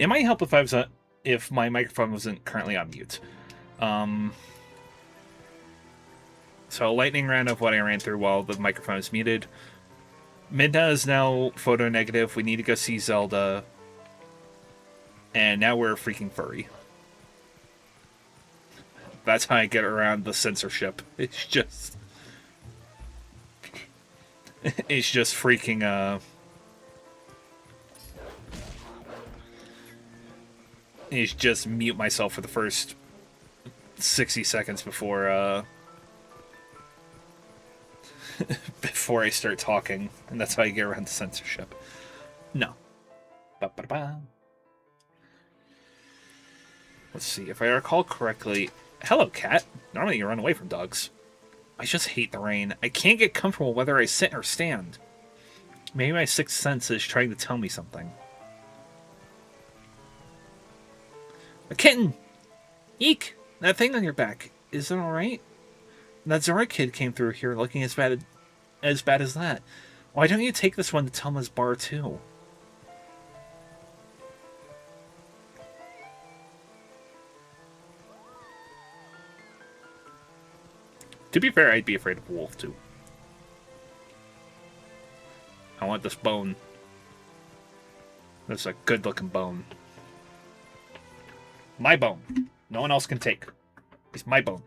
It might help if I was if my microphone wasn't currently on mute. So a lightning round of what I ran through while the microphone is muted. Midna is now photo negative. We need to go see Zelda. And now we're a freaking furry. That's how I get around the censorship. It's just freaking is just mute myself for the first 60 seconds before before I start talking, and that's how you get around the censorship. No. Ba-ba-ba. Let's see, if I recall correctly... Hello, cat. Normally you run away from dogs. I just hate the rain. I can't get comfortable whether I sit or stand. Maybe my sixth sense is trying to tell me something. A kitten! Eek! That thing on your back. Is it alright? That Zora kid came through here looking as bad as that. Why don't you take this one to Telma's bar, too? To be fair, I'd be afraid of a wolf, too. I want this bone. That's a good-looking bone. My bone. No one else can take. It's my bone.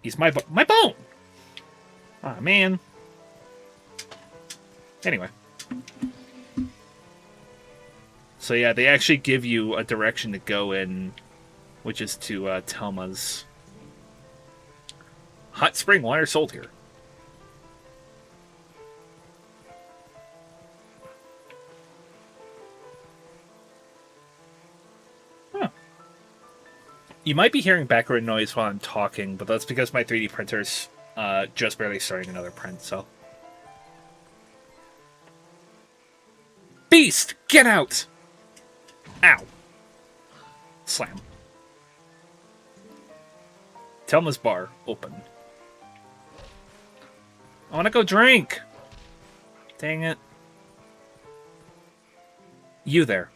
He's my bone. My bone! Aw, man. Anyway. So yeah, they actually give you a direction to go in, which is to Telma's. Hot spring water sold here. Huh. You might be hearing background noise while I'm talking, but that's because my 3D printer's just barely starting another print, so. Beast! Get out! Ow. Slam. Telma's bar, open. I want to go drink! Dang it. You there.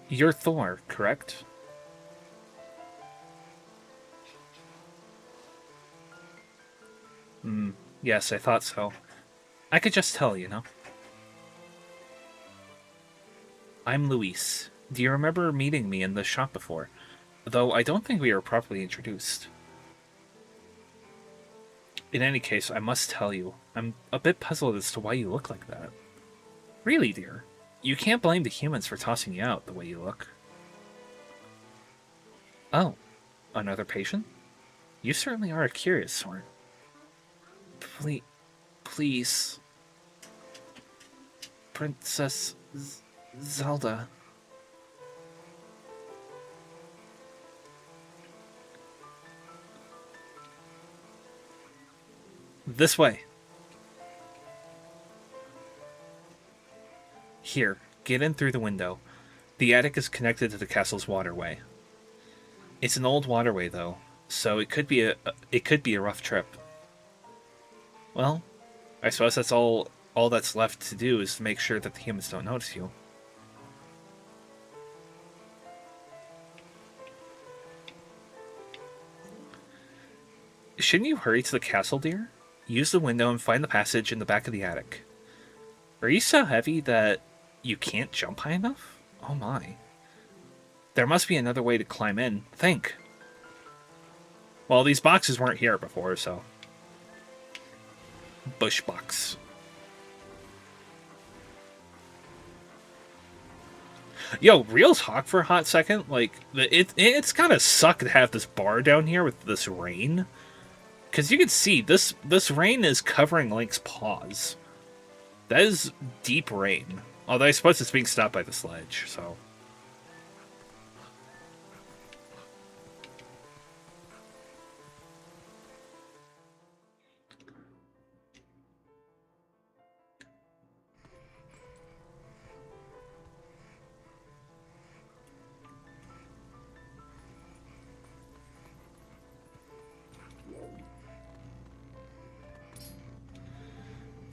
You're Thor, correct? Yes, I thought so. I could just tell, you know. I'm Luis. Do you remember meeting me in the shop before? Though I don't think we were properly introduced. In any case, I must tell you, I'm a bit puzzled as to why you look like that. Really, dear? You can't blame the humans for tossing you out the way you look. Oh, another patient? You certainly are a curious sort. Please. Princess Zelda. This way. Here, get in through the window. The attic is connected to the castle's waterway. It's an old waterway, though, so it could be a rough trip. Well, I suppose that's all that's left to do is to make sure that the humans don't notice you. Shouldn't you hurry to the castle, dear? Use the window and find the passage in the back of the attic. Are you so heavy that you can't jump high enough? Oh my. There must be another way to climb in. Think. Well, these boxes weren't here before, so... Bush box. Yo, real talk for a hot second. Like, it's kind of suck to have this bar down here with this rain. Because you can see, this rain is covering Link's paws. That is deep rain. Although I suppose it's being stopped by the sledge, so...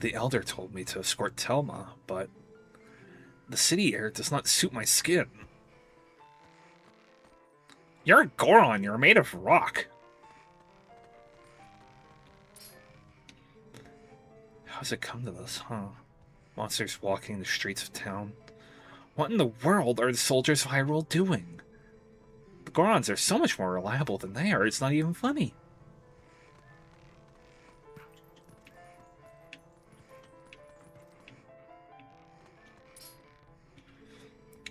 The elder told me to escort Telma, but the city air does not suit my skin. You're a Goron. You're made of rock. How's it come to this, huh? Monsters walking the streets of town. What in the world are the soldiers of Hyrule doing? The Gorons are so much more reliable than they are, it's not even funny.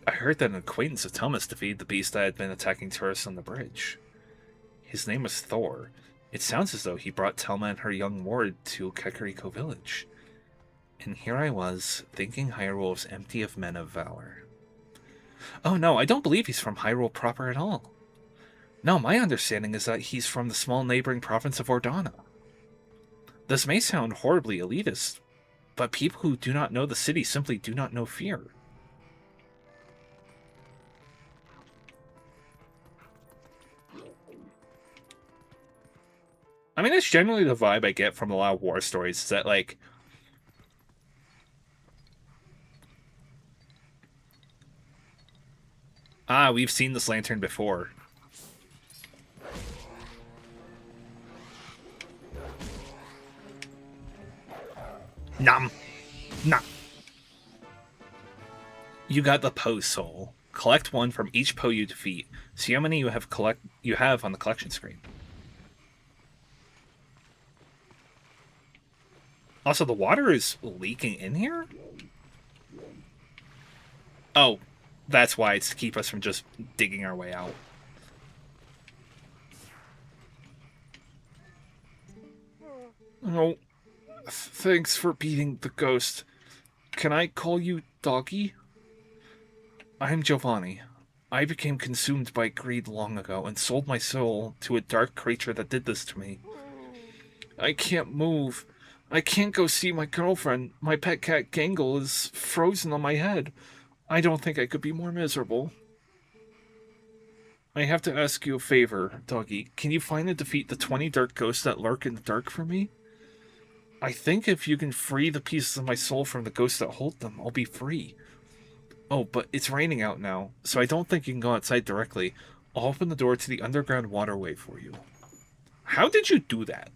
I heard that an acquaintance of Thomas defeated the beast that had been attacking tourists on the bridge. His name was Thor. It sounds as though he brought Telma and her young ward to Kakariko village. And here I was, thinking Hyrule was empty of men of valor. Oh no, I don't believe he's from Hyrule proper at all. No, my understanding is that he's from the small neighboring province of Ordana. This may sound horribly elitist, but people who do not know the city simply do not know fear. I mean, that's generally the vibe I get from a lot of war stories, is that, like, we've seen this lantern before. Nom. Nom. You got the Poe Soul. Collect one from each Poe you defeat. See how many you have on the collection screen. Also, the water is leaking in here? Oh, that's why it's to keep us from just digging our way out. Oh, thanks for beating the ghost. Can I call you Doggy? I'm Giovanni. I became consumed by greed long ago and sold my soul to a dark creature that did this to me. I can't move. I can't go see my girlfriend. My pet cat Gangle is frozen on my head. I don't think I could be more miserable. I have to ask you a favor, Doggy. Can you find and defeat the 20 dark ghosts that lurk in the dark for me? I think if you can free the pieces of my soul from the ghosts that hold them, I'll be free. Oh, but it's raining out now, so I don't think you can go outside directly. I'll open the door to the underground waterway for you. How did you do that?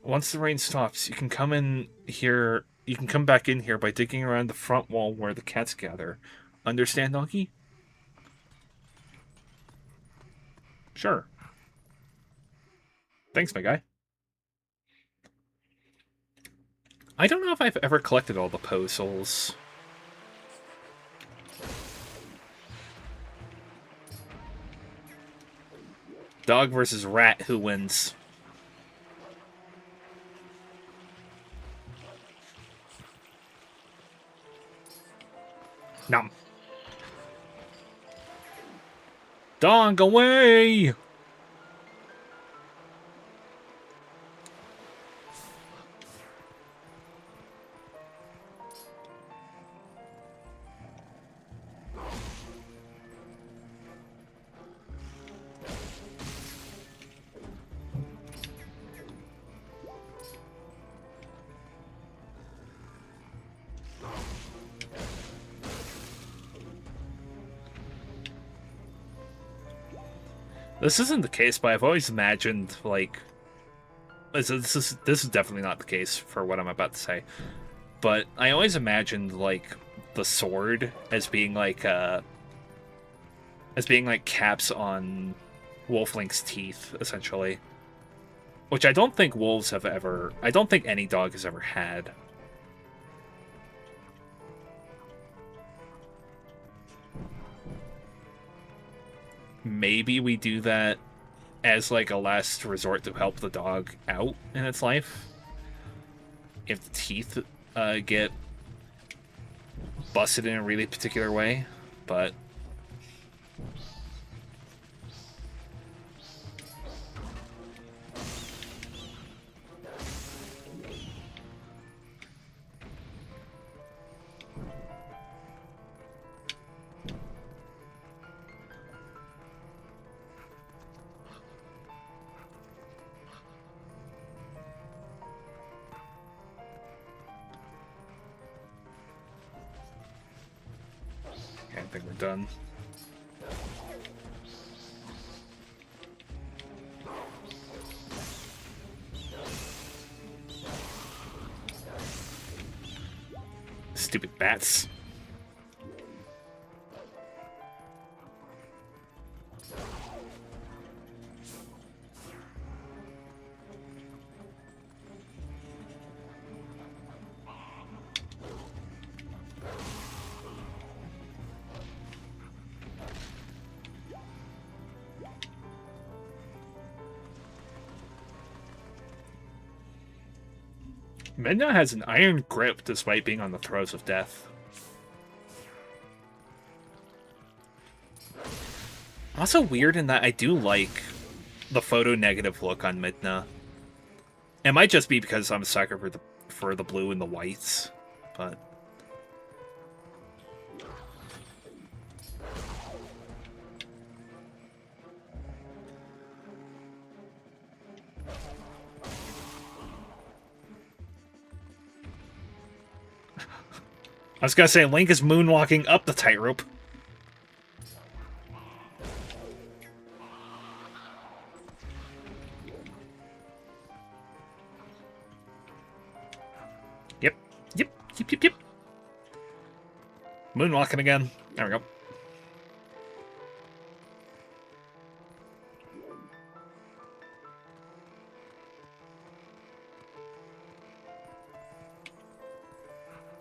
Once the rain stops, you can come in here. You can come back in here by digging around the front wall where the cats gather. Understand, Doggy? Sure. Thanks, my guy. I don't know if I've ever collected all the Poe Souls. Dog versus rat, who wins? Nom. Dog away! This isn't the case, but I've always imagined, like... This is definitely not the case for what I'm about to say. But I always imagined, like, the sword as being, like, caps on Wolflink's teeth, essentially. Which I don't think wolves have ever... I don't think any dog has ever had. Maybe we do that as, like, a last resort to help the dog out in its life. If the teeth get busted in a really particular way, but... Okay, I think we're done. Stupid bats. Midna has an iron grip despite being on the throes of death. Also weird in that I do like the photo negative look on Midna. It might just be because I'm a sucker for the blue and the whites, but I was gonna say Link is moonwalking up the tightrope. Yep. Yep. Moonwalking again. There we go.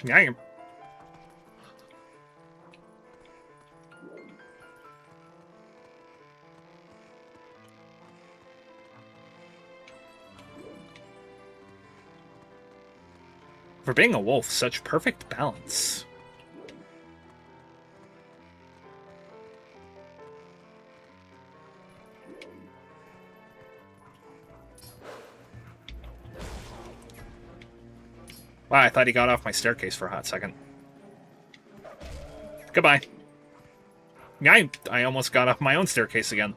Yeah, I am. For being a wolf, such perfect balance. Wow, I thought he got off my staircase for a hot second. Goodbye. Yeah, I almost got off my own staircase again.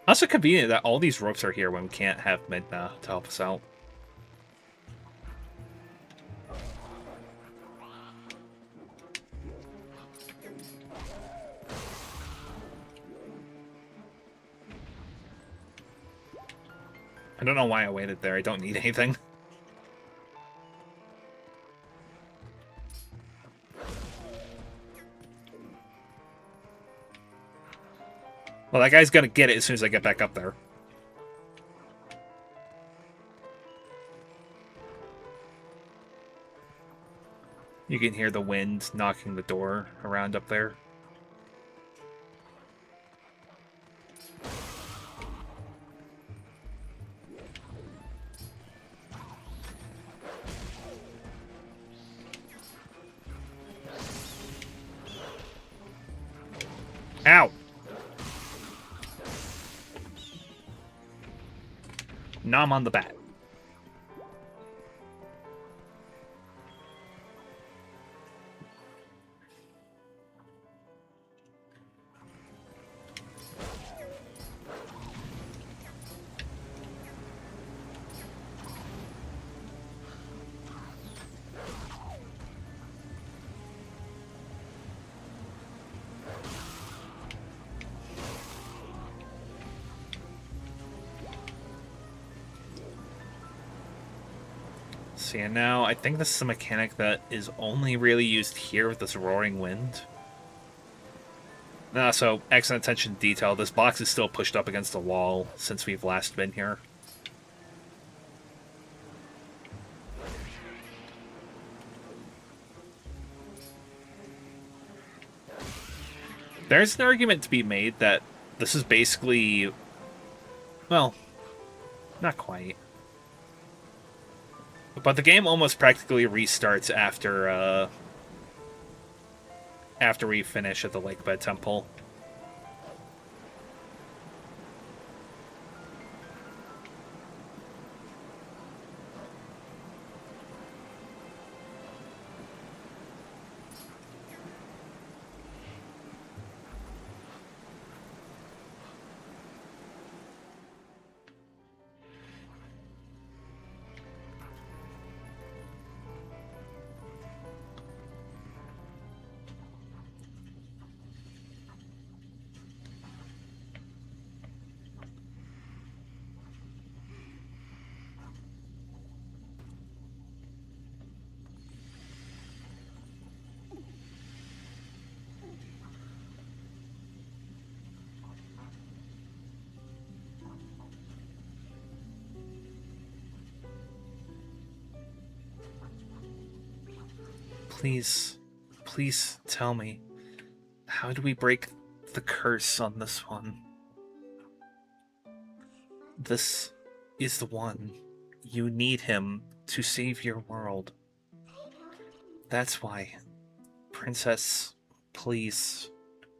Also convenient that all these ropes are here when we can't have Midna to help us out. I don't know why I waited there. I don't need anything. Well, that guy's gonna get it as soon as I get back up there. You can hear the wind knocking the door around up there. Ow! Nom on the bat. See, and now I think this is a mechanic that is only really used here with this roaring wind. So, excellent attention to detail. This box is still pushed up against the wall since we've last been here. There's an argument to be made that this is basically... well, not quite. But the game almost practically restarts after we finish at the Lakebed Temple. Please, please tell me. How do we break the curse on this one? This is the one. You need him to save your world. That's why. Princess, please.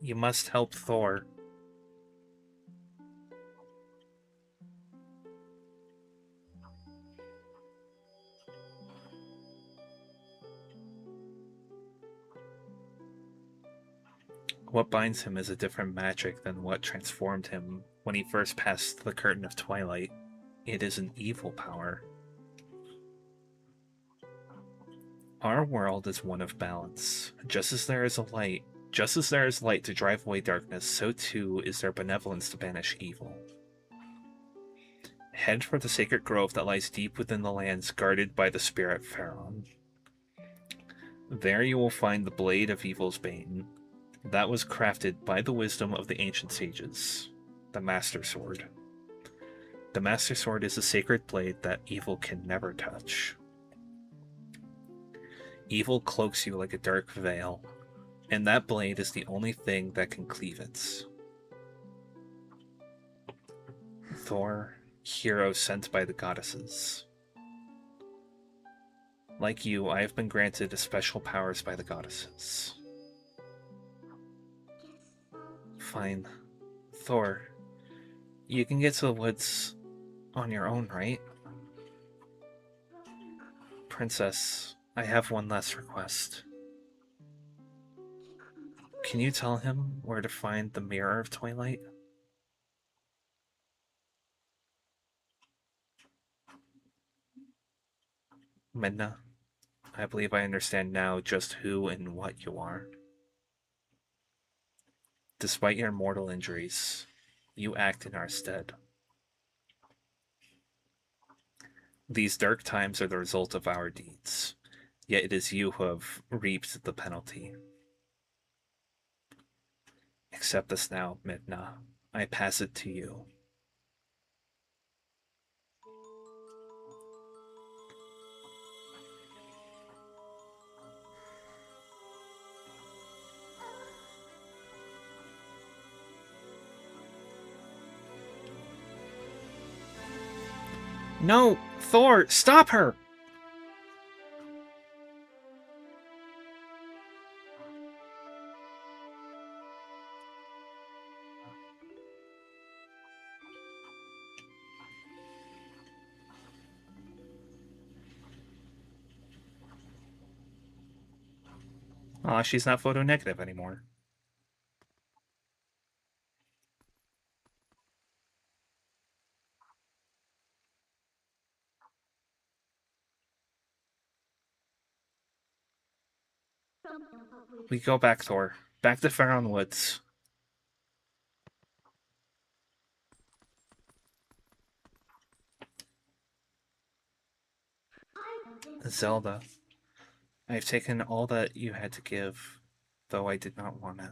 You must help Thor. What binds him is a different magic than what transformed him when he first passed the curtain of Twilight. It is an evil power. Our world is one of balance. Just as there is light to drive away darkness, so too is there benevolence to banish evil. Head for the sacred grove that lies deep within the lands guarded by the spirit Pharaon. There you will find the blade of evil's bane. That was crafted by the wisdom of the ancient sages, the Master Sword. The Master Sword is a sacred blade that evil can never touch. Evil cloaks you like a dark veil, and that blade is the only thing that can cleave it. Thor, hero sent by the goddesses. Like you, I have been granted special powers by the goddesses. Fine. Thor, you can get to the woods on your own, right? Princess, I have one last request. Can you tell him where to find the Mirror of Twilight? Midna, I believe I understand now just who and what you are. Despite your mortal injuries, you act in our stead. These dark times are the result of our deeds, yet it is you who have reaped the penalty. Accept this now, Midna. I pass it to you. No! Thor! Stop her! Aw, she's not photo negative anymore. We go back, Thor. Back to Pharaon Woods. Zelda, I've taken all that you had to give, though I did not want it.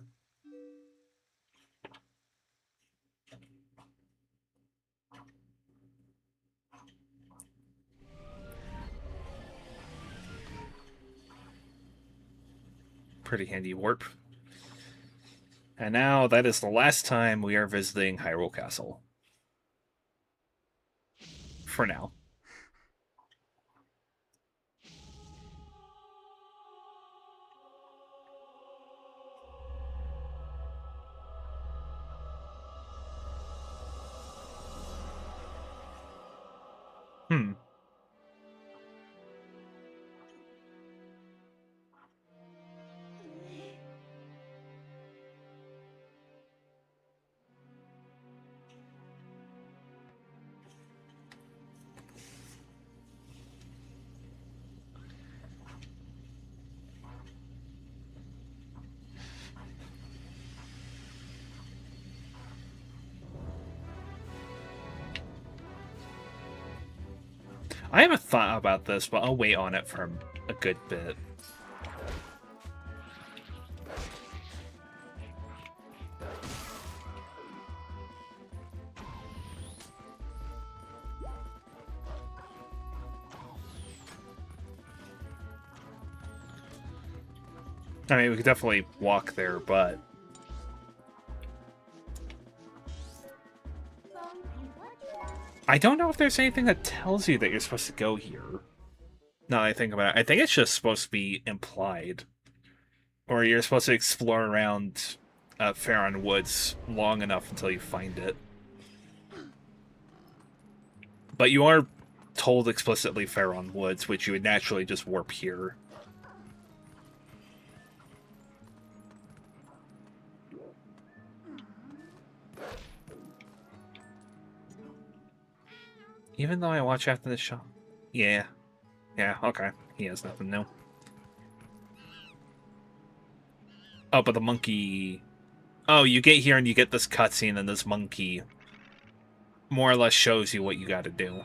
Pretty handy warp. And now that is the last time we are visiting Hyrule Castle. For now. Hmm. I haven't thought about this, but I'll wait on it for a good bit. I mean, we could definitely walk there, but... I don't know if there's anything that tells you that you're supposed to go here. Now that I think about it, I think it's just supposed to be implied. Or you're supposed to explore around Farron Woods long enough until you find it. But you are told explicitly Farron Woods, which you would naturally just warp here. Even though I watch after the show. Yeah. Yeah, okay. He has nothing new. Oh, but the monkey... Oh, you get here and you get this cutscene and this monkey more or less shows you what you gotta do.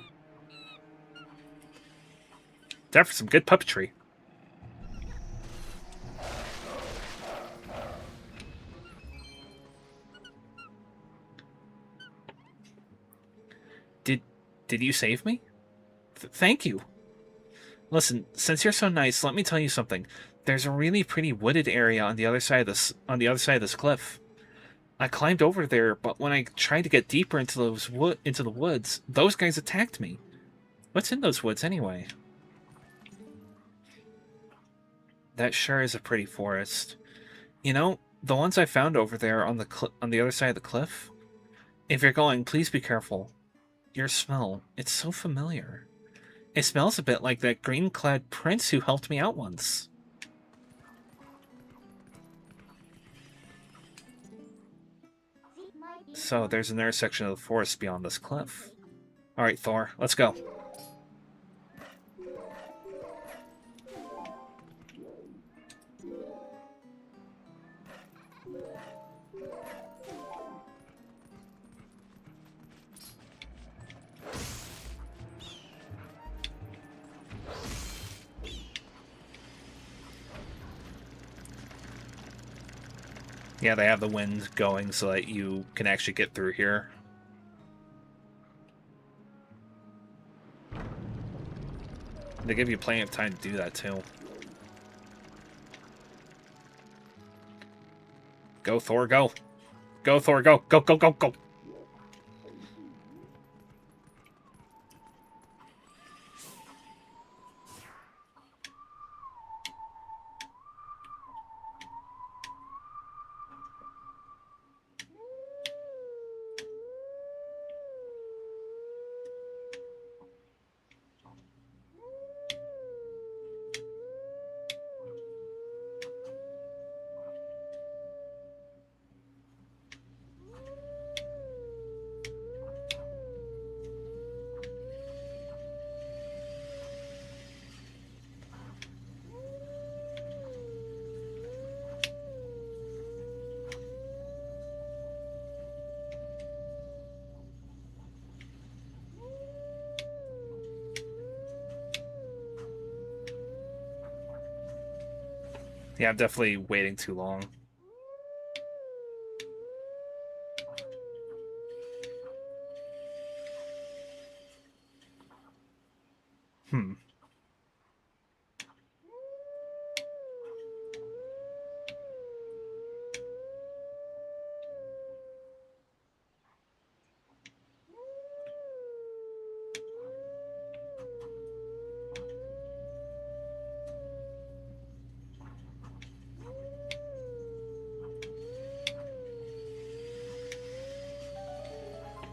Time for some good puppetry. Did you save me? Thank you. Listen, since you're so nice, let me tell you something. There's a really pretty wooded area on the other side of this cliff. I climbed over there, but when I tried to get deeper into the woods, those guys attacked me. What's in those woods anyway? That sure is a pretty forest. You know, the ones I found over there on the other side of the cliff. If you're going, please be careful. Your smell, it's so familiar. It smells a bit like that green-clad prince who helped me out once. So, there's another section of the forest beyond this cliff. Alright, Thor, let's go. Yeah, they have the wind going so that you can actually get through here. They give you plenty of time to do that, too. Go, Thor, go! Go, Thor, go! Go, go, go, go! Yeah, I'm definitely waiting too long. Hmm.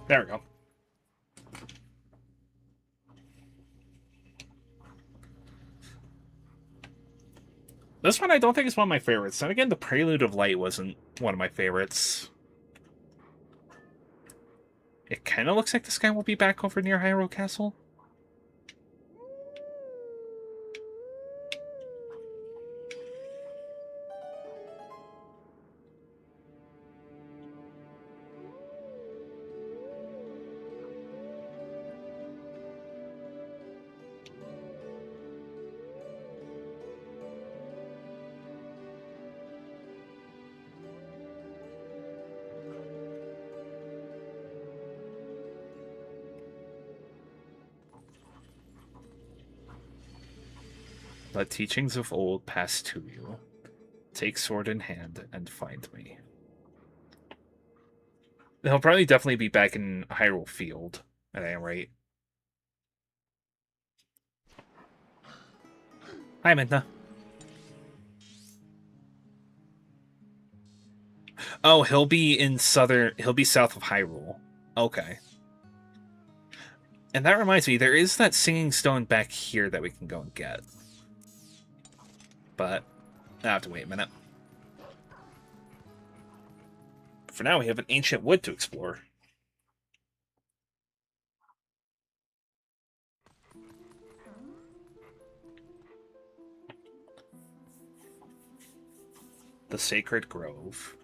There we go. This one I don't think is one of my favorites. And again, the Prelude of Light wasn't one of my favorites. It kind of looks like this guy will be back over near Hyrule Castle. The teachings of old pass to you. Take sword in hand and find me. He'll probably definitely be back in Hyrule Field at any rate. Hi, Midna. Oh, he'll be south of Hyrule. Okay. And that reminds me, there is that singing stone back here that we can go and get. But I have to wait a minute. For now, we have an ancient wood to explore. The Sacred Grove.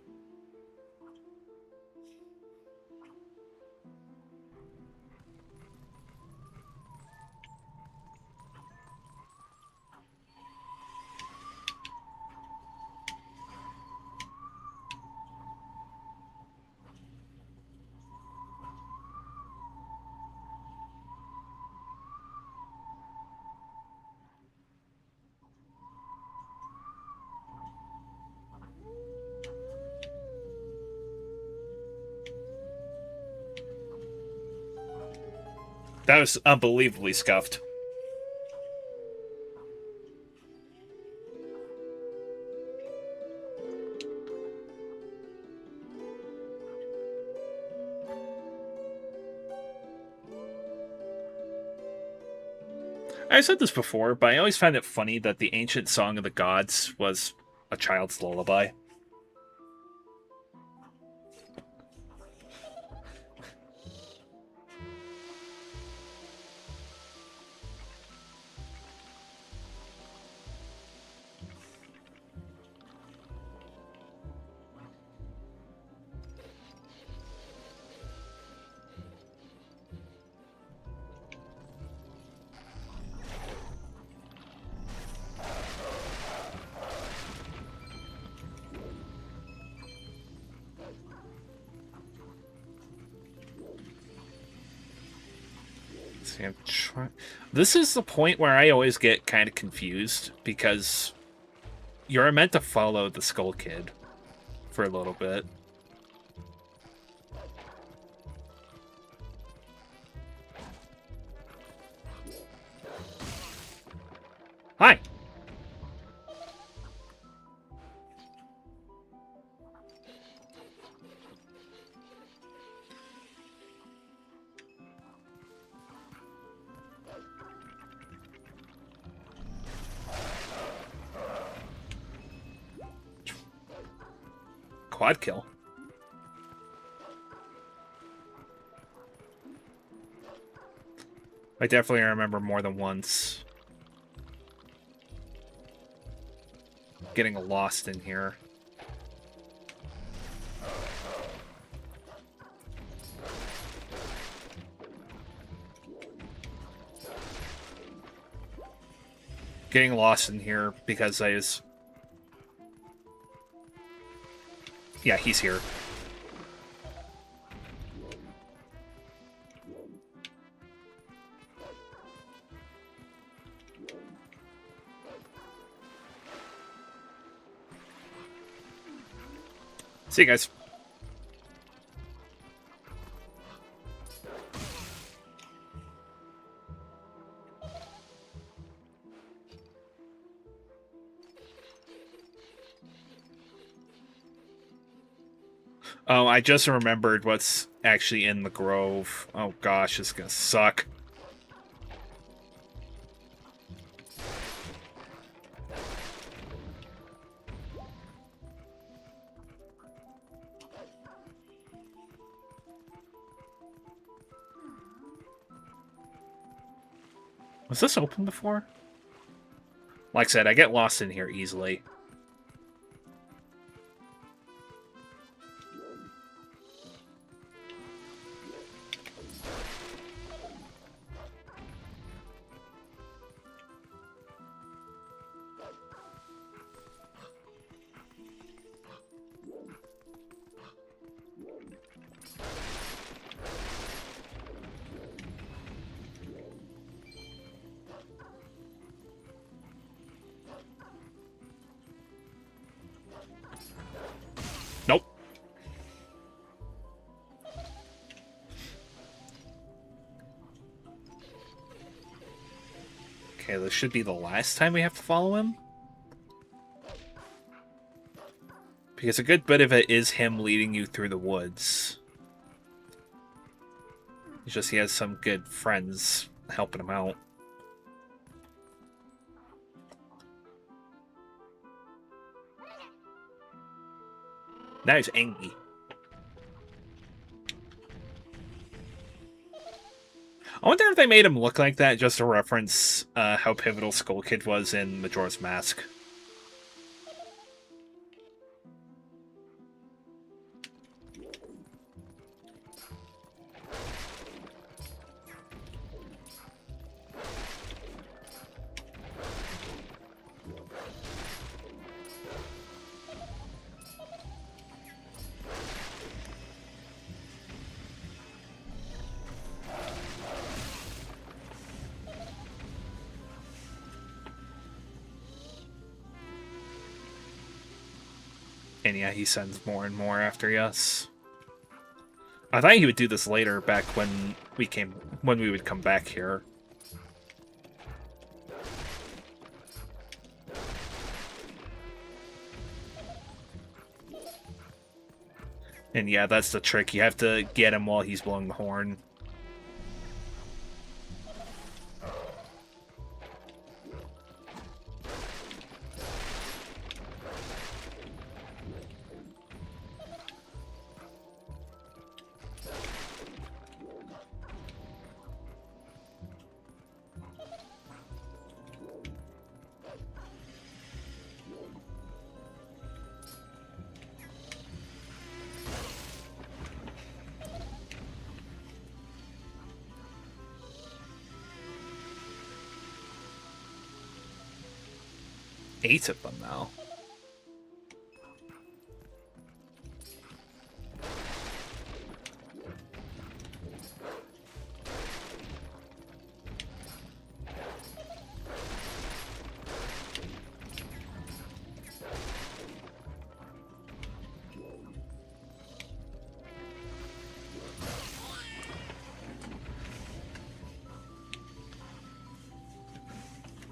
That was unbelievably scuffed. I said this before, but I always found it funny that the ancient song of the gods was a child's lullaby. This is the point where I always get kind of confused, because you're meant to follow the Skull Kid for a little bit. Hi! Quad kill. I definitely remember more than once getting lost in here. Getting lost in here because I was... Yeah, he's here. See you guys. Oh, I just remembered what's actually in the grove. Oh gosh, it's gonna suck. Was this open before? Like I said, I get lost in here easily. Okay, this should be the last time we have to follow him. Because a good bit of it is him leading you through the woods. It's just he has some good friends helping him out. Now he's angry. I wonder if they made him look like that just to reference how pivotal Skull Kid was in Majora's Mask. And yeah, he sends more and more after us. I thought he would do this later, back when we would come back here. And yeah, that's the trick. You have to get him while he's blowing the horn. Eight of them now.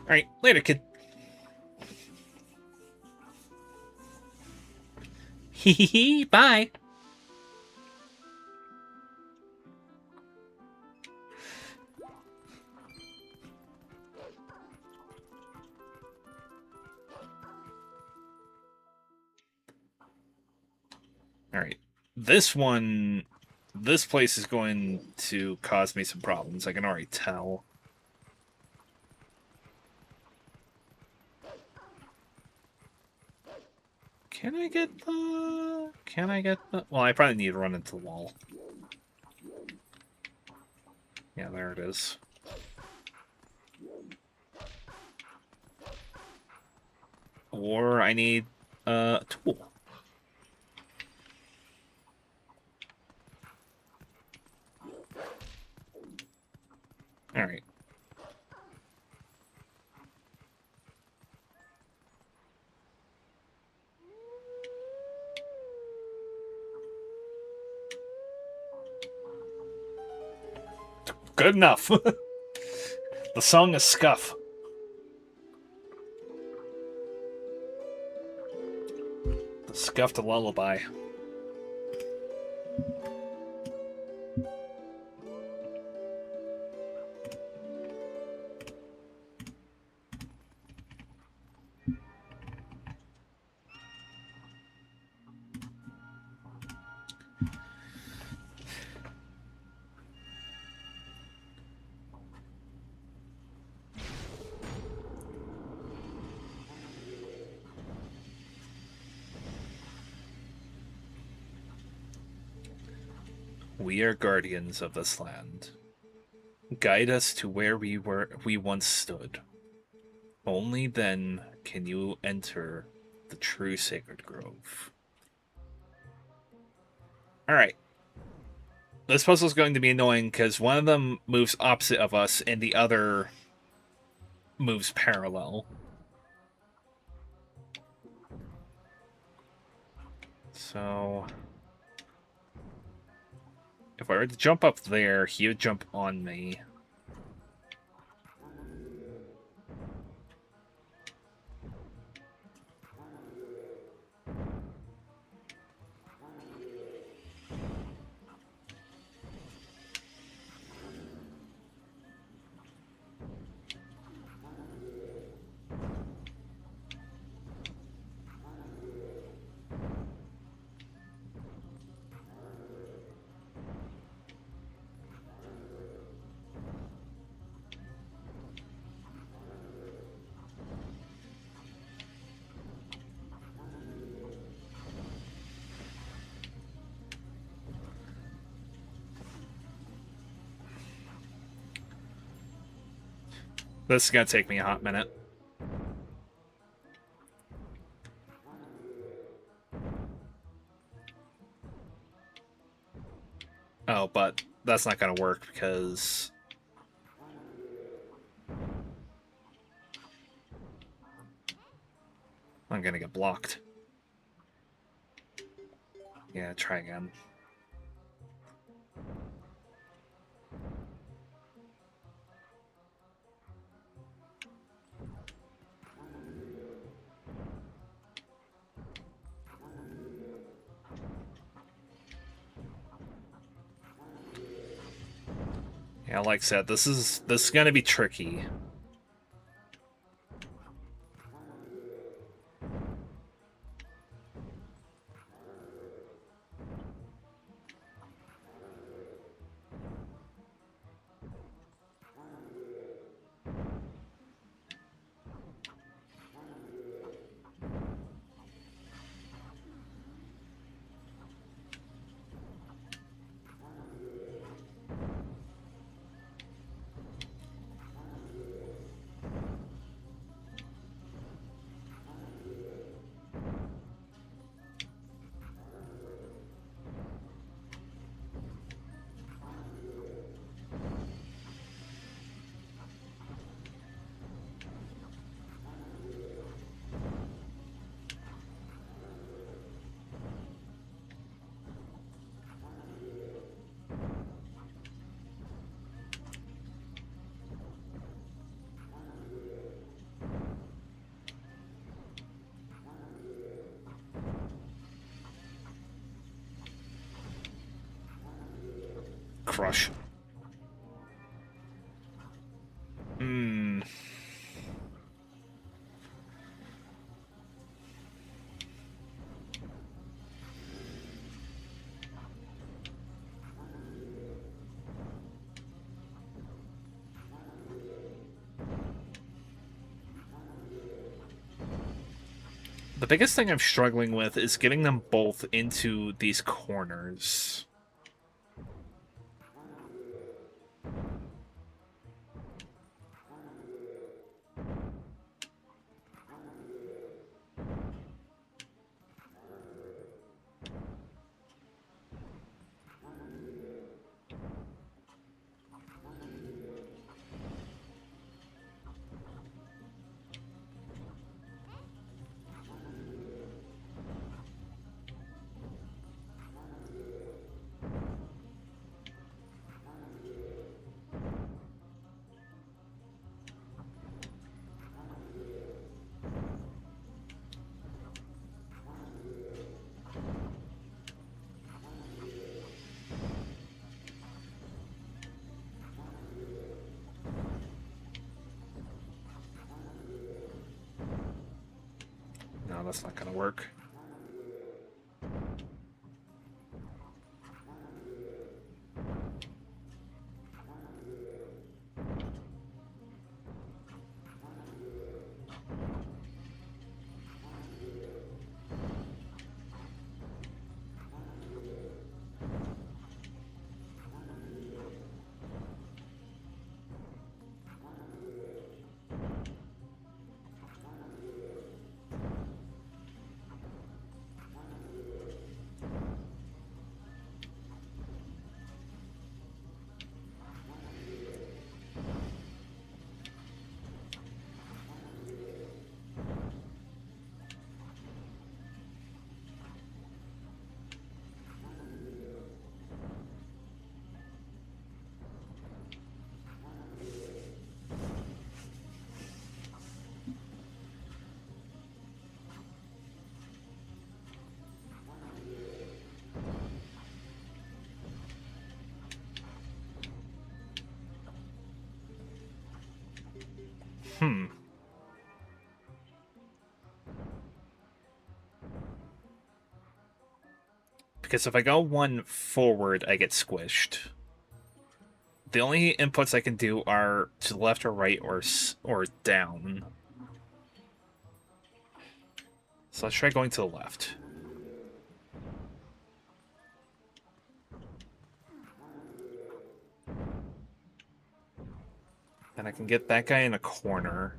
Alright, later, kid. Hee bye. Alright. This place is going to cause me some problems, I can already tell. Can I get the... Well, I probably need to run into the wall. Yeah, there it is. Or I need a tool. Alright. Good enough. The song is Scuff. The Scuffed Lullaby. We are guardians of this land. Guide us to where we once stood. Only then can you enter the true sacred grove. Alright. This puzzle is going to be annoying because one of them moves opposite of us and the other moves parallel. So... if I were to jump up there, he would jump on me. This is gonna take me a hot minute. Oh, but that's not gonna work because I'm gonna get blocked. Yeah, try again. Yeah, like I said, this is gonna be tricky. Crush. Hmm. The biggest thing I'm struggling with is getting them both into these corners. No, that's not gonna work. Hmm. Because if I go one forward, I get squished. The only inputs I can do are to the left or right or down. So let's try going to the left. And I can get that guy in a corner.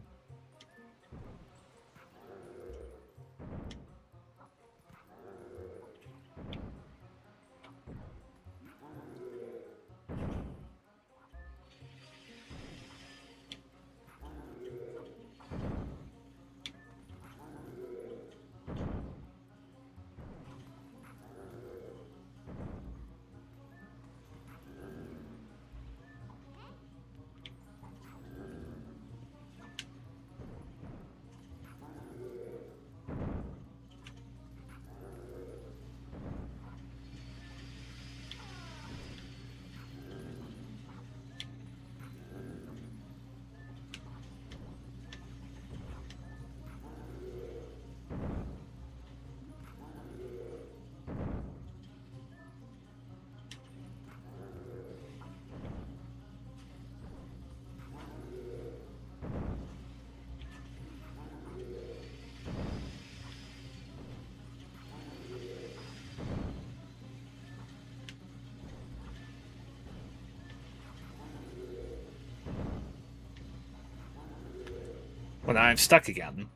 Well, now I'm stuck again.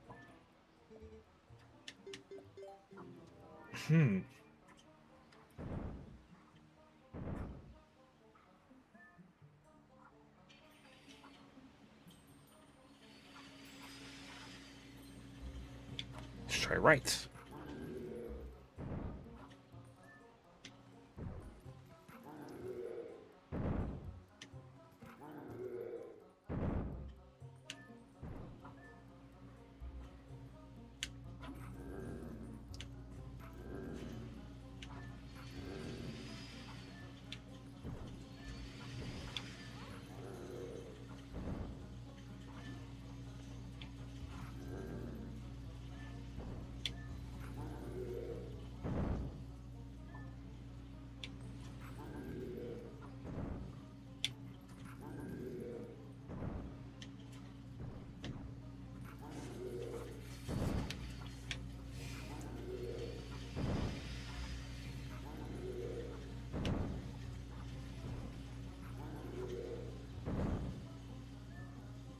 Let's try right.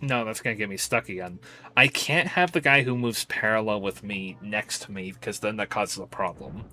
No, that's gonna get me stuck again. I can't have the guy who moves parallel with me next to me, because then that causes a problem.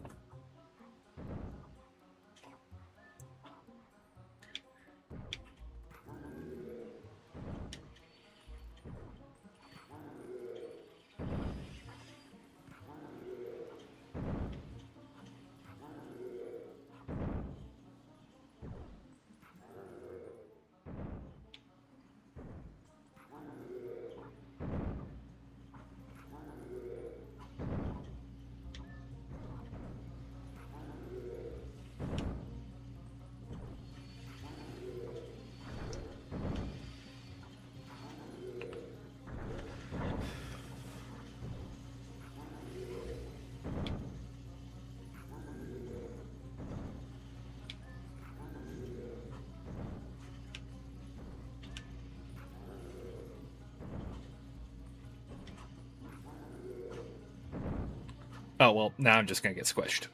Oh, well, now I'm just gonna get squished.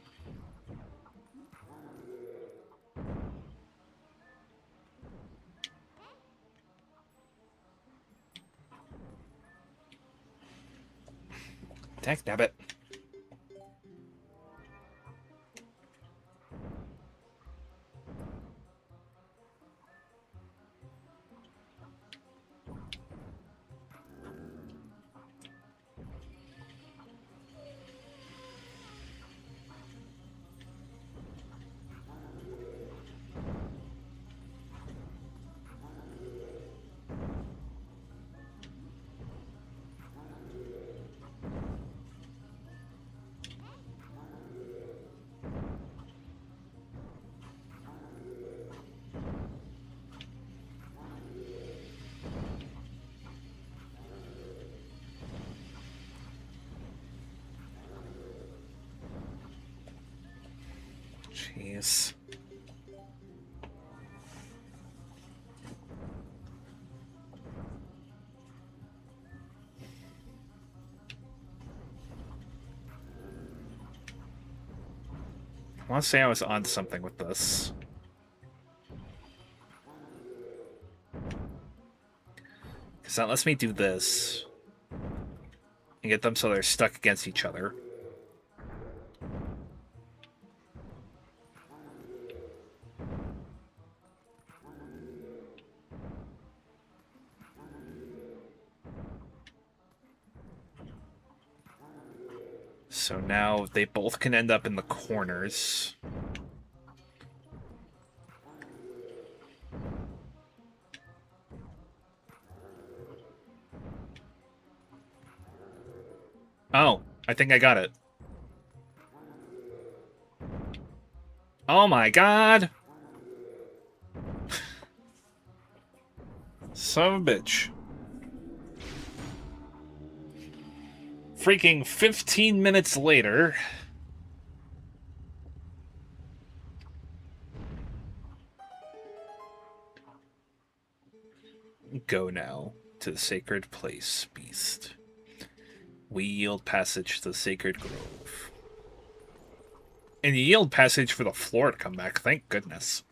Dangnabbit. Jeez. I want to say I was on something with this. So that lets me do this. And get them so they're stuck against each other. So now they both can end up in the corners. Oh, I think I got it. Oh my god! Son of a bitch. Freaking 15 minutes later. Go now to the sacred place, beast. We yield passage to the sacred grove. And you yield passage for the floor to come back, thank goodness.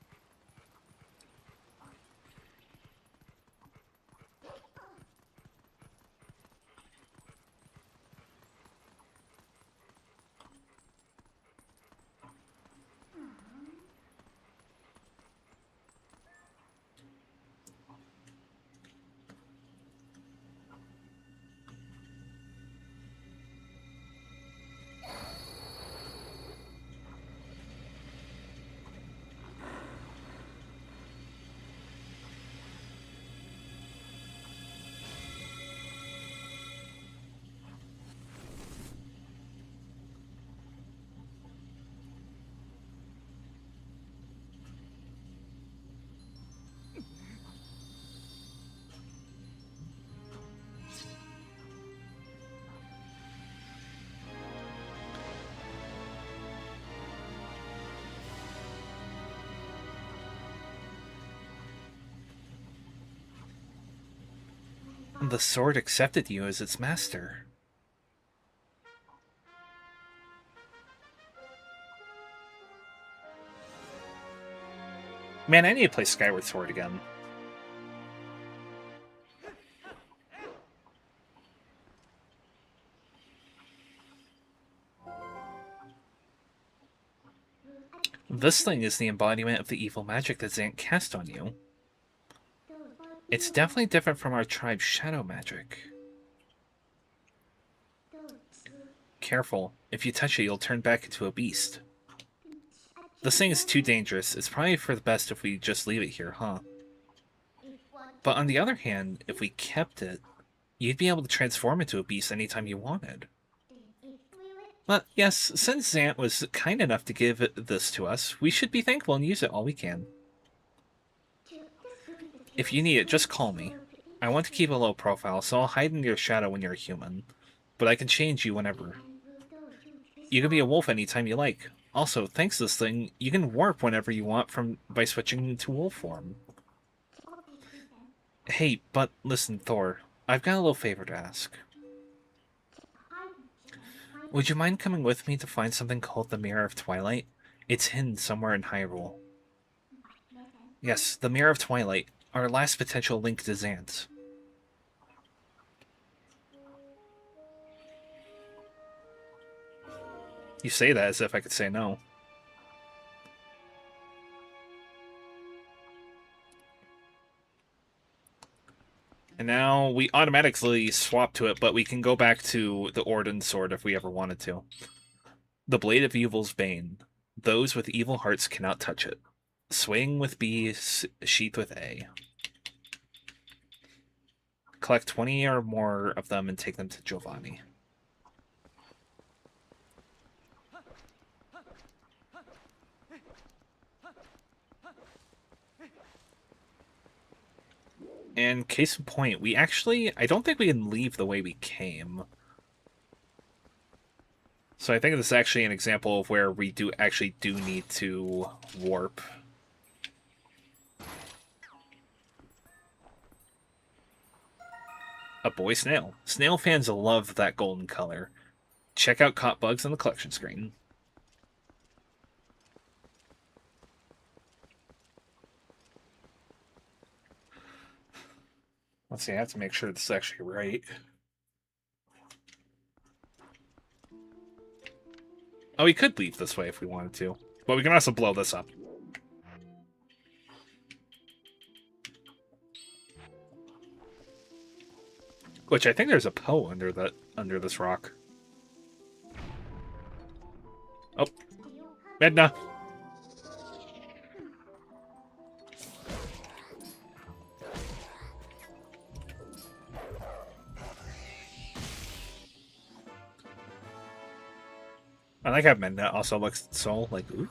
The sword accepted you as its master. Man, I need to play Skyward Sword again. This thing is the embodiment of the evil magic that Zant cast on you. It's definitely different from our tribe's shadow magic. Careful. If you touch it, you'll turn back into a beast. This thing is too dangerous. It's probably for the best if we just leave it here, huh? But on the other hand, if we kept it, you'd be able to transform into a beast anytime you wanted. But yes, since Zant was kind enough to give this to us, we should be thankful and use it all we can. If you need it, just call me. I want to keep a low profile, so I'll hide in your shadow when you're a human. But I can change you whenever. You can be a wolf anytime you like. Also, thanks to this thing, you can warp whenever you want by switching into wolf form. Hey, but listen, Thor. I've got a little favor to ask. Would you mind coming with me to find something called the Mirror of Twilight? It's hidden somewhere in Hyrule. Yes, the Mirror of Twilight. Our last potential link to Zant. You say that as if I could say no. And now we automatically swap to it, but we can go back to the Orden sword if we ever wanted to. The Blade of Evil's Bane. Those with evil hearts cannot touch it. Swing with B, sheath with A. Collect 20 or more of them and take them to Giovanni. And case in point, I don't think we can leave the way we came. So I think this is actually an example of where we do need to warp. A boy snail. Snail fans love that golden color. Check out Caught Bugs on the collection screen. Let's see, I have to make sure this is actually right. Oh, we could leave this way if we wanted to. But we can also blow this up. Which I think there's a Poe under this rock. Oh. Midna. I like how Midna also looks so like, ooh.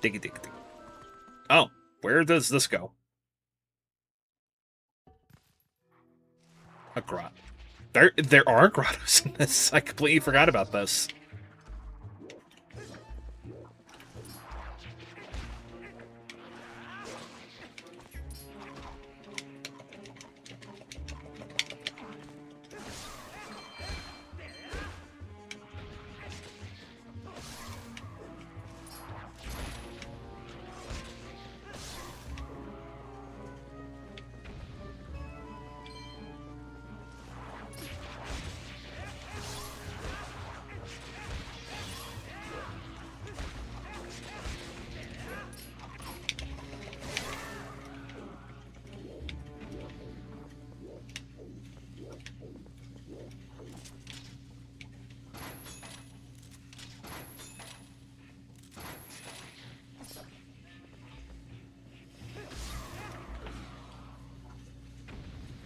Diggy, diggy, diggy. Oh, where does this go? A grot. There are grottos in this. I completely forgot about this.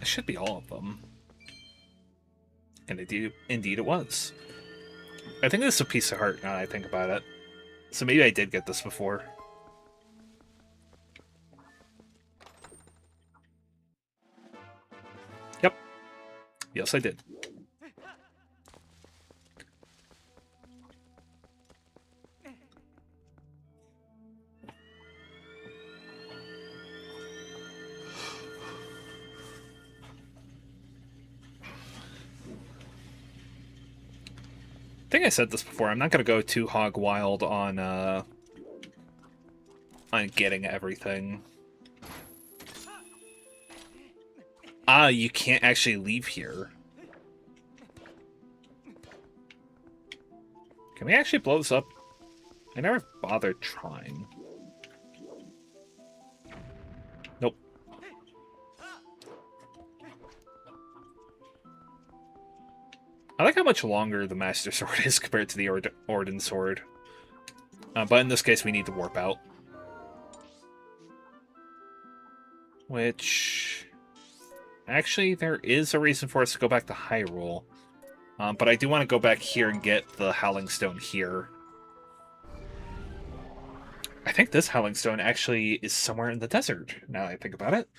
It should be all of them. And indeed it was. I think this is a piece of heart now that I think about it. So maybe I did get this before. Yep. Yes, I did. I think I said this before. I'm not going to go too hog wild on getting everything. Ah, you can't actually leave here. Can we actually blow this up? I never bothered trying. Nope. I like how much longer the Master Sword is compared to the Orden Sword. But in this case, we need to warp out. Which... Actually, there is a reason for us to go back to Hyrule. But I do want to go back here and get the Howling Stone here. I think this Howling Stone actually is somewhere in the desert, now that I think about it.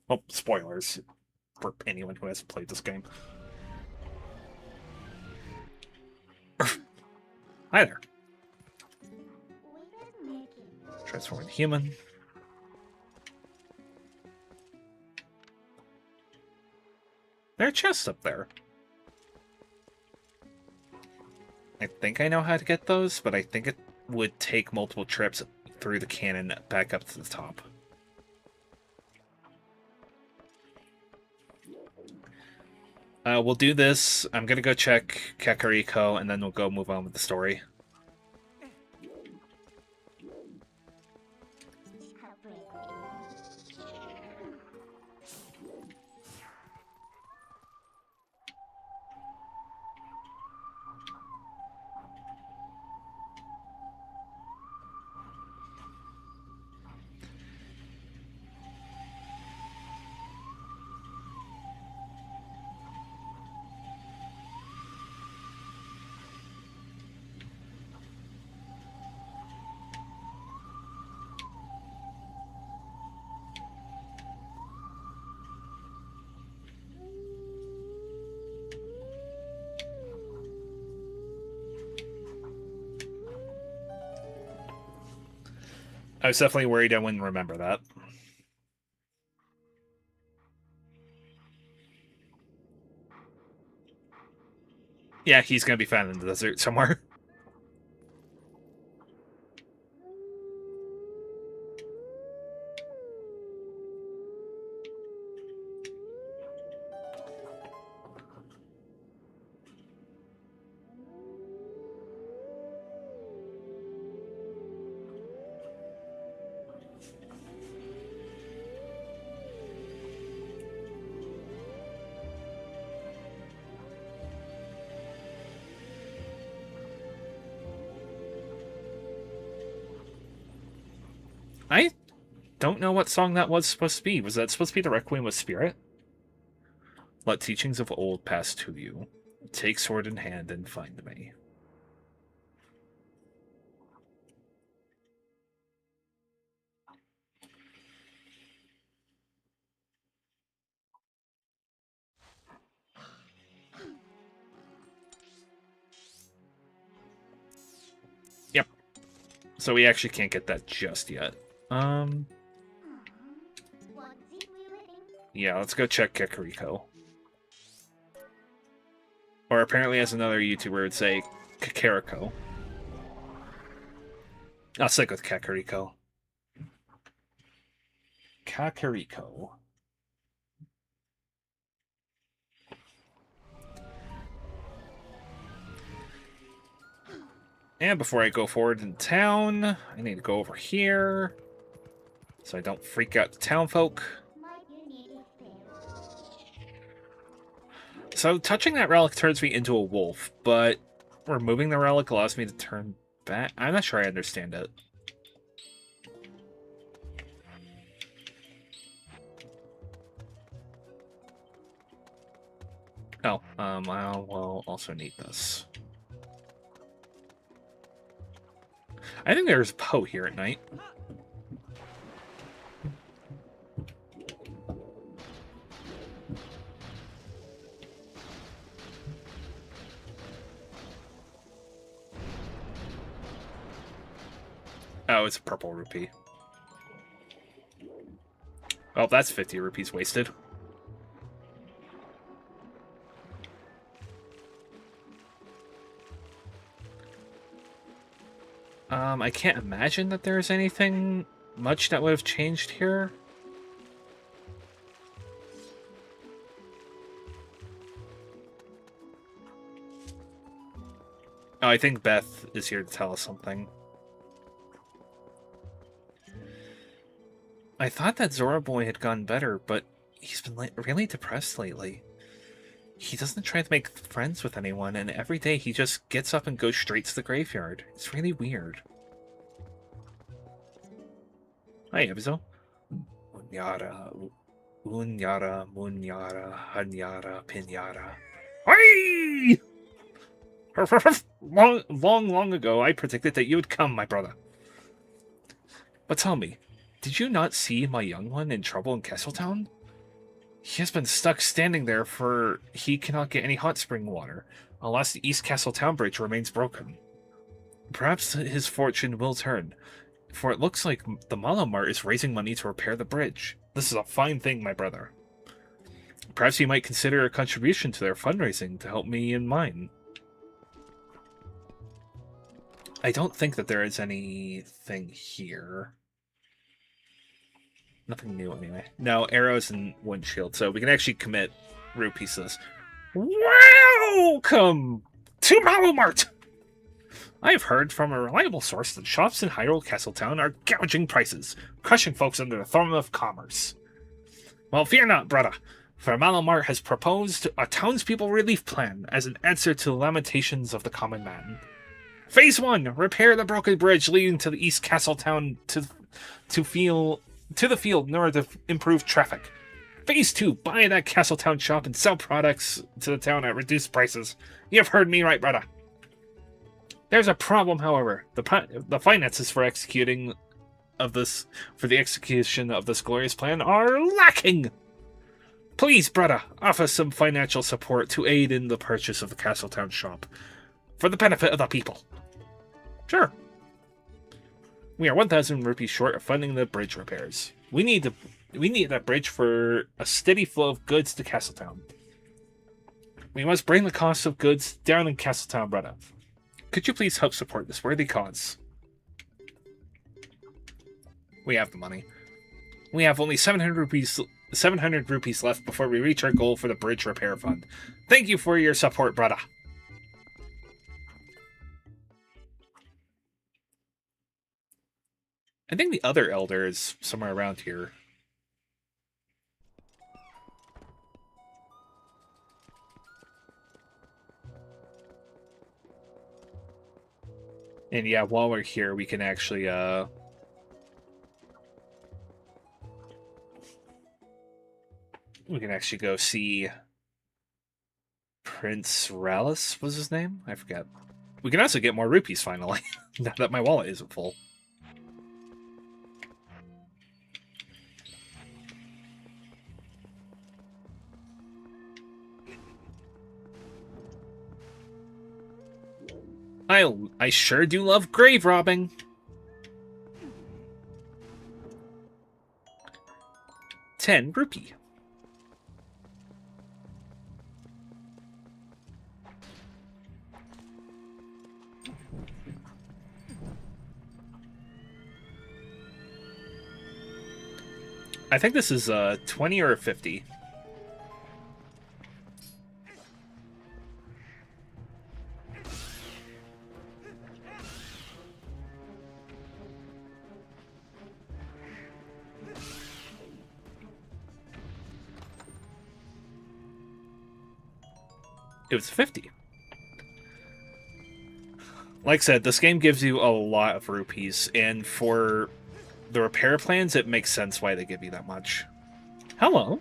Well, spoilers for anyone who hasn't played this game. Hi there. Transform into human. There are chests up there. I think I know how to get those, but I think it would take multiple trips through the cannon back up to the top. We'll do this. I'm gonna go check Kakariko, and then we'll go move on with the story. I was definitely worried I wouldn't remember that. Yeah, he's gonna be found in the desert somewhere. I don't know what song that was supposed to be. Was that supposed to be the Requiem of Spirit? Let teachings of old pass to you. Take sword in hand and find me. Yep. So we actually can't get that just yet. Yeah, let's go check Kakariko. Or apparently, as another YouTuber would say, Kakariko. I'll stick with Kakariko. Kakariko. And before I go forward in town, I need to go over here so I don't freak out the town folk. So touching that relic turns me into a wolf, but removing the relic allows me to turn back. I'm not sure I understand it. Oh, I will also need this. I think there's Poe here at night. Oh, it's a purple rupee. Oh, that's 50 rupees wasted. I can't imagine that there's anything much that would have changed here. Oh, I think Beth is here to tell us something. I thought that Zora boy had gotten better, but he's been really depressed lately. He doesn't try to make friends with anyone, and every day he just gets up and goes straight to the graveyard. It's really weird. Hi, Ebizo. Unyara, unyara, munyara, hanyara, pinyara. Hi! Long ago, I predicted that you would come, my brother. But tell me, did you not see my young one in trouble in Castletown? He has been stuck standing there for he cannot get any hot spring water, unless the East Castletown bridge remains broken. Perhaps his fortune will turn, for it looks like the Malamart is raising money to repair the bridge. This is a fine thing, my brother. Perhaps you might consider a contribution to their fundraising to help me in mine. I don't think that there is anything here. Nothing new, anyway. No, arrows and windshield, so we can actually commit rupees to this. Welcome to Malamart! I have heard from a reliable source that shops in Hyrule Castletown are gouging prices, crushing folks under the thumb of commerce. Well, fear not, brother, for Malamart has proposed a townspeople relief plan as an answer to the lamentations of the common man. Phase 1, repair the broken bridge leading to the East Castletown to the field in order to improve traffic. Phase 2, buy that Castletown shop and sell products to the town at reduced prices. You've heard me right, brother. There's a problem, however. The finances for the execution of this glorious plan are lacking. Please, brother, offer some financial support to aid in the purchase of the Castletown shop, for the benefit of the people. Sure. We are 1,000 rupees short of funding the bridge repairs. We need that bridge for a steady flow of goods to Castletown. We must bring the cost of goods down in Castletown, brother. Could you please help support this worthy cause? We have the money. We have only 700 rupees left before we reach our goal for the bridge repair fund. Thank you for your support, brother. I think the other elder is somewhere around here. And yeah, while we're here, we can actually, We can actually go see Prince Rallis was his name? I forget. We can also get more rupees finally, now that my wallet isn't full. I sure do love grave robbing. ₹10. I think this is 20 or 50. It was 50. Like I said, this game gives you a lot of rupees, and for the repair plans, it makes sense why they give you that much. Hello.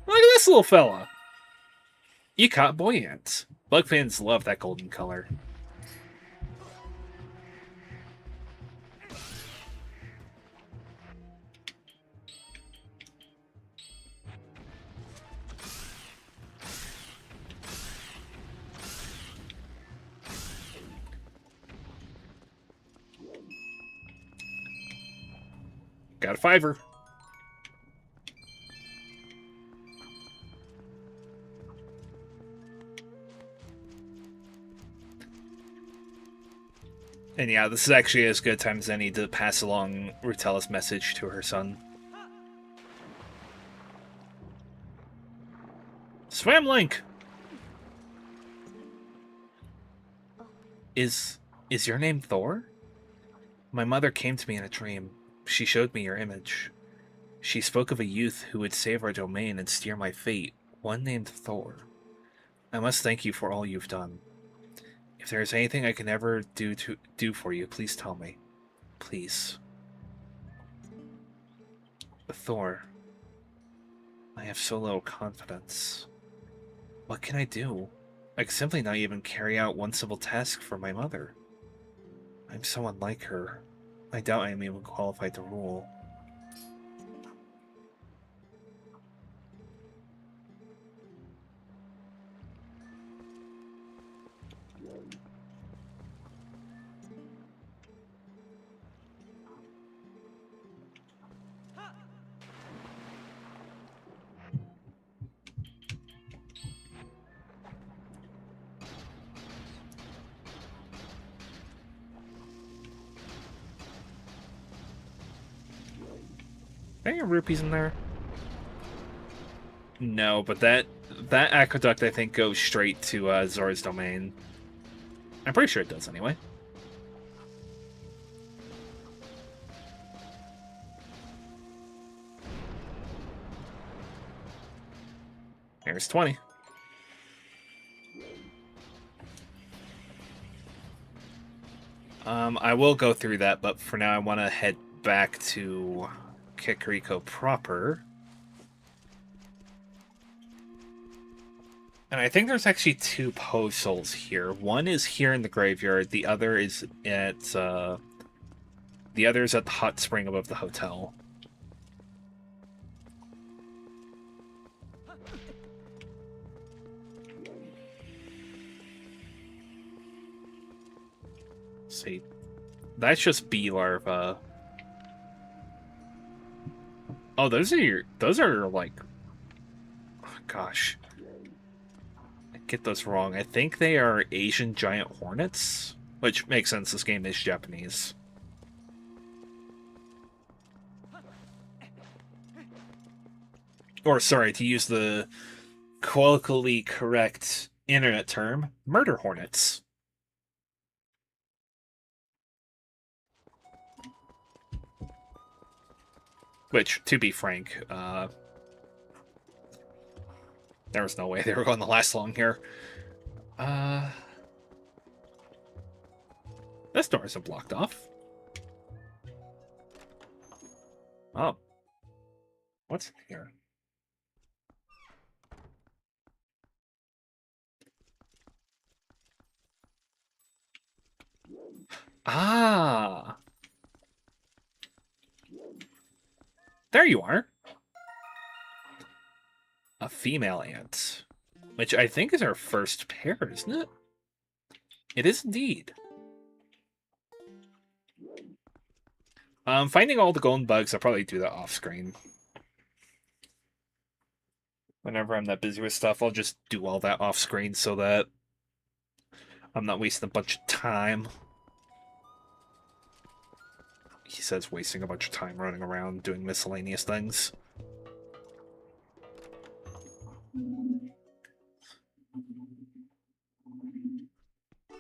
Look at this little fella. You caught boy ants. Bug fans love that golden color. Got a $5. And yeah, this is actually as good a time as any to pass along Rutella's message to her son. Swam Link! Is your name Thor? My mother came to me in a dream. She showed me your image. She spoke of a youth who would save our domain and steer my fate, one named Thor. I must thank you for all you've done. If there is anything I can ever do for you, please tell me. Please. But Thor, I have so little confidence. What can I do? I can simply not even carry out one simple task for my mother. I'm so unlike her. I doubt I am even qualified to rule. Are there any rupees in there? No, but that aqueduct, I think, goes straight to Zora's domain. I'm pretty sure it does, anyway. There's 20. I will go through that, but for now I want to head back to Kakariko proper. And I think there's actually 2 Poe souls here. One is here in the graveyard, the other is at the hot spring above the hotel. See, that's just bee larva. Oh, those are like, oh, gosh, I get those wrong. I think they are Asian giant hornets, which makes sense. This game is Japanese. Or sorry, to use the colloquially correct internet term, murder hornets. Which, to be frank, there was no way they were going to last long here. This door isn't blocked off. Oh. What's here? Ah! There you are. A female ant. Which I think is our first pair, isn't it? It is indeed. Finding all the golden bugs, I'll probably do that off screen. Whenever I'm that busy with stuff, I'll just do all that off screen so that I'm not wasting a bunch of time. He says wasting a bunch of time running around doing miscellaneous things.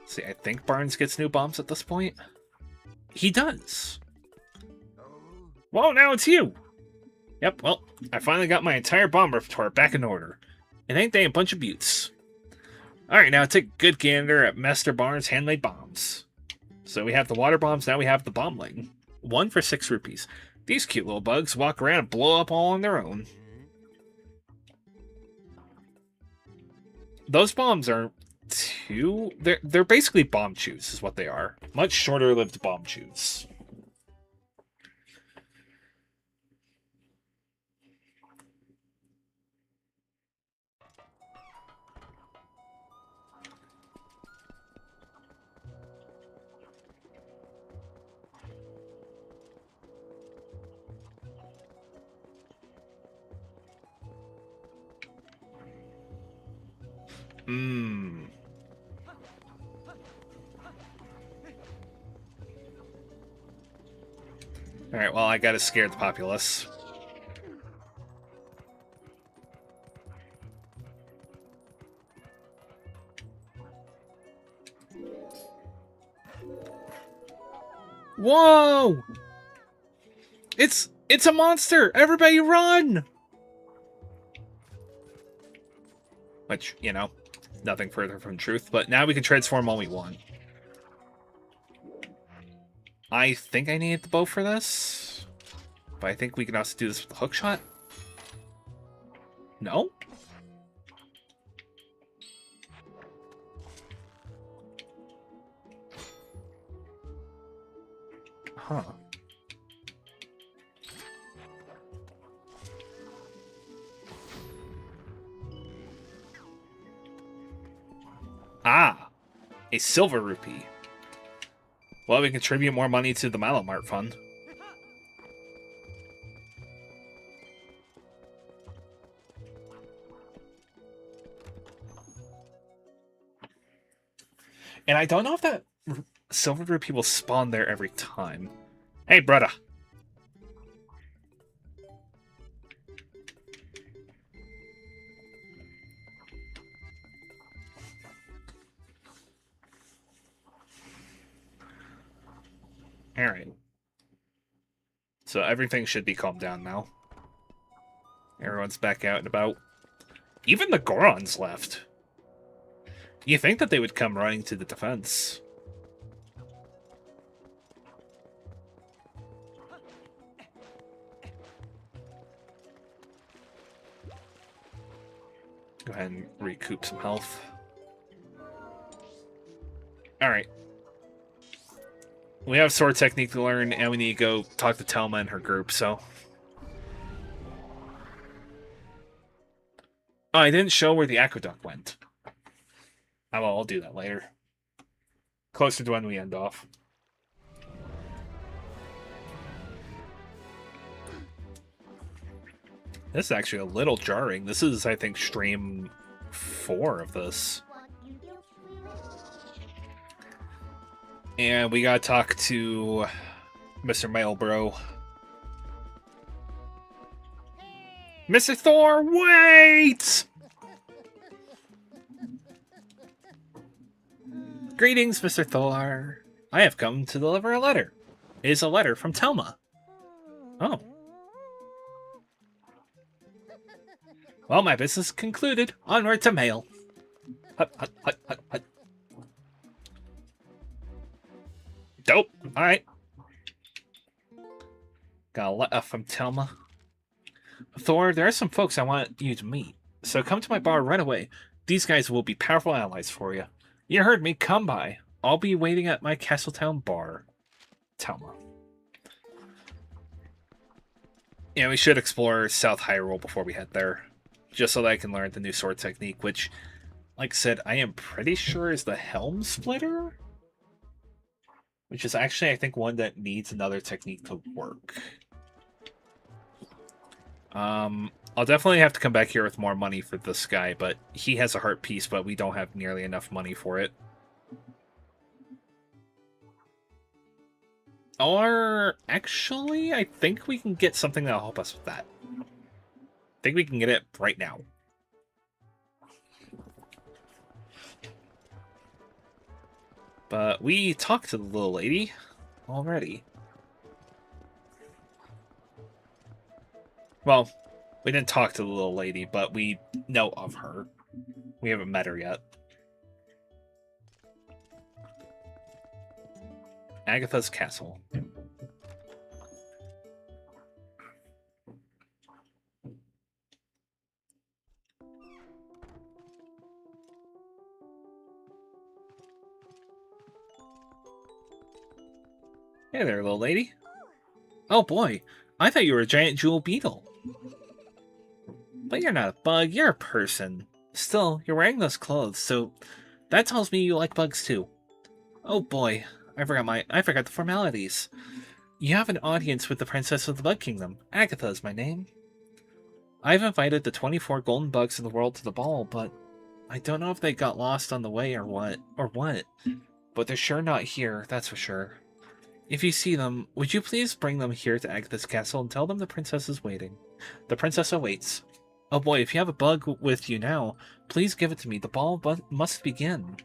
See, I think Barnes gets new bombs at this point. He does. Well, now it's you. Yep, well, I finally got my entire bomb repertoire back in order. And ain't they a bunch of beauts? Alright, now take a good gander at Master Barnes' handmade bombs. So we have the water bombs, now we have the bombling. 1 for 6 rupees. These cute little bugs walk around and blow up all on their own. Those bombs are they're basically bomb chews is what they are. Much shorter lived bomb chews. Mmm. Alright, well, I gotta scare the populace. Whoa! It's a monster! Everybody run! Which, you know, nothing further from truth, but now we can transform all we want. I think I need the bow for this, but I think we can also do this with the hook shot. No? Huh. Ah, a silver rupee. Well, we contribute more money to the Malomart Fund. And I don't know if that silver rupee will spawn there every time. Hey, brother. Alright. So everything should be calmed down now. Everyone's back out and about. Even the Gorons left. You think that they would come running to the defense. Go ahead and recoup some health. Alright. We have sword technique to learn, and we need to go talk to Telma and her group, so... Oh, I didn't show where the aqueduct went. Oh, well, I'll do that later. Closer to when we end off. This is actually a little jarring. This is, I think, stream 4 of this. And we gotta talk to Mr. Mailbro. Mr. Thor, wait! Greetings, Mr. Thor. I have come to deliver a letter. It is a letter from Telma. Oh. Well, my business concluded. Onward to mail. Hut, hut, hut, hut, hut. Dope. Alright. Got a letter from Telma. Thor, there are some folks I want you to meet. So come to my bar right away. These guys will be powerful allies for you. You heard me, come by. I'll be waiting at my Castletown bar. Talma. Yeah, we should explore South Hyrule before we head there. Just so that I can learn the new sword technique, which, like I said, I am pretty sure is the Helm Splitter? Which is actually, I think, one that needs another technique to work. I'll definitely have to come back here with more money for this guy, but he has a heart piece, but we don't have nearly enough money for it. Or, actually, I think we can get something that'll help us with that. I think we can get it right now. But we talked to the little lady already. Well, we didn't talk to the little lady, but we know of her. We haven't met her yet. Agatha's castle. Hey there, little lady. Oh boy, I thought you were a giant jewel beetle. But you're not a bug, you're a person. Still, you're wearing those clothes, so that tells me you like bugs too. Oh boy, I forgot the formalities. You have an audience with the Princess of the Bug Kingdom. Agatha is my name. I've invited the 24 golden bugs in the world to the ball, but I don't know if they got lost on the way or what. But they're sure not here, that's for sure. If you see them, would you please bring them here to Agatha's castle and tell them the princess is waiting? The princess awaits. Oh boy, if you have a bug with you now, please give it to me. The ball must begin.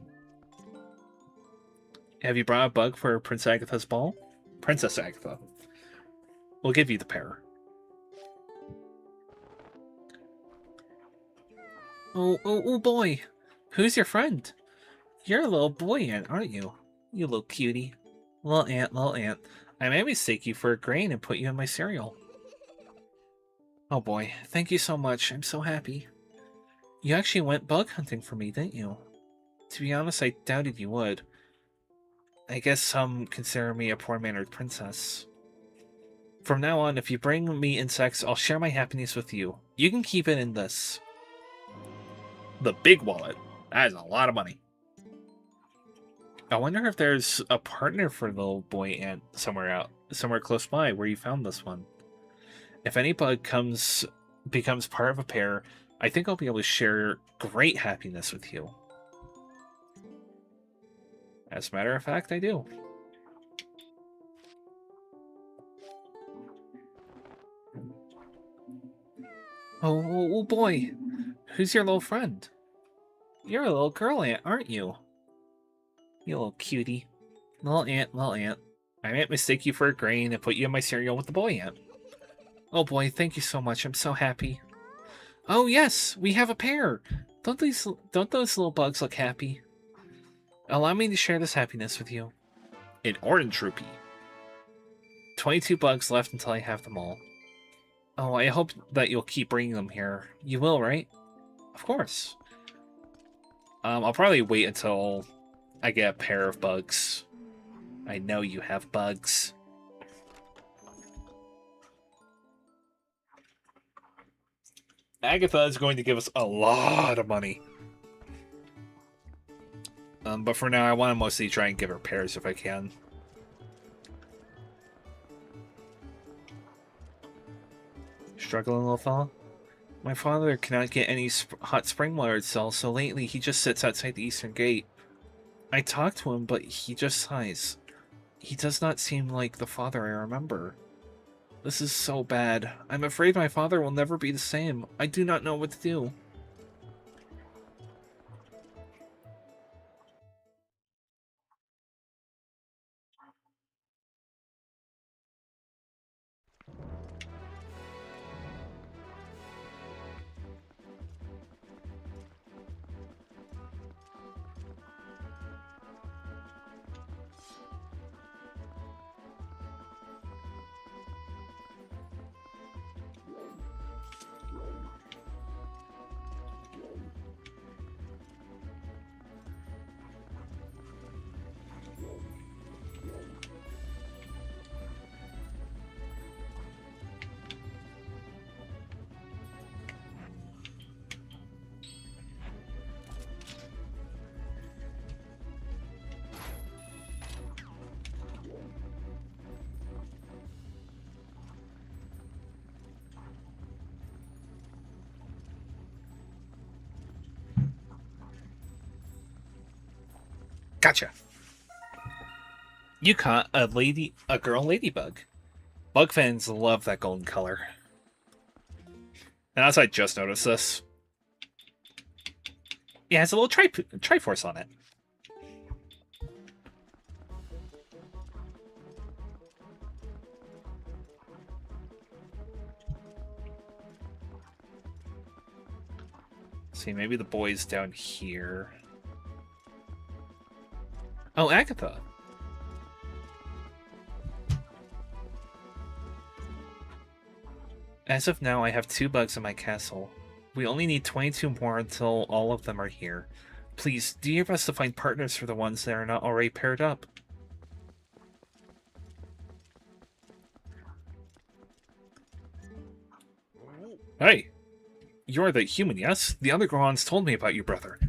Have you brought a bug for Prince Agatha's ball? Princess Agatha. We'll give you the pair. Oh boy. Who's your friend? You're a little boy ant, aren't you? You little cutie. Little ant. I may mistake you for a grain and put you in my cereal. Oh boy, thank you so much. I'm so happy. You actually went bug hunting for me, didn't you? To be honest, I doubted you would. I guess some consider me a poor-mannered princess. From now on, if you bring me insects, I'll share my happiness with you. You can keep it in this. The big wallet. That is a lot of money. I wonder if there's a partner for little boy ant somewhere close by where you found this one. If any bug becomes part of a pair, I think I'll be able to share great happiness with you. As a matter of fact, I do. Oh boy, who's your little friend? You're a little girl ant, aren't you? You little cutie. Little ant. I might mistake you for a grain and put you in my cereal with the boy ant. Oh boy, thank you so much. I'm so happy. Oh yes, we have a pair. Don't those little bugs look happy? Allow me to share this happiness with you. An orange rupee. 22 bugs left until I have them all. Oh, I hope that you'll keep bringing them here. You will, right? Of course. I'll probably wait until I get a pair of bugs. I know you have bugs. Agatha is going to give us a lot of money. But for now, I want to mostly try and give her pairs if I can. Struggling, little fella? My father cannot get any hot spring water to sell, so lately he just sits outside the eastern gate. I talk to him, but he just sighs. He does not seem like the father I remember. This is so bad. I'm afraid my father will never be the same. I do not know what to do. Gotcha. You caught a girl ladybug. Bug fans love that golden color. And as I just noticed this, it has a little Triforce on it. See, maybe the boy's down here. Oh, Agatha. As of now, I have 2 bugs in my castle. We only need 22 more until all of them are here. Please, do your best to find partners for the ones that are not already paired up. Hey! You're the human, yes? The other Gorons told me about you, brother.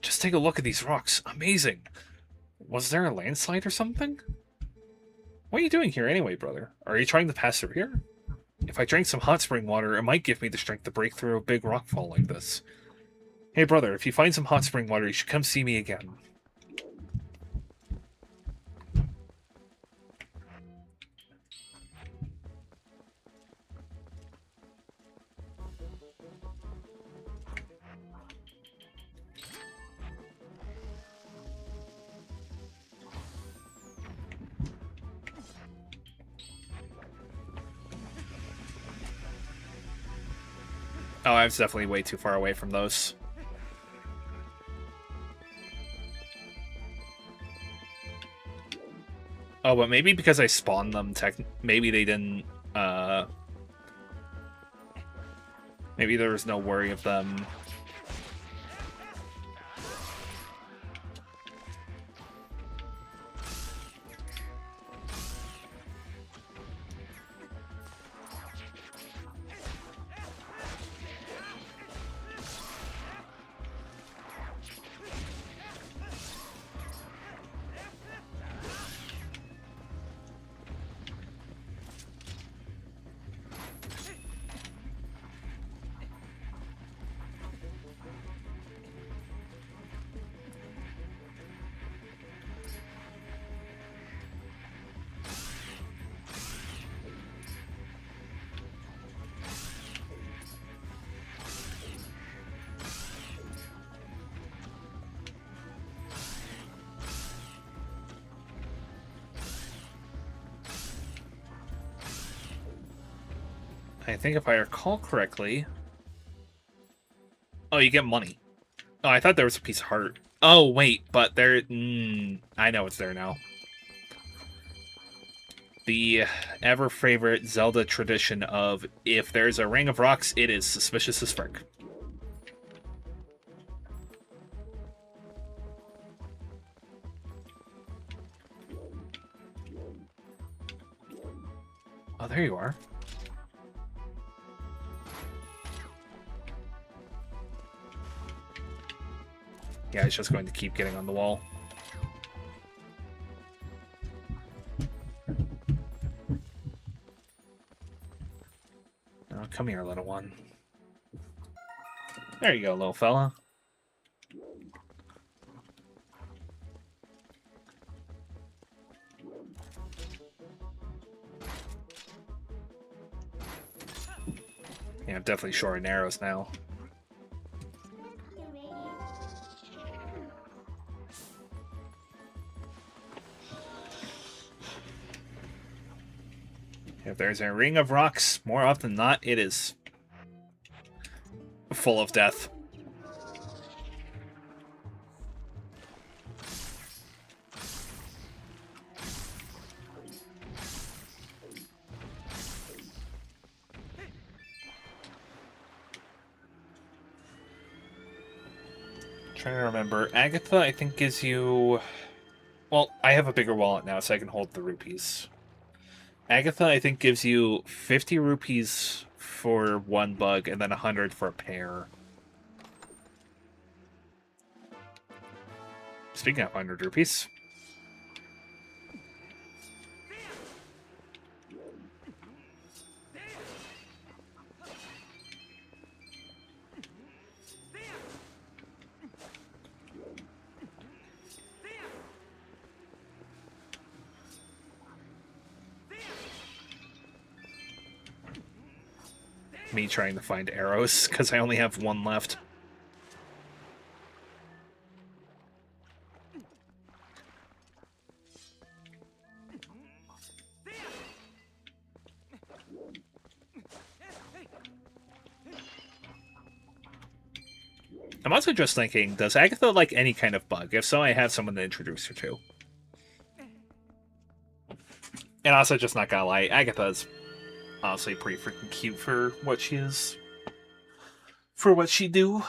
Just take a look at these rocks. Amazing! Was there a landslide or something? What are you doing here anyway, brother? Are you trying to pass through here? If I drank some hot spring water, it might give me the strength to break through a big rockfall like this. Hey, brother, if you find some hot spring water, you should come see me again. Oh, I was definitely way too far away from those. Oh, but maybe because I spawned them, maybe they didn't, maybe there was no worry of them. I think if I recall correctly... Oh, you get money. Oh, I thought there was a piece of heart. Oh, wait, but there... I know it's there now. The ever-favorite Zelda tradition of, if there's a ring of rocks, it is suspicious as frick. Oh, there you are. Yeah, it's just going to keep getting on the wall. Oh, come here, little one. There you go, little fella. Yeah, I'm definitely short on arrows now. If there's a ring of rocks, more often than not, it is full of death. Trying to remember. Agatha, I think, gives you... Well, I have a bigger wallet now, so I can hold the rupees. Agatha, I think, gives you 50 rupees for 1 bug, and then 100 for a pair. Speaking of 100 rupees... me trying to find arrows, because I only have one left. I'm also just thinking, does Agatha like any kind of bug? If so, I have someone to introduce her to. And also, just not gonna lie, Agatha's honestly pretty freaking cute for what she is. For what she do.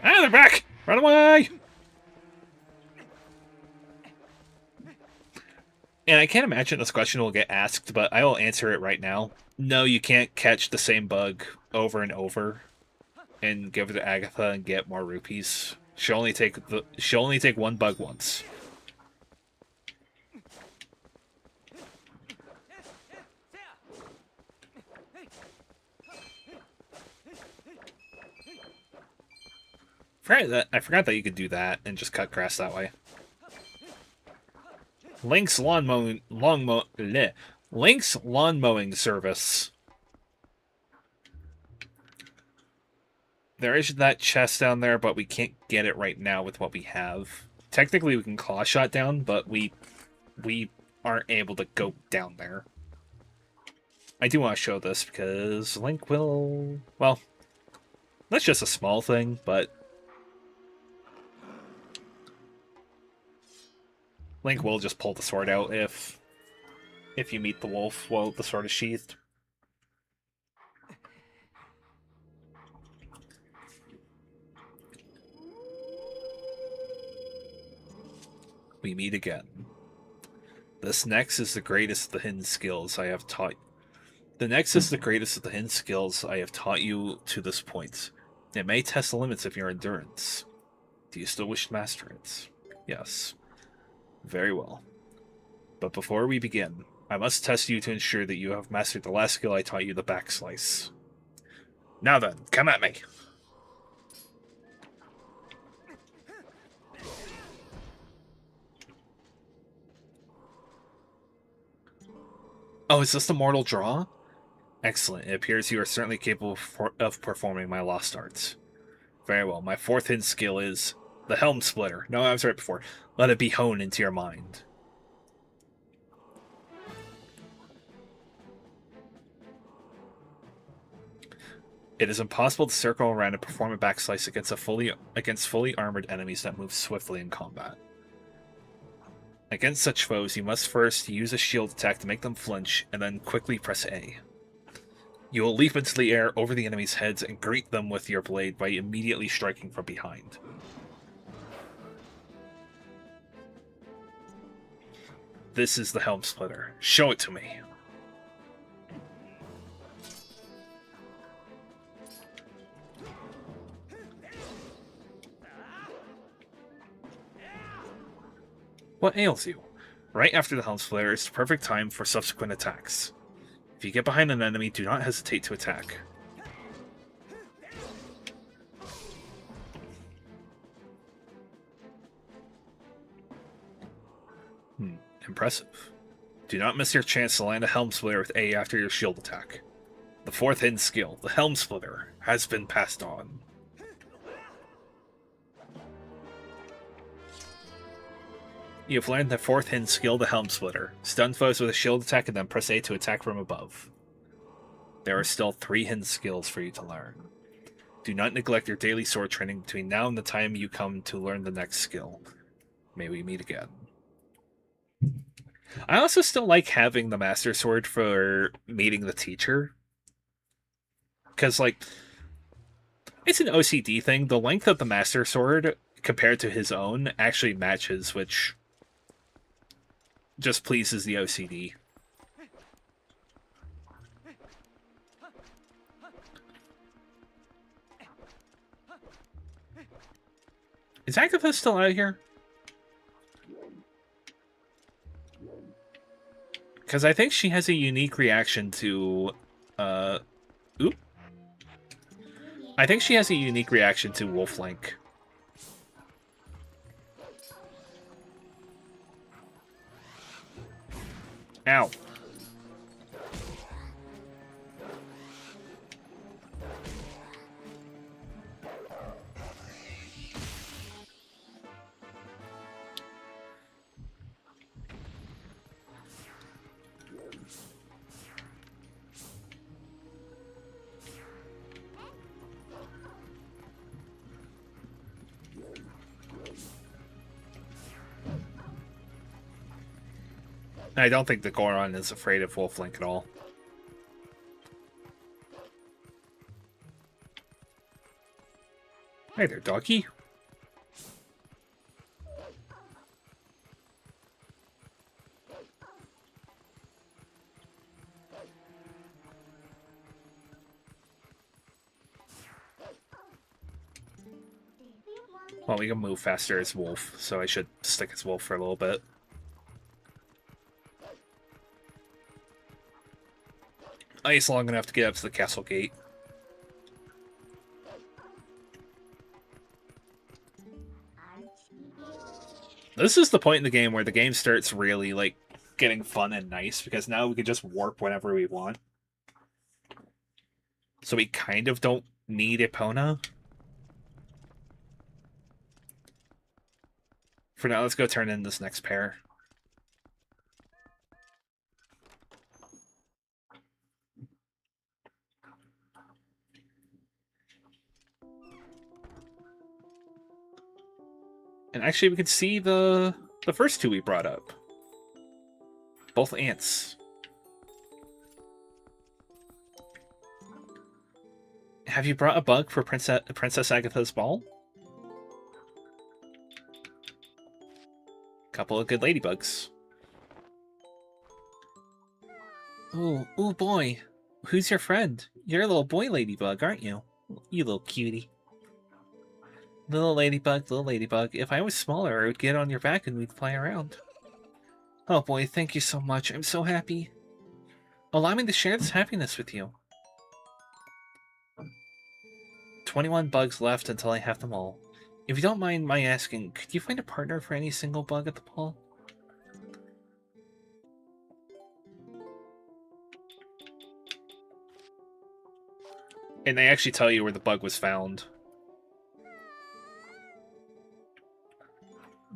Ah, they're back! Run away! And I can't imagine this question will get asked, but I will answer it right now. No, you can't catch the same bug over and over and give it to Agatha and get more rupees. She'll only take one bug once. I forgot that you could do that and just cut grass that way. Link's lawn mowing service. There is that chest down there, but we can't get it right now with what we have. Technically, we can claw shot down, but we aren't able to go down there. I do want to show this because Link will... Well, that's just a small thing, but... Link will just pull the sword out if you meet the wolf while the sword is sheathed. We meet again. This next is the greatest of the hidden skills I have taught. The next is the greatest of the hidden skills I have taught you to this point. It may test the limits of your endurance. Do you still wish to master it? Yes. Very well. But before we begin, I must test you to ensure that you have mastered the last skill I taught you, the backslice. Now then, come at me! Oh, is this the mortal draw? Excellent. It appears you are certainly capable of performing my lost arts. Very well. My fourth hidden skill is the Helm Splitter. No, I was right before. Let it be honed into your mind. It is impossible to circle around and perform a backslice against fully armored enemies that move swiftly in combat. Against such foes, you must first use a shield attack to make them flinch, and then quickly press A. You will leap into the air over the enemy's heads and greet them with your blade by immediately striking from behind. This is the Helm Splitter. Show it to me. What ails you? Right after the Helm Splitter is the perfect time for subsequent attacks. If you get behind an enemy, do not hesitate to attack. Impressive. Do not miss your chance to land a Helm Splitter with A after your shield attack. The fourth hidden skill, the Helm Splitter, has been passed on. You have learned the fourth hidden skill, the Helm Splitter. Stun foes with a shield attack and then press A to attack from above. There are still 3 hidden skills for you to learn. Do not neglect your daily sword training between now and the time you come to learn the next skill. May we meet again. I also still like having the Master Sword for meeting the teacher. Because, like, it's an OCD thing. The length of the Master Sword compared to his own actually matches, which just pleases the OCD. Is Agatha still out here? Because I think she has a unique reaction to... Oop. I think she has a unique reaction to Wolf Link. Ow. I don't think the Goron is afraid of Wolf Link at all. Hey there, doggy. Well, we can move faster as Wolf, so I should stick as Wolf for a little bit. Ice long enough to get up to the castle gate. This is the point in the game where the game starts really, like, getting fun and nice, because now we can just warp whenever we want. So we kind of don't need Epona. For now, let's go turn in this next pair. And actually, we can see the first two we brought up. Both ants. Have you brought a bug for Princess Agatha's ball? Couple of good ladybugs. Ooh boy. Who's your friend? You're a little boy ladybug, aren't you? You little cutie. Little ladybug, if I was smaller, I would get on your back and we'd fly around. Oh boy, thank you so much. I'm so happy. Allow me to share this happiness with you. 21 bugs left until I have them all. If you don't mind my asking, could you find a partner for any single bug at the ball? And they actually tell you where the bug was found.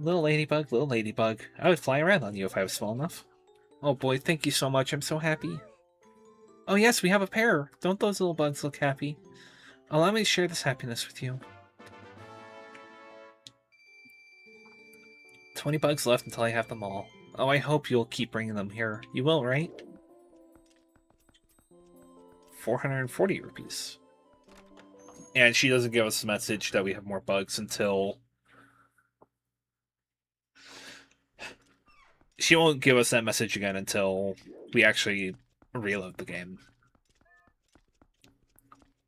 Little ladybug, I would fly around on you if I was small enough. Oh boy, thank you so much, I'm so happy. Oh yes, we have a pair. Don't those little bugs look happy? Allow me to share this happiness with you. 20 bugs left until I have them all. Oh, I hope you'll keep bringing them here. You will, right? 440 rupees. And she doesn't give us a message that we have more bugs until... She won't give us that message again until we actually reload the game.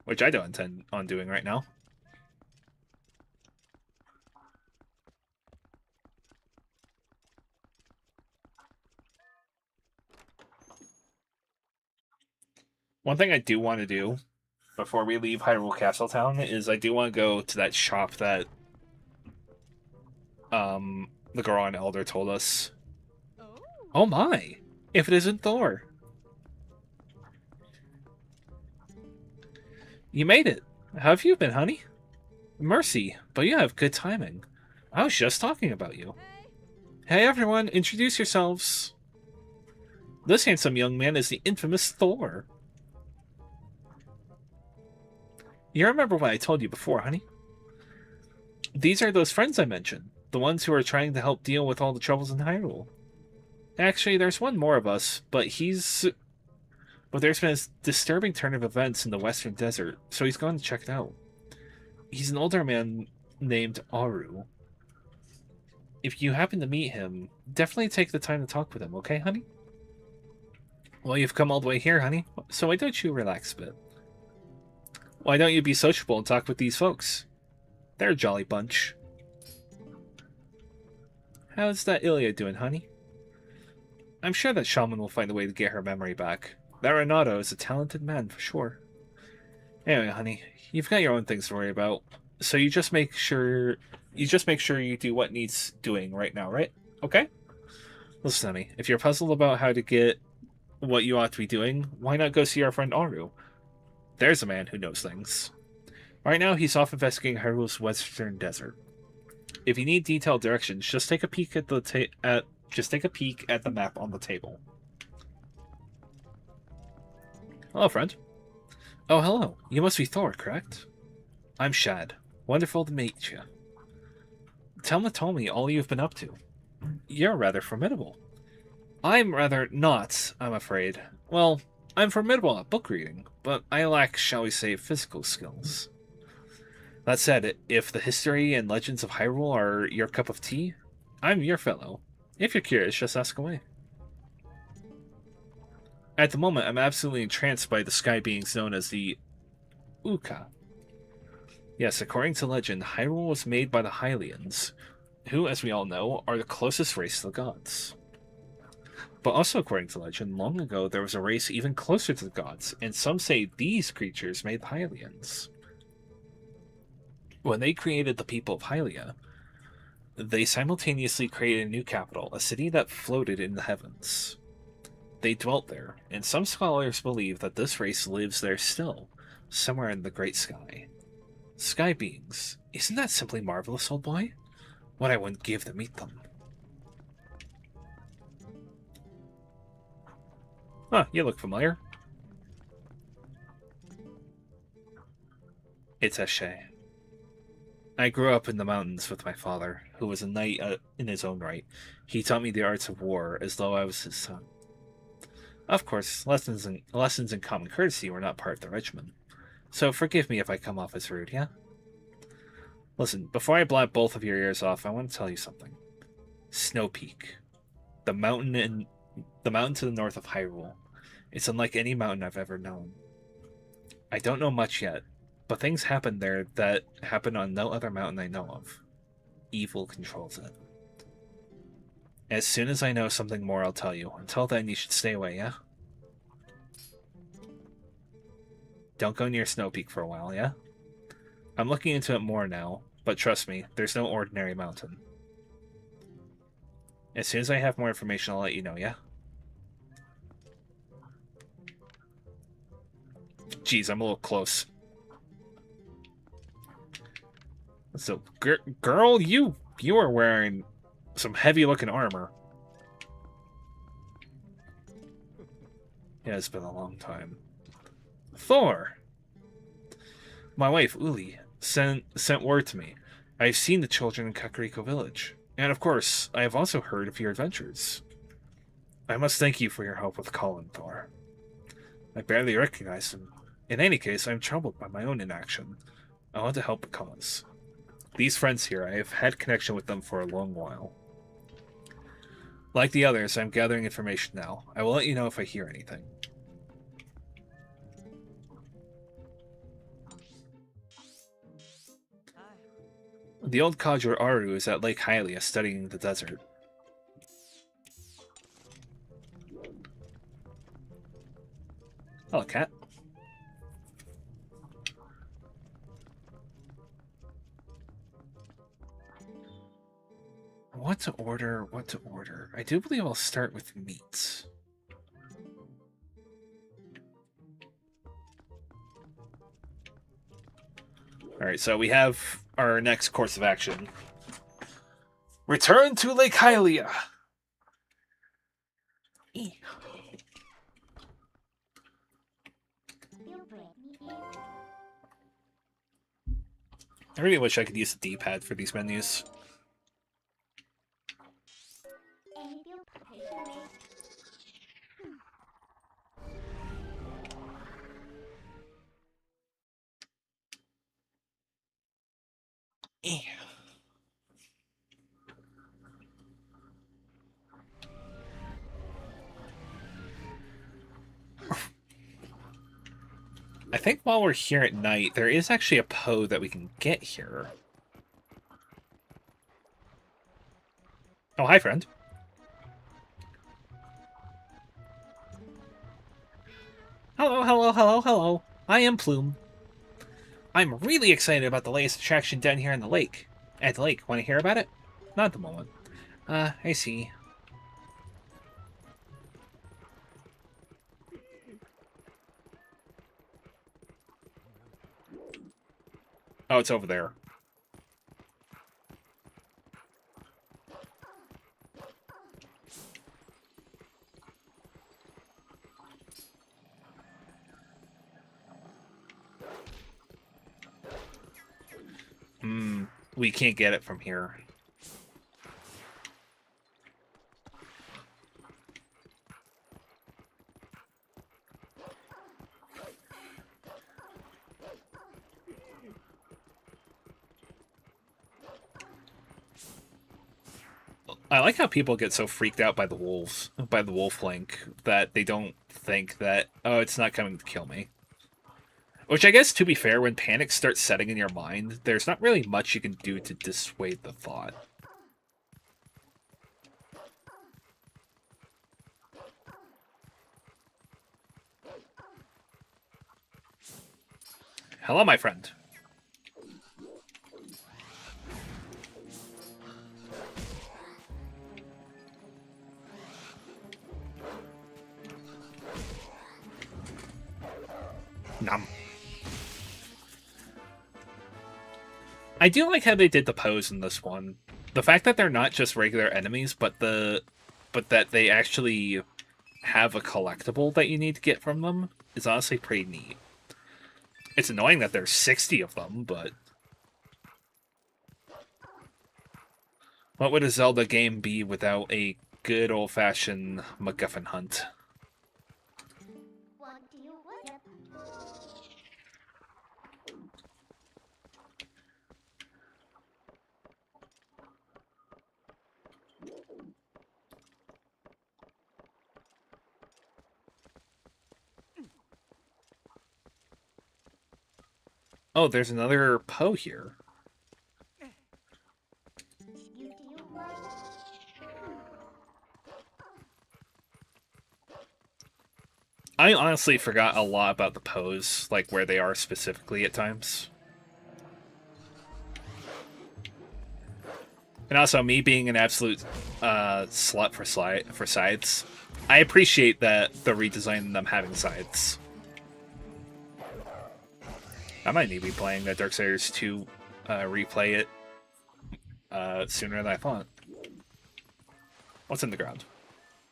Which I don't intend on doing right now. One thing I do want to do before we leave Hyrule Castletown is I do want to go to that shop that the Goron Elder told us. Oh my! If it isn't Thor! You made it! How have you been, honey? Mercy, but you have good timing. I was just talking about you. Hey everyone, introduce yourselves! This handsome young man is the infamous Thor. You remember what I told you before, honey? These are those friends I mentioned. The ones who are trying to help deal with all the troubles in Hyrule. Actually, there's one more of us, but there's been a disturbing turn of events in the Western Desert, so he's gone to check it out. He's an older man named Aru. If you happen to meet him, definitely take the time to talk with him, okay, honey? Well, you've come all the way here, honey, so why don't you relax a bit? Why don't you be sociable and talk with these folks? They're a jolly bunch. How's that Ilya doing, honey? I'm sure that Shaman will find a way to get her memory back. That Renato is a talented man, for sure. Anyway, honey, you've got your own things to worry about, so you just make sure you do what needs doing right now, right? Okay? Listen to me. If you're puzzled about how to get what you ought to be doing, why not go see our friend Aru? There's a man who knows things. Right now, he's off investigating Hyrule's western desert. If you need detailed directions, just take a peek at the map on the table. Hello, friend. Oh, hello. You must be Thor, correct? I'm Shad. Wonderful to meet you. Telma told me all you've been up to. You're rather formidable. I'm rather not, I'm afraid. Well, I'm formidable at book reading, but I lack, shall we say, physical skills. That said, if the history and legends of Hyrule are your cup of tea, I'm your fellow. If you're curious, just ask away. At the moment, I'm absolutely entranced by the sky beings known as the Uka. Yes, according to legend, Hyrule was made by the Hylians, who, as we all know, are the closest race to the gods. But also according to legend, long ago there was a race even closer to the gods, and some say these creatures made the Hylians. When they created the people of Hylia, they simultaneously created a new capital, a city that floated in the heavens. They dwelt there, and some scholars believe that this race lives there still, somewhere in the great sky. Sky beings, isn't that simply marvelous, old boy? What I wouldn't give to meet them. Huh, you look familiar. It's Eshe. I grew up in the mountains with my father, who was a knight in his own right. He taught me the arts of war as though I was his son. Of course, lessons in common courtesy were not part of the regimen. So forgive me if I come off as rude, yeah? Listen, before I blab both of your ears off, I want to tell you something. Snow Peak. The mountain to the north of Hyrule. It's unlike any mountain I've ever known. I don't know much yet, but things happen there that happen on no other mountain I know of. Evil controls it. As soon as I know something more, I'll tell you. Until then, you should stay away, yeah? Don't go near Snow Peak for a while, yeah? I'm looking into it more now, but trust me, there's no ordinary mountain. As soon as I have more information, I'll let you know, yeah? Jeez, I'm a little close. So, girl, you are wearing some heavy-looking armor. Yeah, it's been a long time. Thor! My wife, Uli, sent word to me. I've seen the children in Kakariko Village. And of course, I have also heard of your adventures. I must thank you for your help with Colin, Thor. I barely recognize him. In any case, I'm troubled by my own inaction. I want to help because. These friends here, I have had connection with them for a long while. Like the others, I'm gathering information now. I will let you know if I hear anything. The old Kadra Aru is at Lake Hylia studying the desert. Hello, cat. What to order, what to order. I do believe I'll start with meats. Alright, so we have our next course of action. Return to Lake Hylia! I really wish I could use the D-pad for these menus. I think while we're here at night, there is actually a Poe that we can get here. Oh, hi, friend. Hello, hello, hello, hello. I am Plume. I'm really excited about the latest attraction down here in the lake. At the lake, want to hear about it? Not at the moment. I see. Oh, it's over there. We can't get it from here. I like how people get so freaked out by the wolves, by the wolf link, that they don't think that, oh, it's not coming to kill me. Which I guess, to be fair, when panic starts setting in your mind, there's not really much you can do to dissuade the thought. Hello, my friend. Nom. I do like how they did the pose in this one. The fact that they're not just regular enemies, but that they actually have a collectible that you need to get from them is honestly pretty neat. It's annoying that there's 60 of them, but what would a Zelda game be without a good old-fashioned MacGuffin hunt? Oh, there's another Poe here. I honestly forgot a lot about the Poes, like where they are specifically at times. And also, me being an absolute slut for sides, I appreciate that the redesign of them having sides. I might need to be playing that Darksiders 2 replay it sooner than I thought. What's in the ground?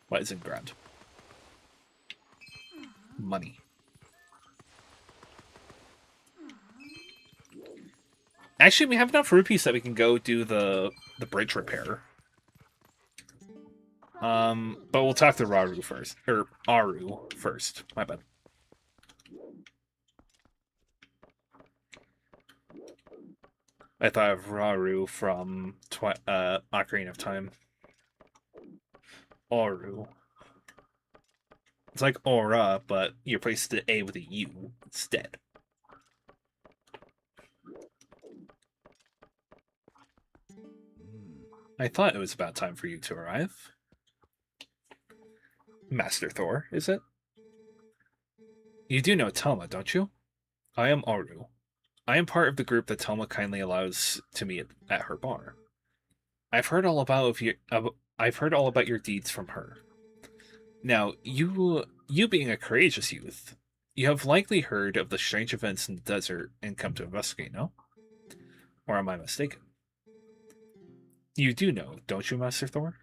What is in the ground? Money. Actually, we have enough rupees that we can go do the bridge repair. But we'll talk to Raru first. Or Aru first. My bad. I thought of Raru from Ocarina of Time. Aru. It's like Aura, but you replace the A with a U instead. I thought it was about time for you to arrive. Master Thor, is it? You do know Telma, don't you? I am Aru. I am part of the group that Telma kindly allows to meet at her bar. I've heard all about your deeds from her. Now, you being a courageous youth, you have likely heard of the strange events in the desert and come to investigate, no? Or am I mistaken? You do know, don't you, Master Thor?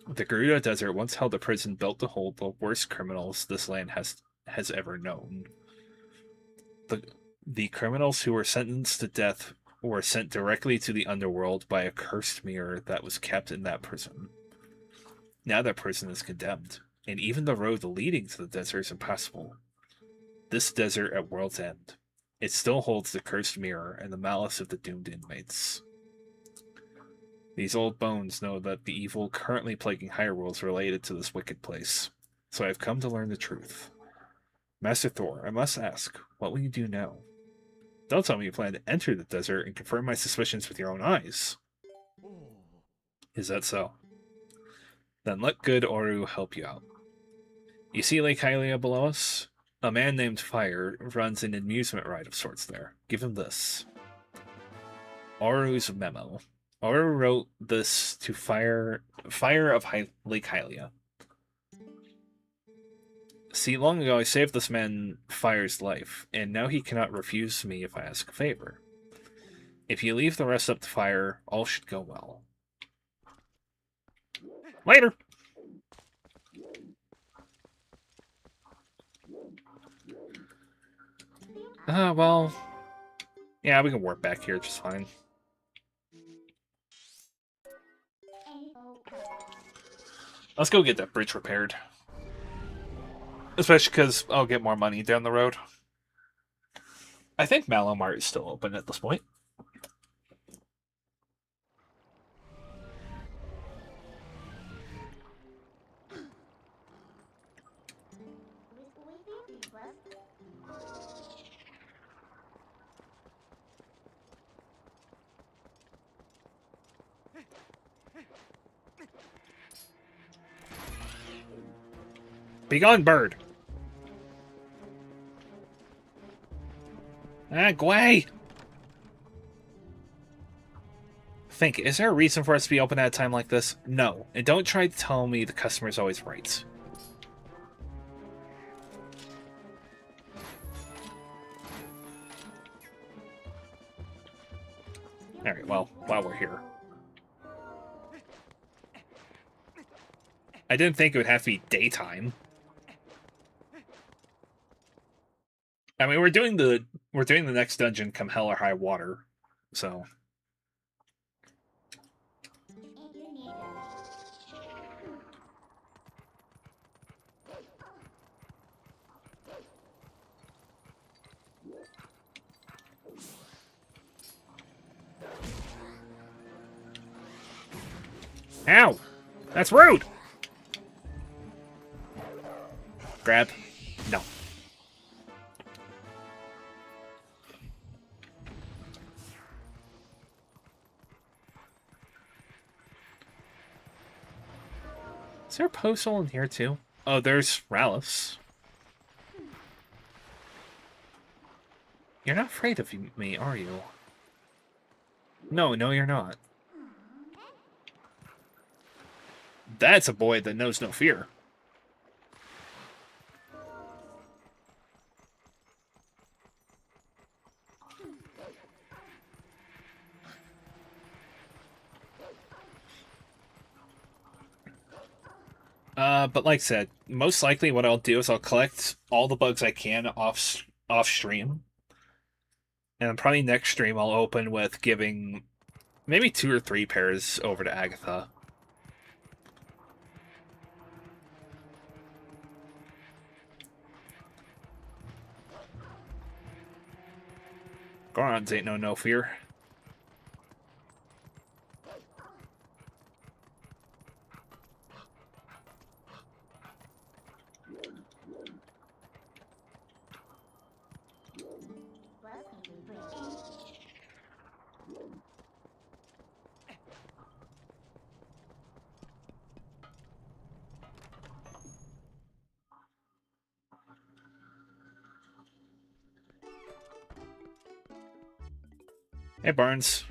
The Gerudo Desert once held a prison built to hold the worst criminals this land has ever known. The criminals who were sentenced to death were sent directly to the underworld by a cursed mirror that was kept in that prison. Now that prison is condemned, and even the road leading to the desert is impassable. This desert at World's End, it still holds the cursed mirror and the malice of the doomed inmates. These old bones know that the evil currently plaguing Hyrule is related to this wicked place, so I have come to learn the truth. Master Thor, I must ask, what will you do now? Don't tell me you plan to enter the desert and confirm my suspicions with your own eyes. Is that so? Then let good Oru help you out. You see Lake Hylia below us? A man named Fire runs an amusement ride of sorts there. Give him this. Oru's memo. Oru wrote this to Fire of Lake Hylia. See, long ago I saved this man Fire's life, and now he cannot refuse me if I ask a favor. If you leave the rest up to fire, all should go well. Later! Well... Yeah, we can warp back here just fine. Let's go get that bridge repaired. Especially because I'll get more money down the road. I think Malomart is still open at this point. Begone, bird! Ah, go away! Think, is there a reason for us to be open at a time like this? No. And don't try to tell me the customer's always right. Alright, well, while we're here. I didn't think it would have to be daytime. I mean, we're doing the next dungeon come hell or high water, so. Ow! That's rude! Grab. No. Is there a postal in here too? Oh, there's Ralph's. You're not afraid of me, are you? No, you're not. That's a boy that knows no fear. But like I said, most likely what I'll do is I'll collect all the bugs I can off stream. And probably next stream I'll open with giving maybe 2 or 3 pairs over to Agatha. Gorons ain't no fear. Hey, Barnes.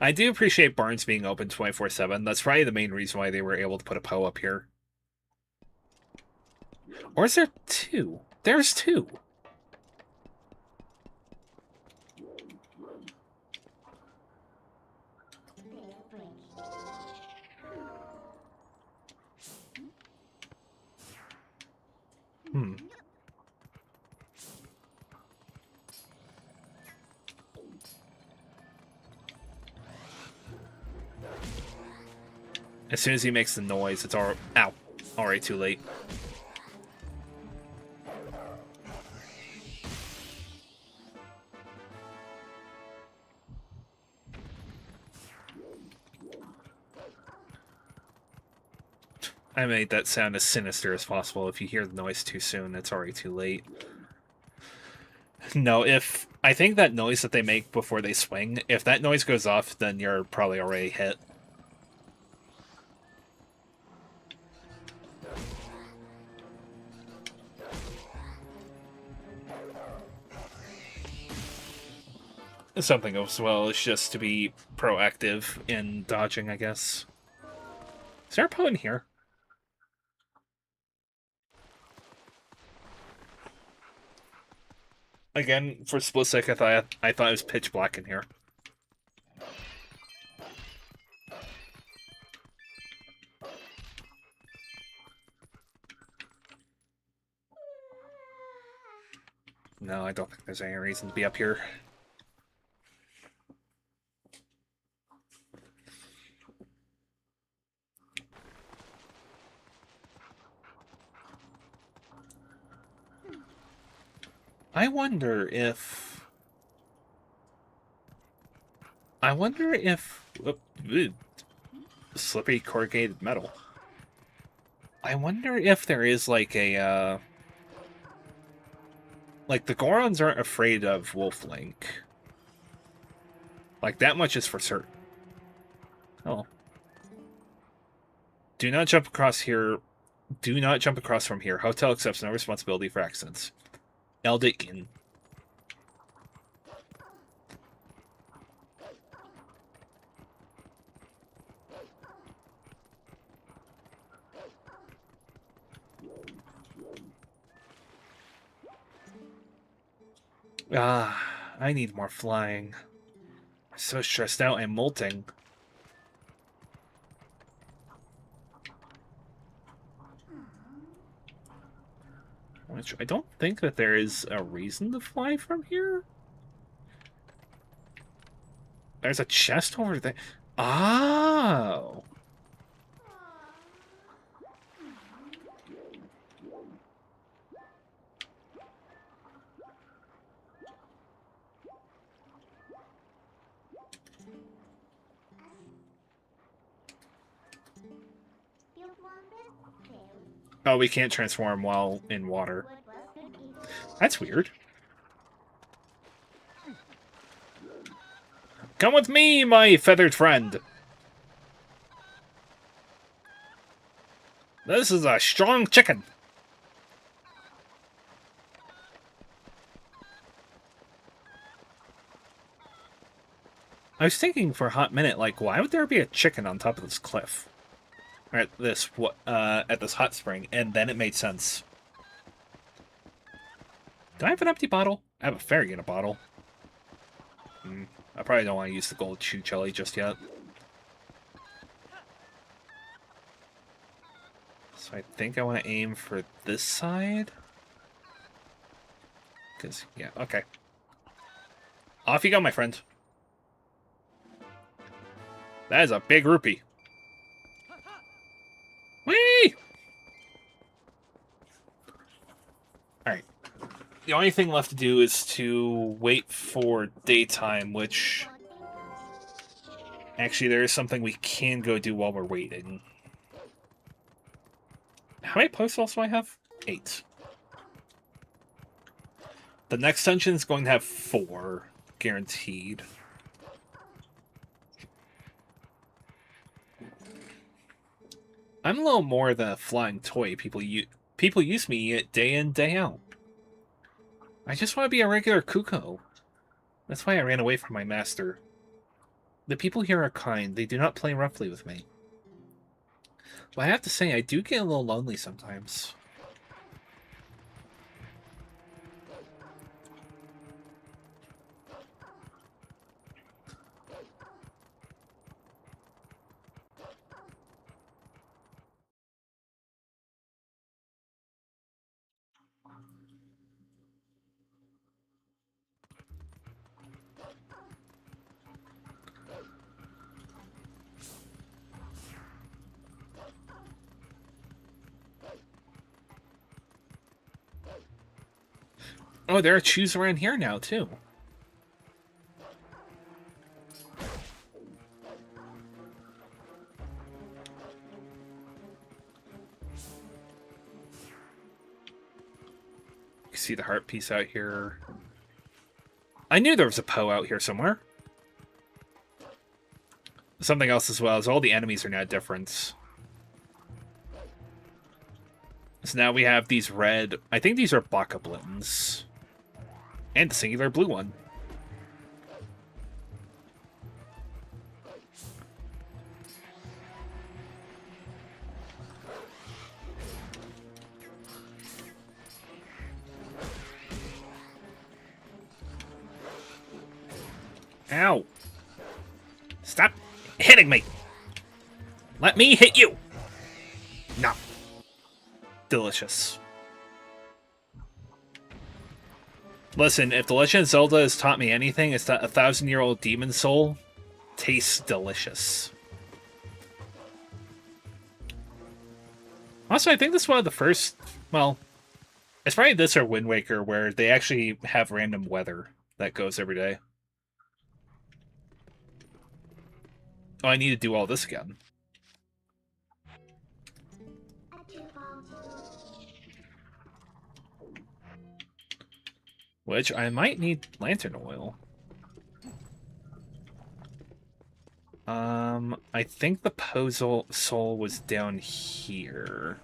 I do appreciate Barnes being open 24/7. That's probably the main reason why they were able to put a PO up here. Or is there 2? There's 2. As soon as he makes the noise, it's all... Ow. Alright, too late. I made that sound as sinister as possible. If you hear the noise too soon, it's already too late. No, if... I think that noise that they make before they swing, if that noise goes off, then you're probably already hit. Something as well is just to be proactive in dodging, I guess. Is there a Poe in here? Again, for a split second, I thought it was pitch black in here. No, I don't think there's any reason to be up here. I wonder if... slippery corrugated metal. I wonder if there is like a, like the Gorons aren't afraid of Wolf Link. Like that much is for certain. Oh. Do not jump across here. Do not jump across from here. Hotel accepts no responsibility for accidents. Elda Inn. I need more flying. I'm so stressed out and molting. Which I don't think that there is a reason to fly from here. There's a chest over there. Oh. Oh, we can't transform while in water. That's weird. Come with me, my feathered friend. This is a strong chicken. I was thinking for a hot minute, like, why would there be a chicken on top of this cliff? Or at this hot spring, and then it made sense. Do I have an empty bottle? I have a fairy in a bottle. I probably don't want to use the gold shoe jelly just yet. So I think I want to aim for this side. Because, yeah, okay. Off you go, my friend. That is a big rupee. Whee! Alright. The only thing left to do is to wait for daytime, which... Actually, there is something we can go do while we're waiting. How many post-walls do I have? 8. The next dungeon is going to have 4, guaranteed. I'm a little more than a flying toy. People use me day in, day out. I just want to be a regular Kuko. That's why I ran away from my master. The people here are kind. They do not play roughly with me. But I have to say, I do get a little lonely sometimes. Oh, there are chews around here now, too. You can see the heart piece out here. I knew there was a Poe out here somewhere. Something else as well is all the enemies are now different. So now we have these red... I think these are Bokoblins. And the singular blue one. Ow. Stop hitting me. Let me hit you. No. Delicious. Listen, if The Legend of Zelda has taught me anything, it's that a 1,000-year-old demon soul tastes delicious. Also, I think this is one of the first, well, it's probably this or Wind Waker where they actually have random weather that goes every day. Oh, I need to do all this again. Which I might need lantern oil. I think the puzzle soul was down here.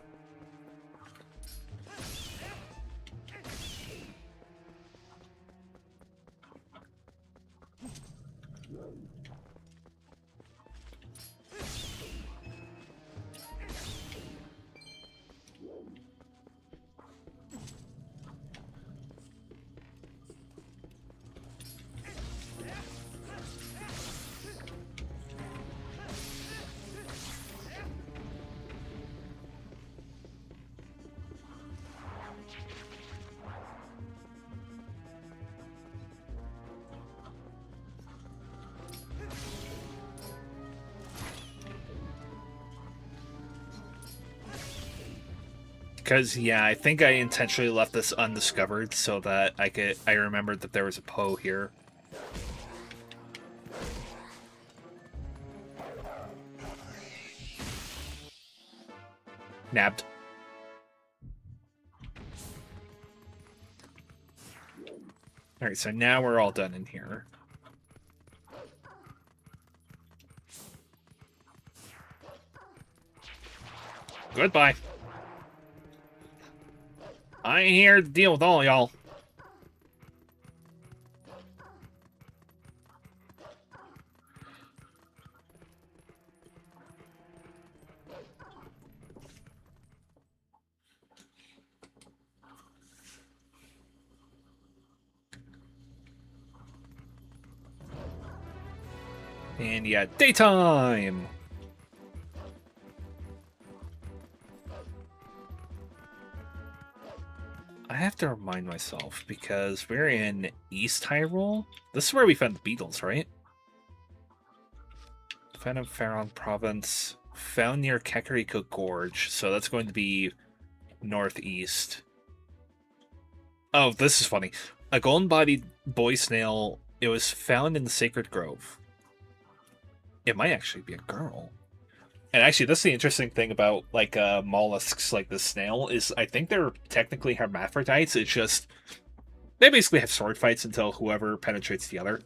Because, yeah, I think I intentionally left this undiscovered so that I remembered that there was a Poe here. Nabbed. Alright, so now we're all done in here. Goodbye. I ain't here to deal with all y'all. And yeah, daytime! I have to remind myself, because we're in East Hyrule. This is where we found the beetles, right? Found in Faron Province. Found near Kakariko Gorge, so that's going to be northeast. Oh, this is funny. A golden-bodied boy snail. It was found in the Sacred Grove. It might actually be a girl. And actually, that's the interesting thing about, like, mollusks like this snail, is I think they're technically hermaphrodites. It's just, they basically have sword fights until whoever penetrates the other.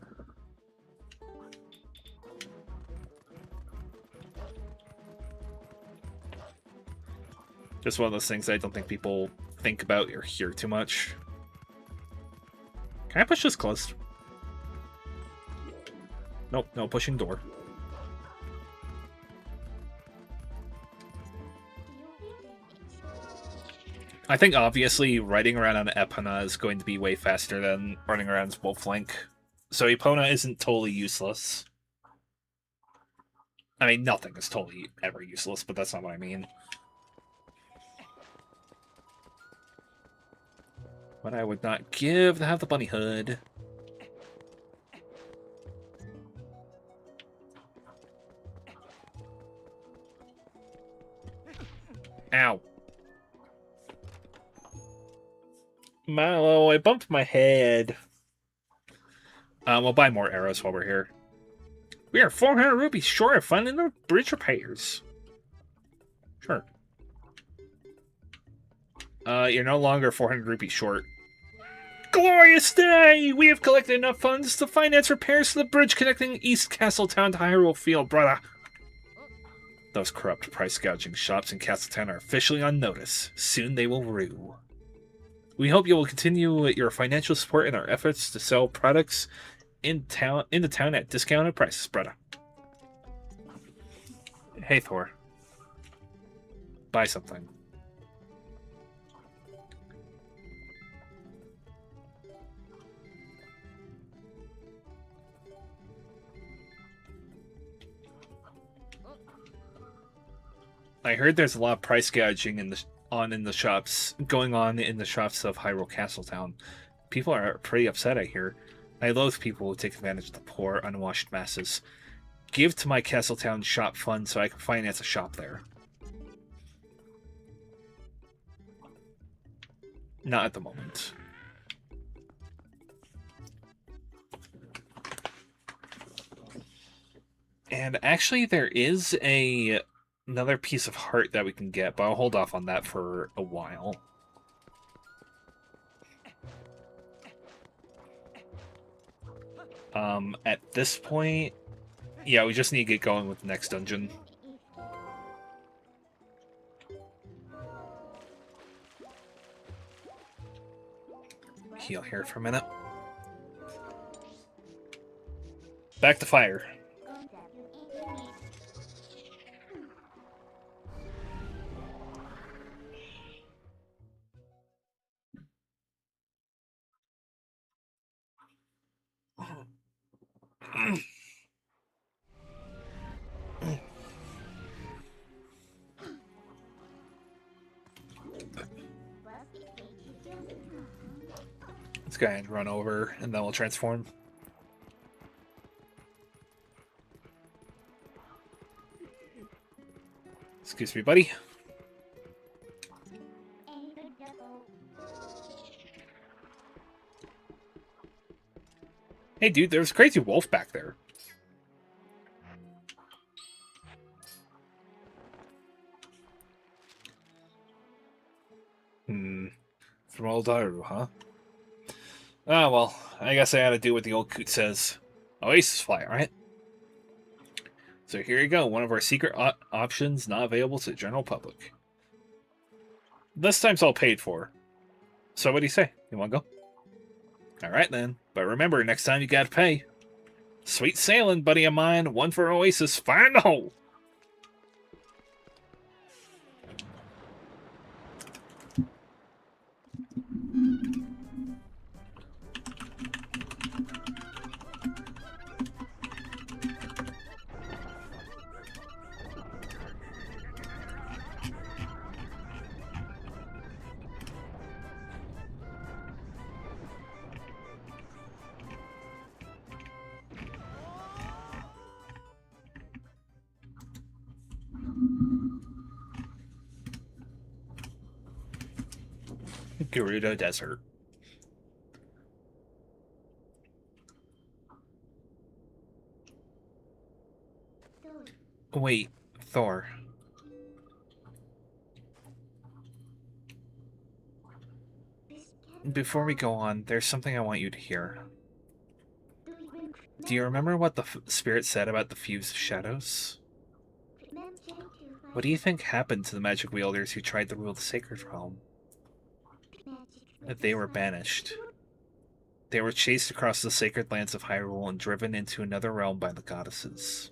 Just one of those things I don't think people think about or hear too much. Can I push this closed? Nope, no pushing door. I think obviously riding around on Epona is going to be way faster than running around as Wolf Link. So Epona isn't totally useless. I mean, nothing is totally ever useless, but that's not what I mean. But I would not give to have the bunny hood. Ow. Milo, I bumped my head. We'll buy more arrows while we're here. We are 400 rupees short of funding the bridge repairs. Sure. You're no longer 400 rupees short. Glorious day! We have collected enough funds to finance repairs to the bridge connecting East Castletown to Hyrule Field, brother. Those corrupt price gouging shops in Castletown are officially on notice. Soon they will rue. We hope you will continue your financial support in our efforts to sell products in the town at discounted prices, brother. Hey, Thor. Buy something. I heard there's a lot of price gouging in the shops going on in the shops of Hyrule Castletown. People are pretty upset, I hear. I loathe people who take advantage of the poor, unwashed masses. Give to my Castletown shop fund so I can finance a shop there. Not at the moment. And actually, there is another piece of heart that we can get, but I'll hold off on that for a while. At this point, yeah, we just need to get going with the next dungeon. Heal here for a minute. Back to fire. Let's go ahead and run over, and then we'll transform. Excuse me, buddy. Hey, dude, there's a crazy wolf back there. From old Daru, huh? Ah, well, I guess I had to do what the old coot says. Oasis fly, right? So here you go, one of our secret options not available to the general public. This time's all paid for. So what do you say? You want to go? Alright then, but remember, next time you gotta pay. Sweet sailing, buddy of mine. One for Oasis, fire in the hole! Gerudo Desert. Wait, Thor. Before we go on, there's something I want you to hear. Do you remember what the spirit said about the Fuse of Shadows? What do you think happened to the magic wielders who tried to rule the Sacred Realm? They were banished. They were chased across the sacred lands of Hyrule and driven into another realm by the goddesses.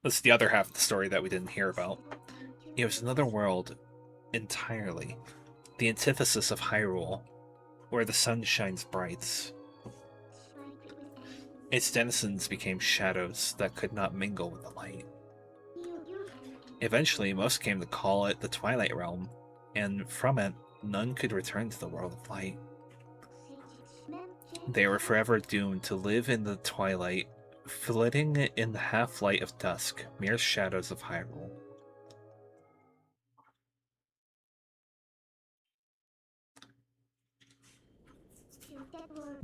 That's the other half of the story that we didn't hear about. It was another world entirely. The antithesis of Hyrule, where the sun shines bright. Its denizens became shadows that could not mingle with the light. Eventually, most came to call it the Twilight Realm, and from it, none could return to the world of light. They were forever doomed to live in the twilight, flitting in the half-light of dusk, mere shadows of Hyrule.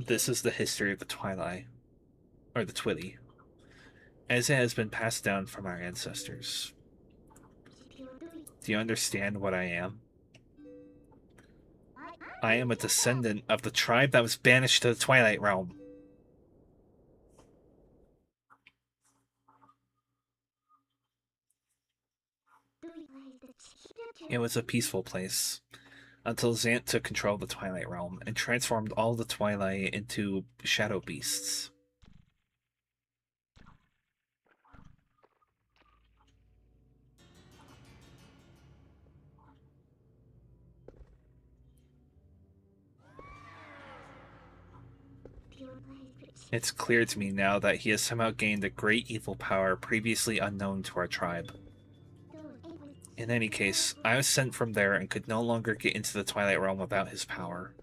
This is the history of the Twilight, or the Twilly, as it has been passed down from our ancestors. Do you understand what I am? I am a descendant of the tribe that was banished to the Twilight Realm. It was a peaceful place, until Zant took control of the Twilight Realm and transformed all the Twilight into shadow beasts. It's clear to me now that he has somehow gained a great evil power previously unknown to our tribe. In any case, I was sent from there and could no longer get into the Twilight Realm without his power.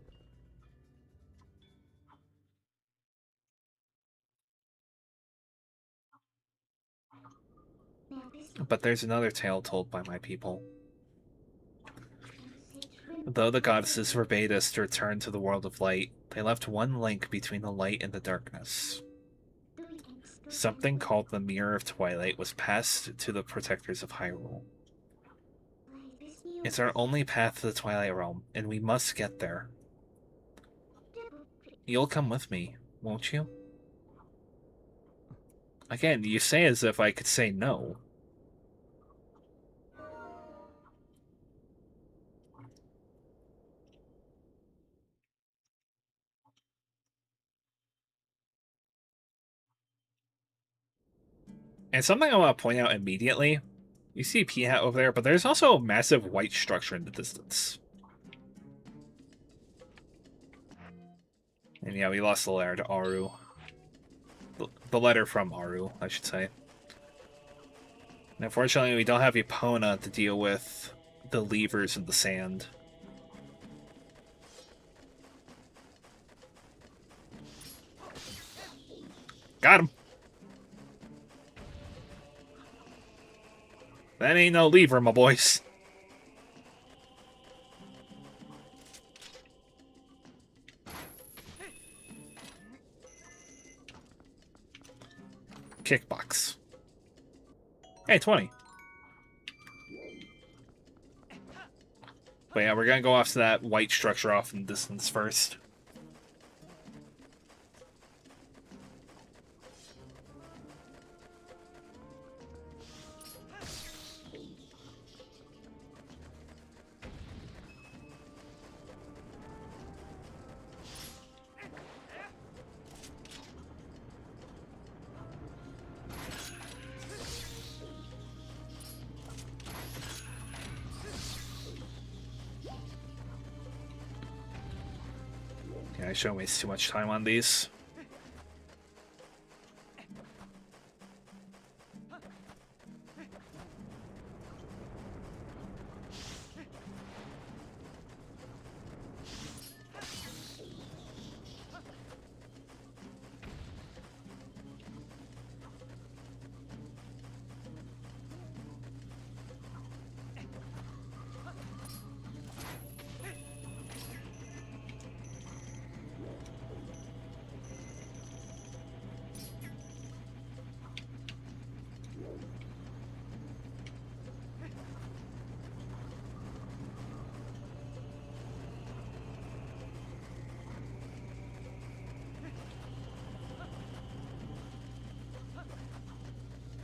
But there's another tale told by my people. Though the goddesses forbade us to return to the world of light, they left one link between the light and the darkness. Something called the Mirror of Twilight was passed to the protectors of Hyrule. It's our only path to the Twilight Realm, and we must get there. You'll come with me, won't you? Again, you say as if I could say no. And something I want to point out immediately, you see P-Hat over there, but there's also a massive white structure in the distance. And yeah, we lost the letter to Aru. The letter from Aru, I should say. And unfortunately, we don't have Epona to deal with the levers in the sand. Got him! That ain't no lever, my boys. Kickbox. Hey, 20. But yeah, we're gonna go off to that white structure off in the distance first. I shouldn't waste too much time on these.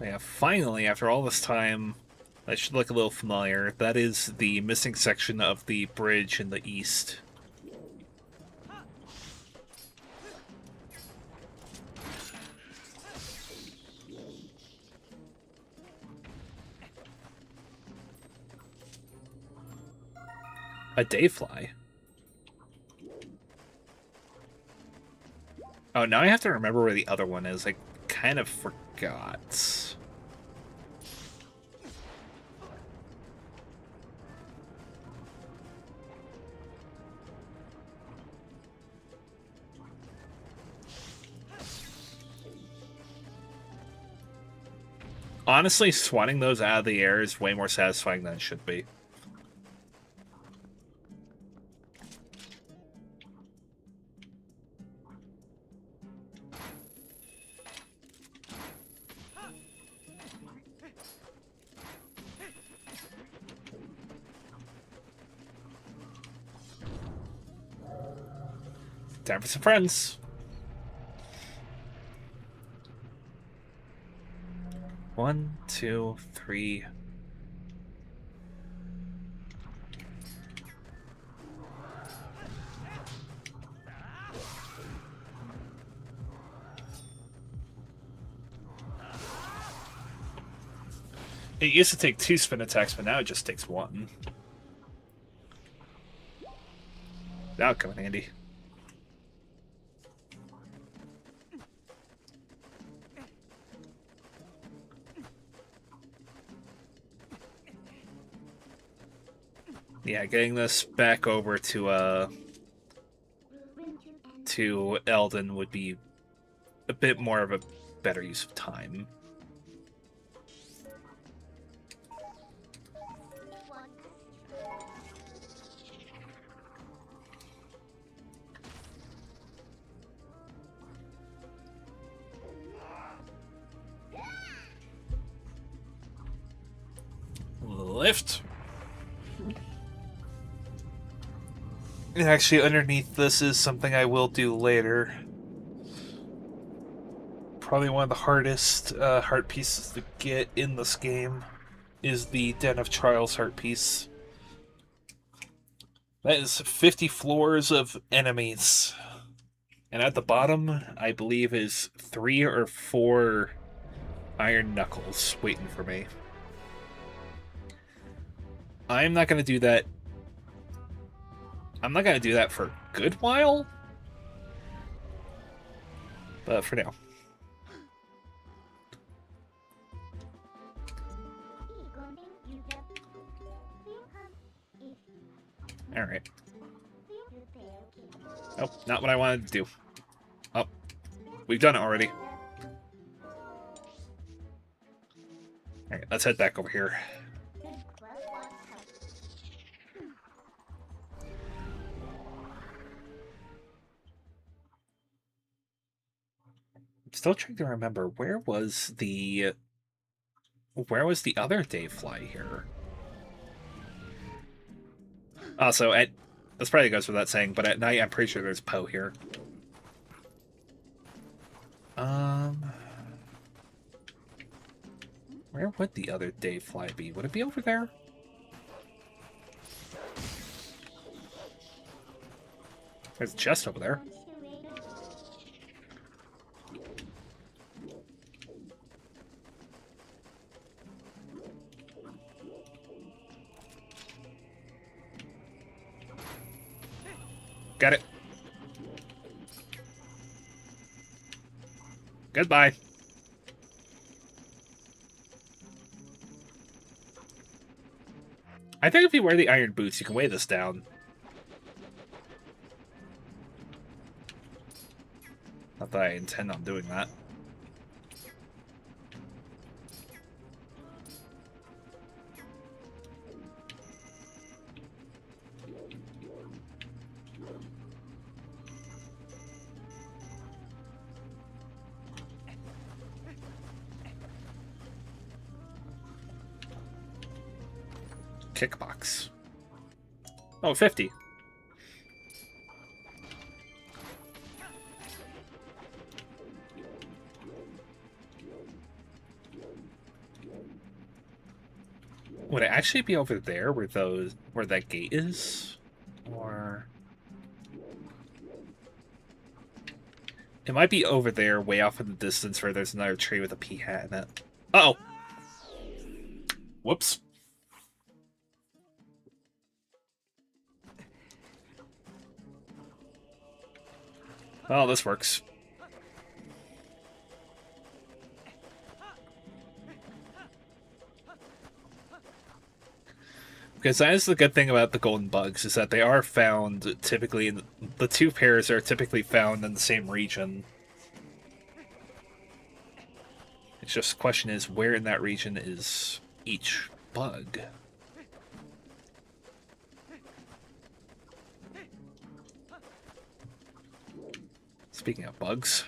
Yeah, finally, after all this time, that should look a little familiar. That is the missing section of the bridge in the east. A dayfly. Oh, now I have to remember where the other one is. I kind of forgot. Honestly, swatting those out of the air is way more satisfying than it should be. Time for some friends. One, two, three. It used to take 2 spin attacks, but now it just takes 1. That'll come in handy. Yeah, getting this back over to Eldon would be a bit more of a better use of time. Lift. And actually, underneath this is something I will do later. Probably one of the hardest heart pieces to get in this game is the Den of Trials heart piece. That is 50 floors of enemies. And at the bottom, I believe, is 3 or 4 iron knuckles waiting for me. I'm not going to do that. I'm not going to do that for a good while. But for now. Alright. Oh, not what I wanted to do. Oh, we've done it already. Alright, let's head back over here. I'm still trying to remember, where was the other day fly here? Also, this probably goes without saying, but at night I'm pretty sure there's Poe here. Where would the other day fly be? Would it be over there? There's a chest over there. Got it. Goodbye. I think if you wear the iron boots, you can weigh this down. Not that I intend on doing that. Kickbox. Oh, 50. Would it actually be over there where that gate is? Or it might be over there, way off in the distance, where there's another tree with a pea hat in it. Uh-oh. Whoops. Well, this works. Because that is the good thing about the golden bugs, is that they are found typically in the two pairs are typically found in the same region. It's just the question is, where in that region is each bug? Speaking of bugs.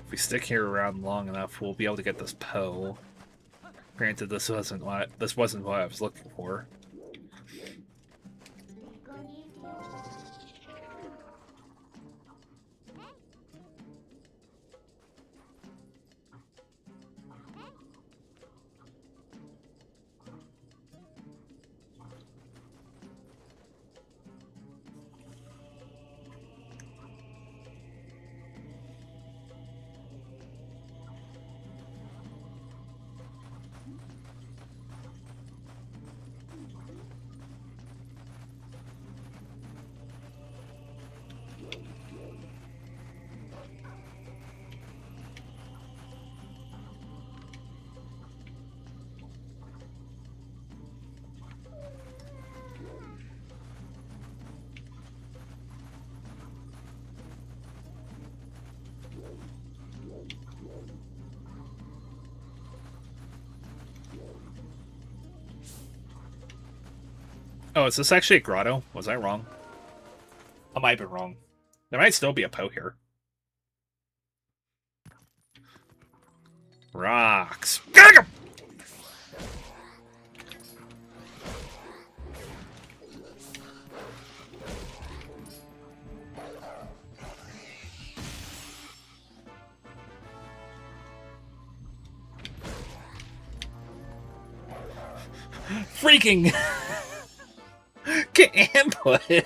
If we stick here around long enough, we'll be able to get this Poe. Granted, this wasn't what I was looking for. Oh, is this actually a grotto? Was I wrong? I might have been wrong. There might still be a Poe here. Rocks. Gotta go! Freaking get ambush.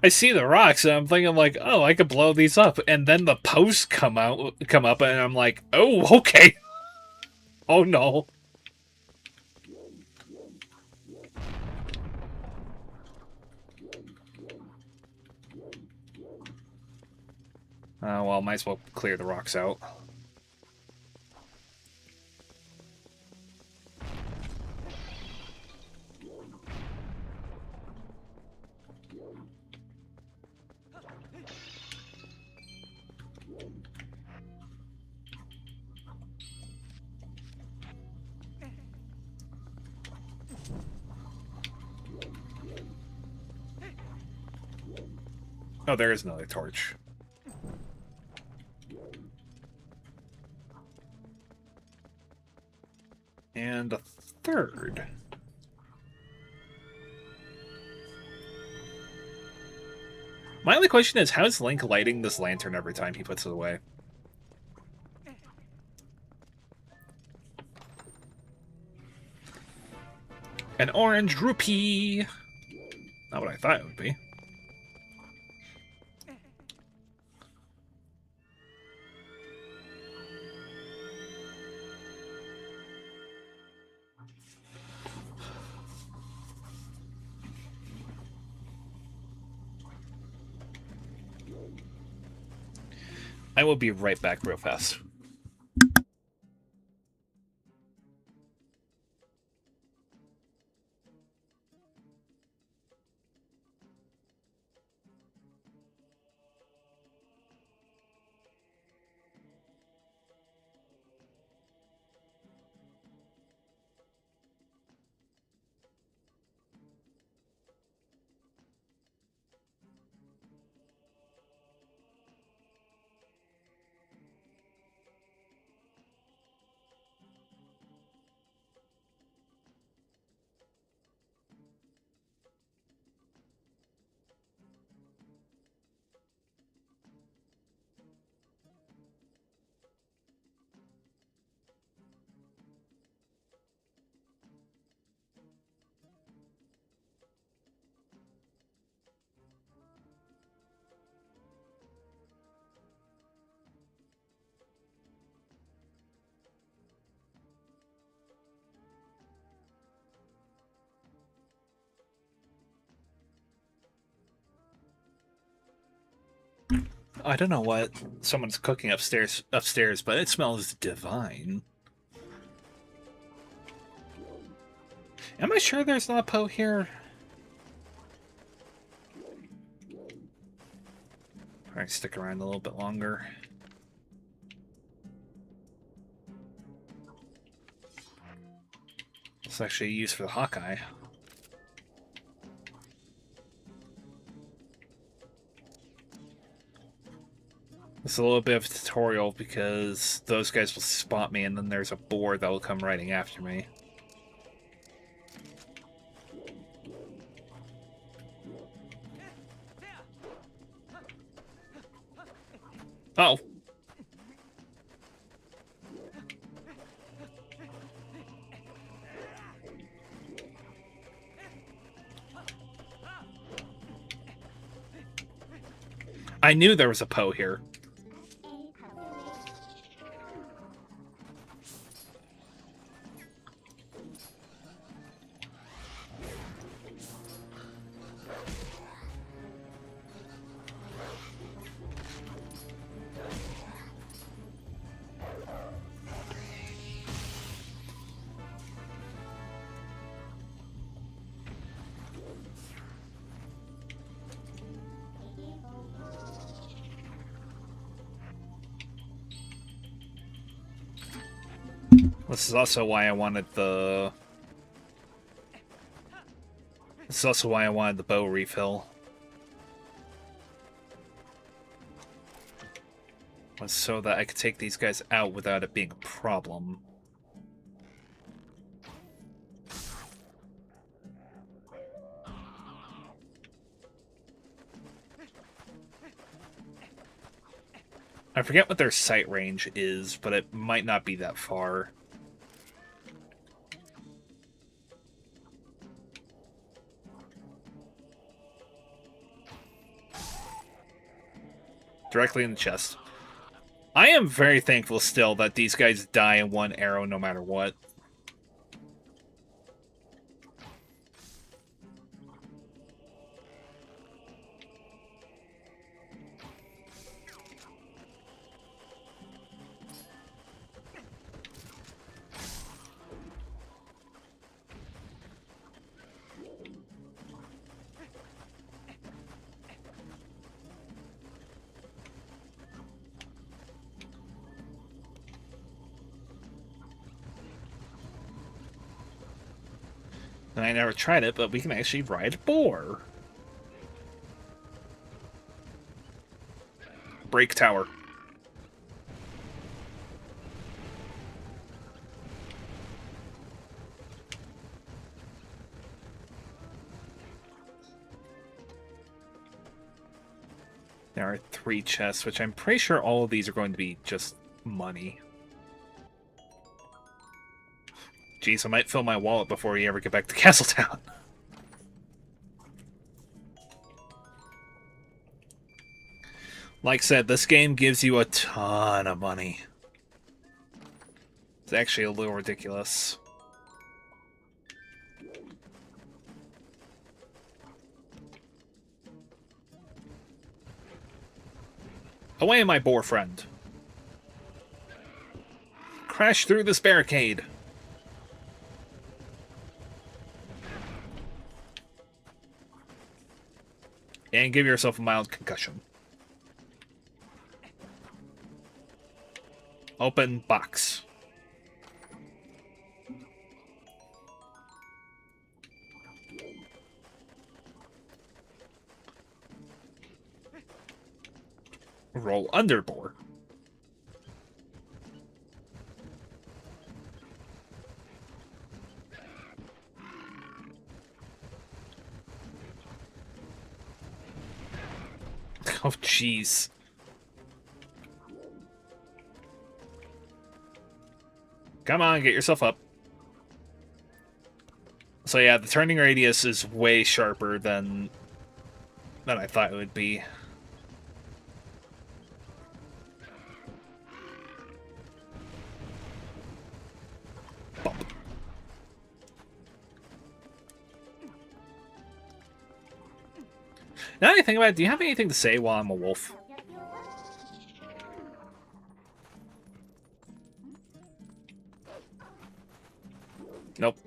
I see the rocks and I'm thinking like, oh, I could blow these up, and then the posts come up, and I'm like, oh, okay. Oh no. Well, might as well clear the rocks out. Oh, there is another torch. And a third. My only question is, how is Link lighting this lantern every time he puts it away? An orange rupee! Not what I thought it would be. I will be right back real fast. I don't know what someone's cooking upstairs, but it smells divine. Am I sure there's not a Poe here? Alright, stick around a little bit longer. It's actually used for the Hawkeye. It's a little bit of a tutorial because those guys will spot me and then there's a boar that will come riding after me. Oh. I knew there was a Poe here. This is also why I wanted the... This is also why I wanted the bow refill. Was so that I could take these guys out without it being a problem. I forget what their sight range is, but it might not be that far. Directly in the chest. I am very thankful still that these guys die in one arrow no matter what. And I never tried it, but we can actually ride a boar. Break tower. There are 3 chests, which I'm pretty sure all of these are going to be just money. Jeez, I might fill my wallet before we ever get back to Castletown. Like I said, this game gives you a ton of money. It's actually a little ridiculous. Away, my boar friend. Crash through this barricade. And give yourself a mild concussion. Open box. Roll under boar. Oh, jeez. Come on, get yourself up. So yeah, the turning radius is way sharper than I thought it would be. Bump. Now that I think about it, do you have anything to say while I'm a wolf? Nope.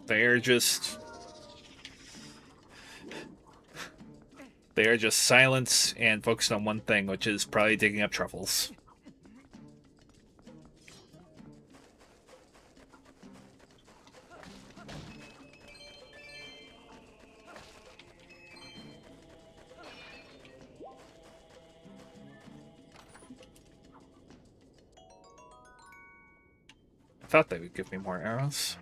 They're just silent and focused on one thing, which is probably digging up truffles. I thought they would give me more arrows.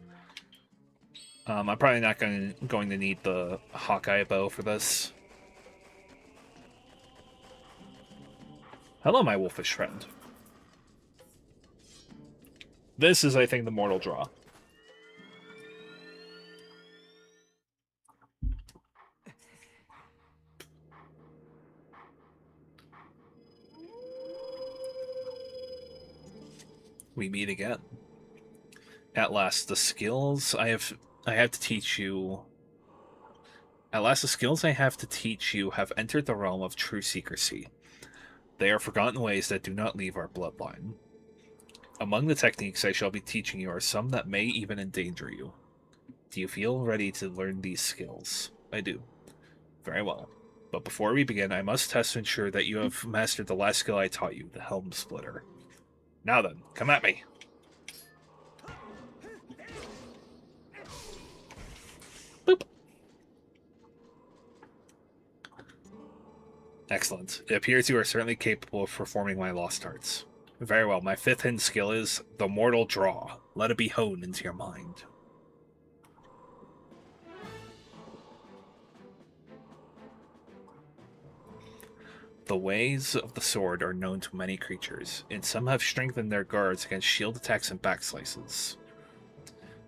I'm probably not going to need the Hawkeye bow for this. Hello, my wolfish friend. This is, I think, the mortal draw. We meet again. At last, the skills I have to teach you. At last, the skills I have to teach you have entered the realm of true secrecy. They are forgotten ways that do not leave our bloodline. Among the techniques I shall be teaching you are some that may even endanger you. Do you feel ready to learn these skills? I do. Very well. But before we begin, I must test to ensure that you have mastered the last skill I taught you, the Helm Splitter. Now then, come at me. Excellent. It appears you are certainly capable of performing my lost arts. Very well. My 5th hidden skill is the Mortal Draw. Let it be honed into your mind. The ways of the sword are known to many creatures, and some have strengthened their guards against shield attacks and backslices.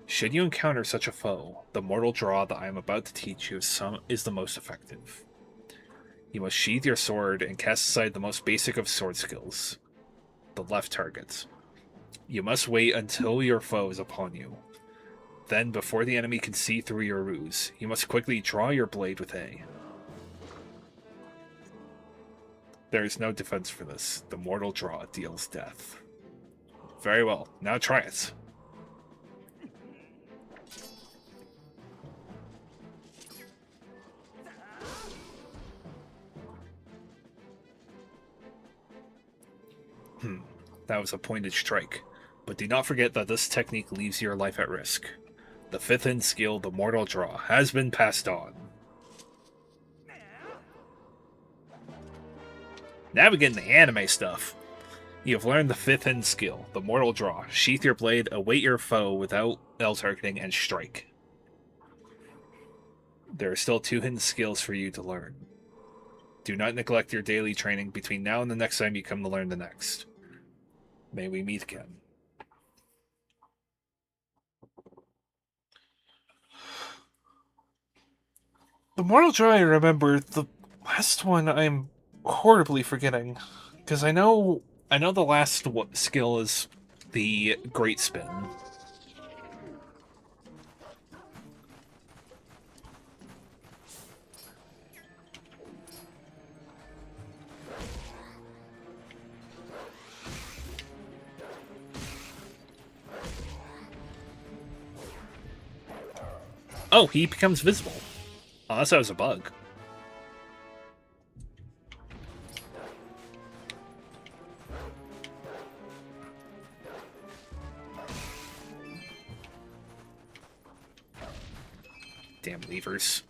Should you encounter such a foe, the Mortal Draw that I am about to teach you is the most effective. You must sheathe your sword and cast aside the most basic of sword skills, the left target. You must wait until your foe is upon you. Then, before the enemy can see through your ruse, you must quickly draw your blade with A. There is no defense for this. The Mortal Draw deals death. Very well. Now try it. That was a pointed strike. But do not forget that this technique leaves your life at risk. The 5th hidden skill, the Mortal Draw, has been passed on. Now we get into the anime stuff. You have learned the 5th hidden skill, the Mortal Draw. Sheath your blade, await your foe without L targeting, and strike. There are still 2 hidden skills for you to learn. Do not neglect your daily training between now and the next time you come to learn the next. May we meet again. The Mortal Draw, I remember. The last one I'm horribly forgetting. Because I know the last skill is the Great Spin. Oh, he becomes visible. Unless that was a bug. Damn levers.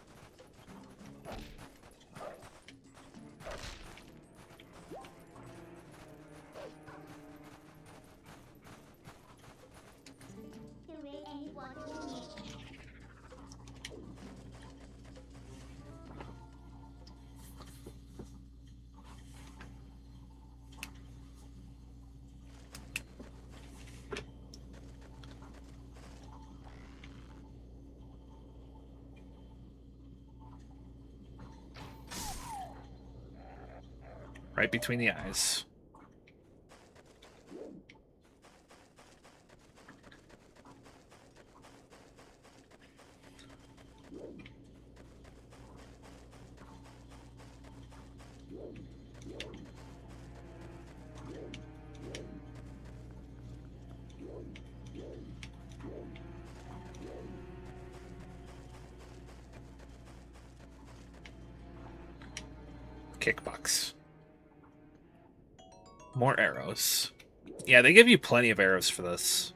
Right between the eyes. Kickbox. More arrows. Yeah, they give you plenty of arrows for this.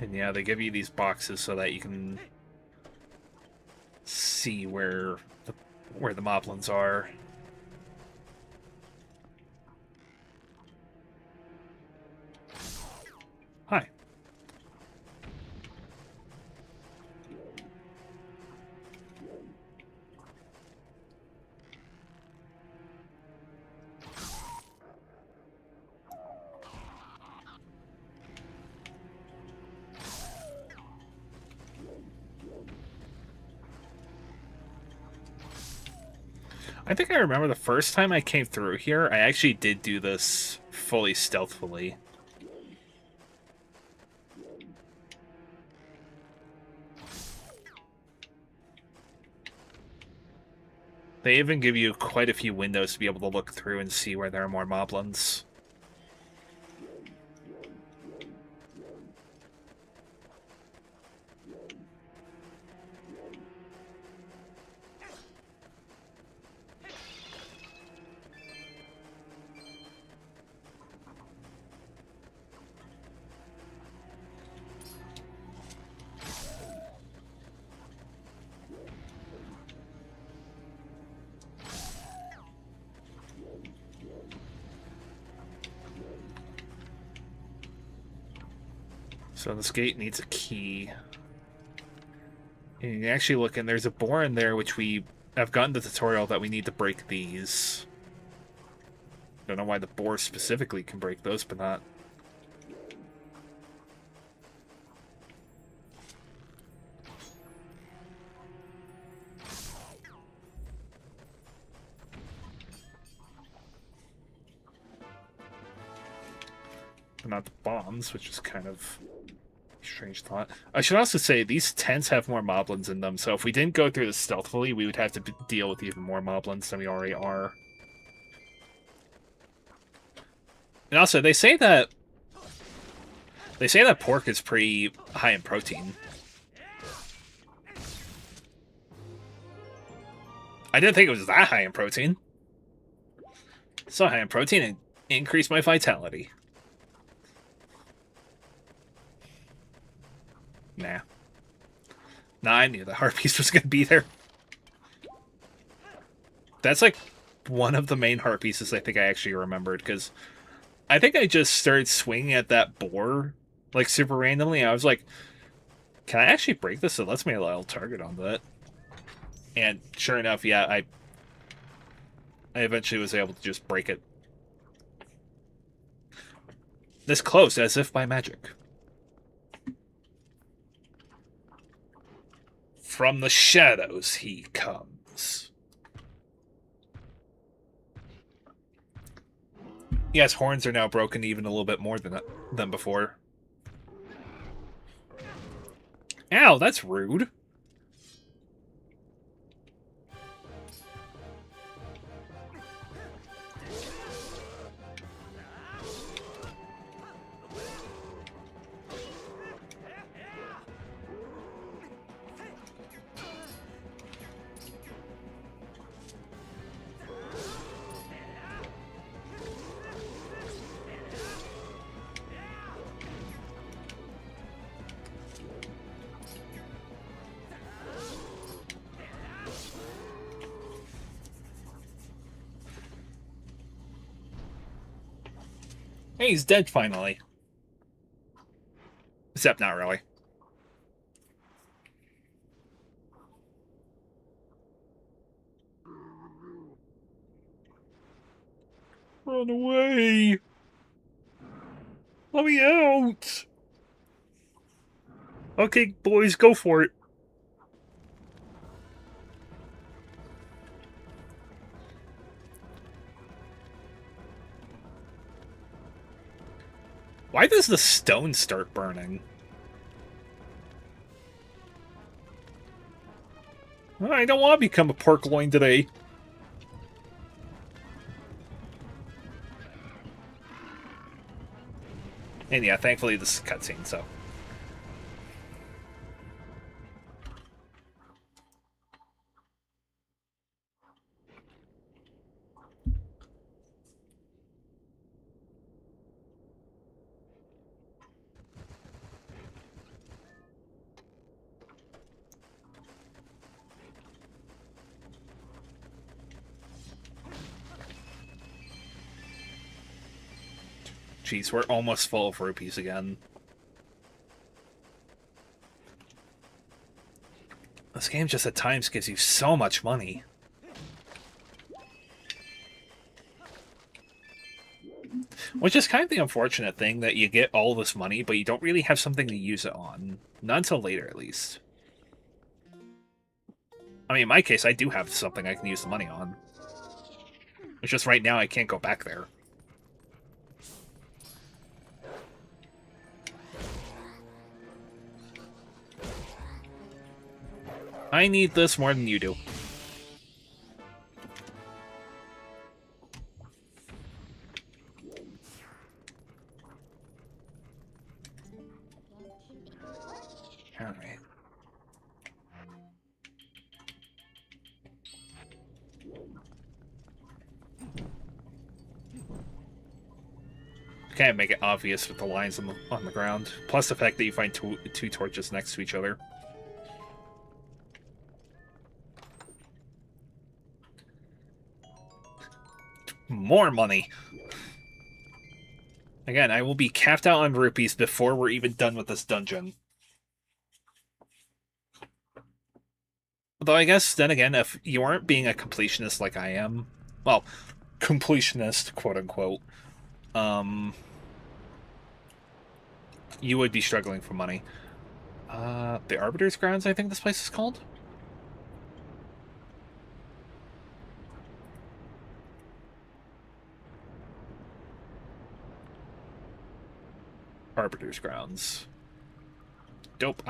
And yeah, they give you these boxes so that you can see where the moblins are. Hi. I think I remember the first time I came through here, I actually did do this fully stealthily. They even give you quite a few windows to be able to look through and see where there are more moblins. So this gate needs a key. And you actually look, and there's a boar in there, which we have gotten the tutorial that we need to break these. Don't know why the boar specifically can break those, but not. But not the bombs, which is kind of a strange thought. I should also say, these tents have more moblins in them, so if we didn't go through this stealthily, we would have to deal with even more moblins than we already are. And also, they say that pork is pretty high in protein. I didn't think it was that high in protein. So high in protein, it increased my vitality. Nah. Nah, I knew the harpies was going to be there. That's like one of the main harpieces I think I actually remembered, because I think I just started swinging at that boar, like, super randomly. I was like, can I actually break this? It lets me a little target on that. And sure enough, yeah, I eventually was able to just break it. This close, as if by magic. From the shadows he comes. Yes, horns are now broken even a little bit more than before. Ow, that's rude. Hey, he's dead finally. Except not really. Run away! Let me out! Okay, boys, go for it. Why does the stone start burning? I don't want to become a pork loin today. And yeah, thankfully this is a cutscene, so. Jeez, we're almost full of rupees again. This game just at times gives you so much money. Which is kind of the unfortunate thing, that you get all this money, but you don't really have something to use it on. Not until later, at least. I mean, in my case, I do have something I can use the money on. It's just right now I can't go back there. I need this more than you do. Can't make it obvious with the lines on the ground. Plus the fact that you find two torches next to each other. More money! Again, I will be capped out on rupees before we're even done with this dungeon. Although I guess, then again, if you aren't being a completionist like I am... Well, completionist, quote-unquote. You would be struggling for money. The Arbiter's Grounds, I think this place is called? Arbiter's Grounds. Dope.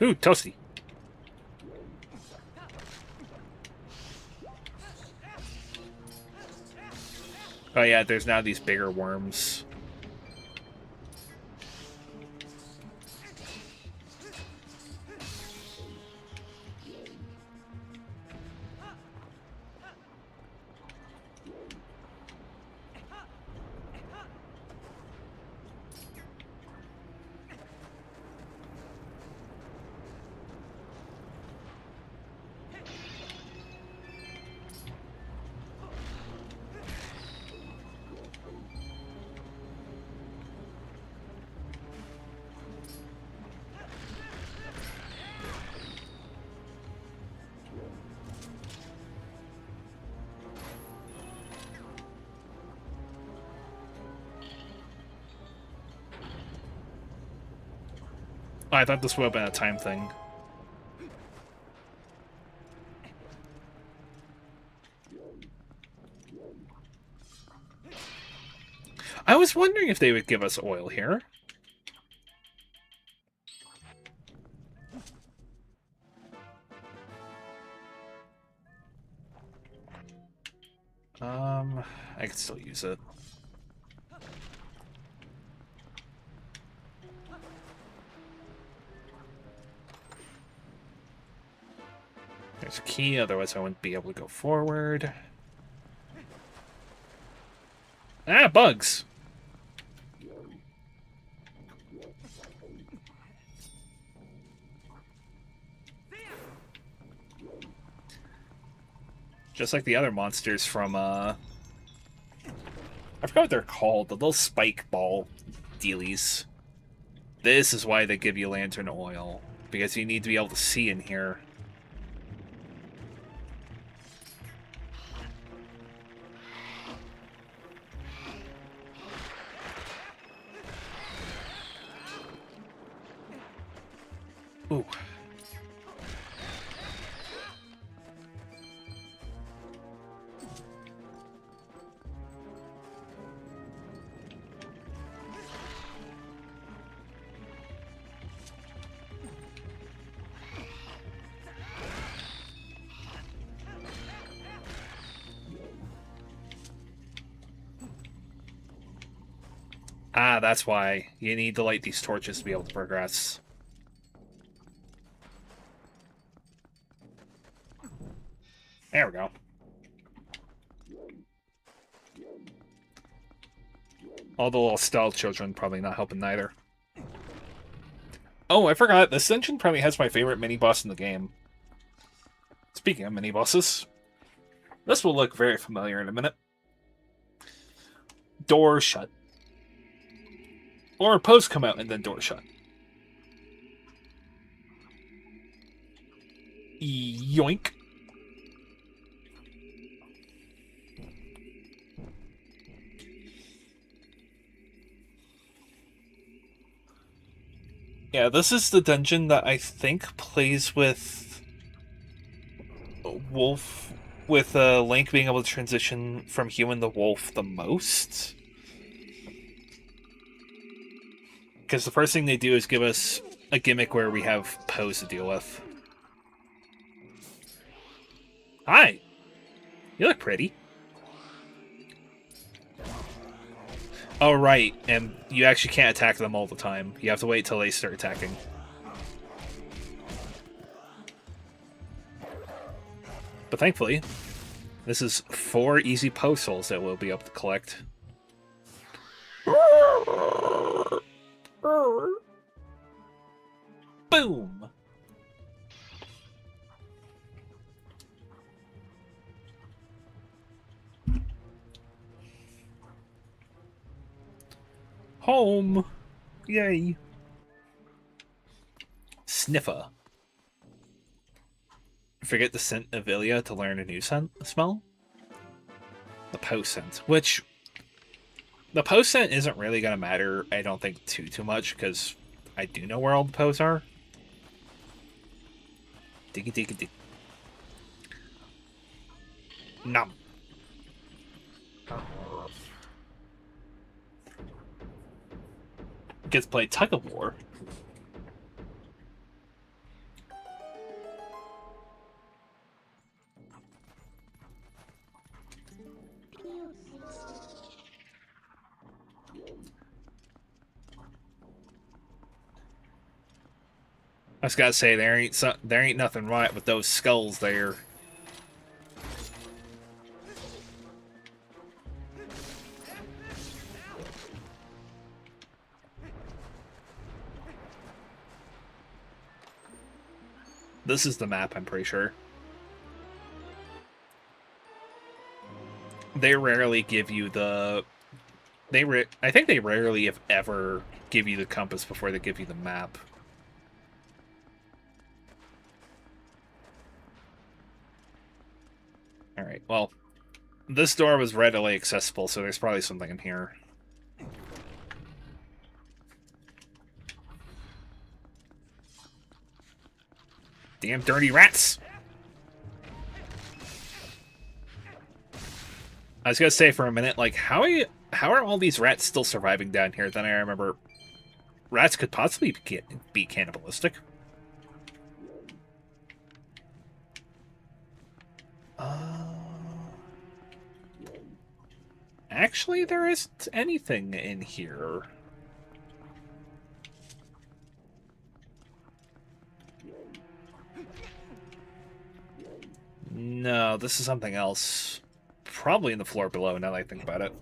Ooh, toasty. Oh yeah, there's now these bigger worms. Oh, I thought this would have been a time thing. I was wondering if they would give us oil here. I could still use it. There's a key, otherwise I wouldn't be able to go forward. Ah, bugs! Just like the other monsters from, I forgot what they're called, the little spike ball dealies. This is why they give you lantern oil, because you need to be able to see in here. Ooh. Ah, that's why. You need to light these torches to be able to progress. There we go. All the little stealth children probably not helping neither. Oh, I forgot. This dungeon probably has my favorite mini-boss in the game. Speaking of mini-bosses, this will look very familiar in a minute. Door shut. Or post come out and then door shut. Yoink. Yeah, this is the dungeon that I think plays with wolf, with Link being able to transition from human to wolf the most. Because the first thing they do is give us a gimmick where we have Pose to deal with. Hi! You look pretty. Oh, right, and you actually can't attack them all the time. You have to wait till they start attacking. But thankfully, this is 4 easy postals that we'll be able to collect. Boom! Home! Yay! Sniffer. Forget the scent of Ilya to learn a new smell? The post scent, which... The post scent isn't really going to matter, I don't think, too much, because I do know where all the posts are. Diggy diggy dig. Nom. Gets played tug of war. I just gotta say, there ain't nothing right with those skulls there. This is the map, I'm pretty sure. They rarely give you the... I think they rarely, if ever, give you the compass before they give you the map. Alright, well, this door was readily accessible, so there's probably something in here. Damn dirty rats! I was gonna say for a minute, like, how are all these rats still surviving down here? Then I remember rats could possibly be cannibalistic. Actually, there isn't anything in here. No, this is something else. Probably in the floor below, now that I think about it.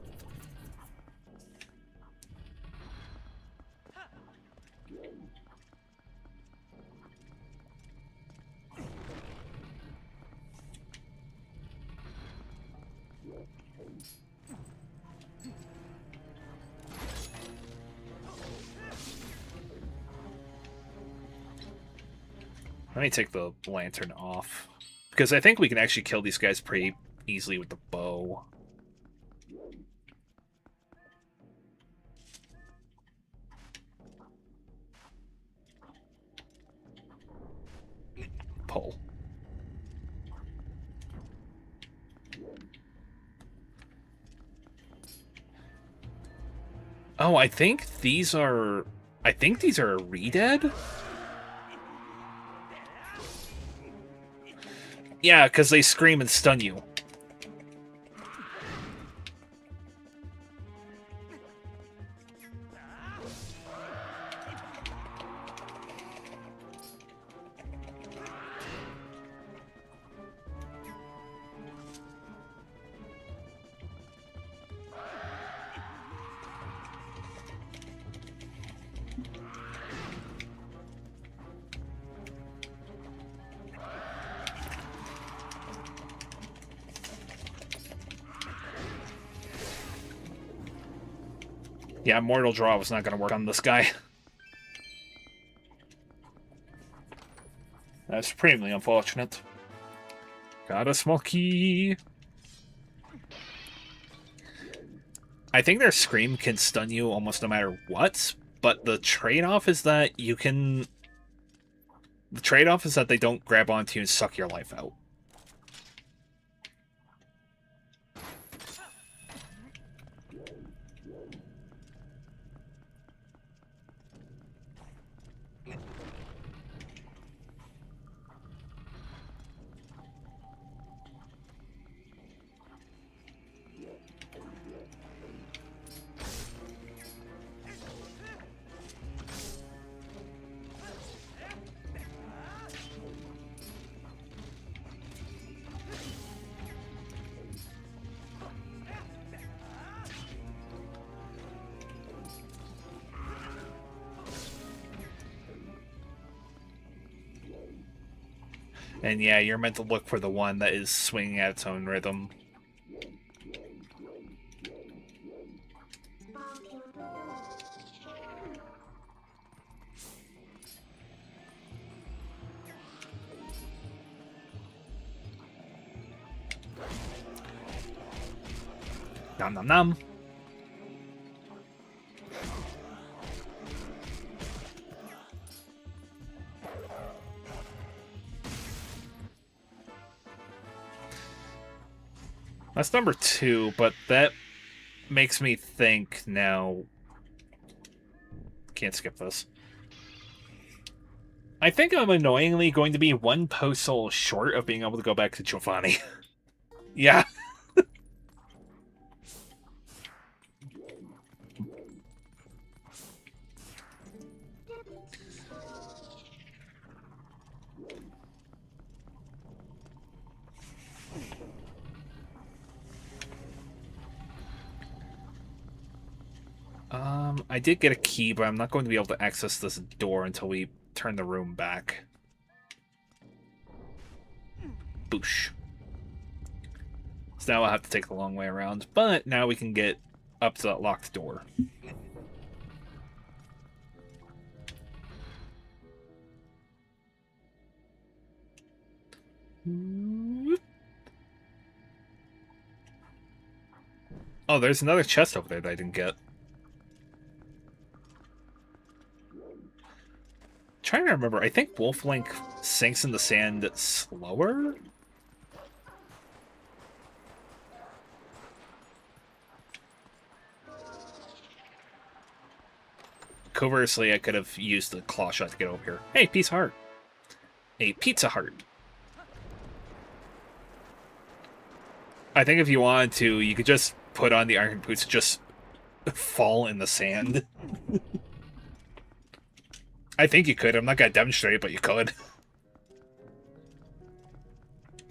Let me take the lantern off. Because I think we can actually kill these guys pretty easily with the bow. Pull. Oh, I think these are... I think these are re-dead? Yeah, because they scream and stun you. Yeah, Mortal Draw was not going to work on this guy. That's supremely unfortunate. Got a small key. I think their scream can stun you almost no matter what, but the trade-off is that you can... The trade-off is that they don't grab onto you and suck your life out. And yeah, you're meant to look for the one that is swinging at its own rhythm. Nom nom nom. That's number 2, but that makes me think now. Can't skip this. I think I'm annoyingly going to be one postal short of being able to go back to Giovanni. Yeah. I did get a key, but I'm not going to be able to access this door until we turn the room back. Boosh. So now I'll have to take the long way around, but now we can get up to that locked door. Oh, there's another chest over there that I didn't get. Trying to remember, I think Wolf Link sinks in the sand slower? Conversely, I could have used the claw shot to get over here. Hey, Pizza Heart. A Pizza Heart. I think if you wanted to, you could just put on the iron boots and just fall in the sand. I think you could. I'm not going to demonstrate it, but you could.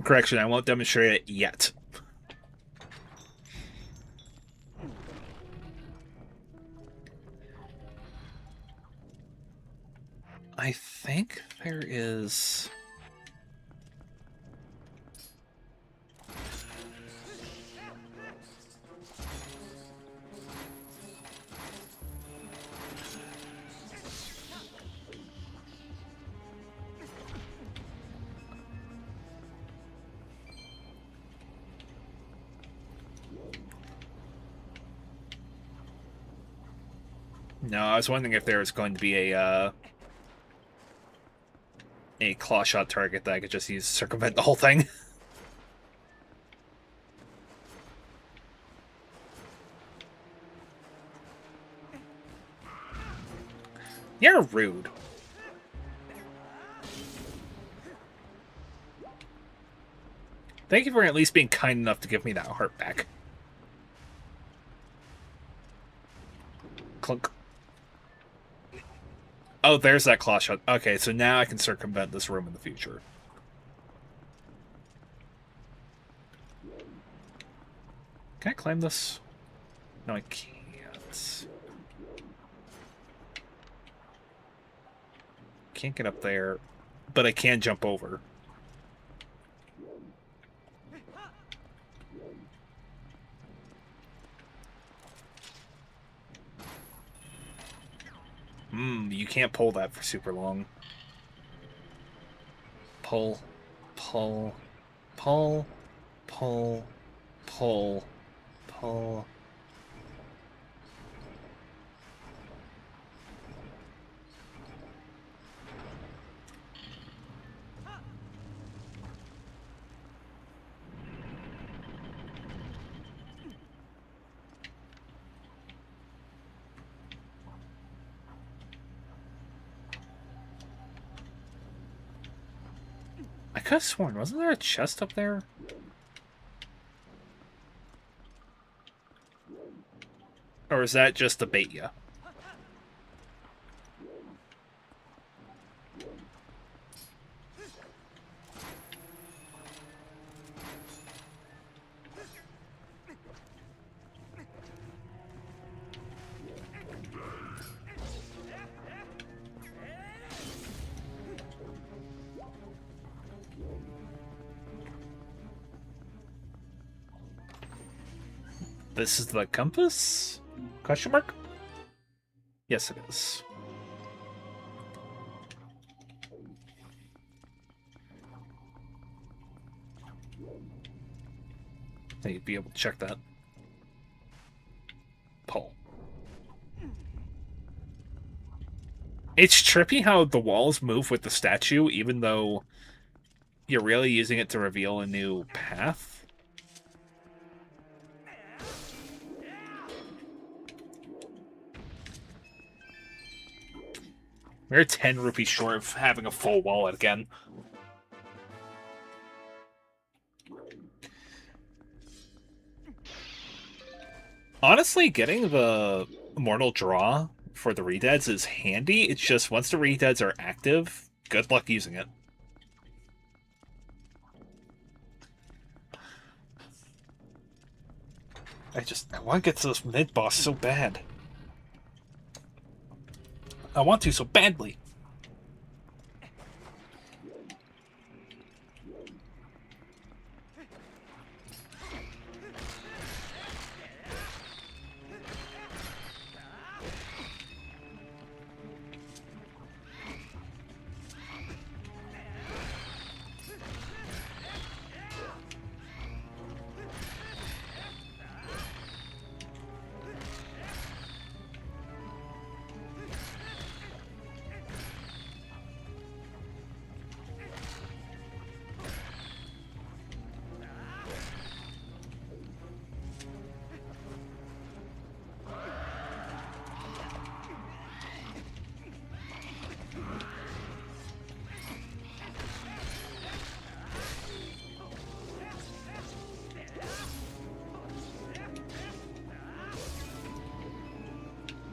Correction, I won't demonstrate it yet. I think there is... No, I was wondering if there was going to be a claw shot target that I could just use to circumvent the whole thing. You're rude. Thank you for at least being kind enough to give me that heart back. Clunk. Oh, there's that claw shot. Okay, so now I can circumvent this room in the future. Can I climb this? No, I can't. Can't get up there, but I can jump over. You can't pull that for super long. Pull, pull, pull, pull, pull, pull. I could have sworn, wasn't there a chest up there? Or is that just to bait ya? This is the compass? Question mark? Yes, it is. I think you'd be able to check that. Pull. It's trippy how the walls move with the statue, even though you're really using it to reveal a new path. We're 10 rupees short of having a full wallet again. Honestly, getting the Immortal Draw for the Redeads is handy. It's just once the Redeads are active, good luck using it. I want to get to this mid-boss so bad. I want to so badly.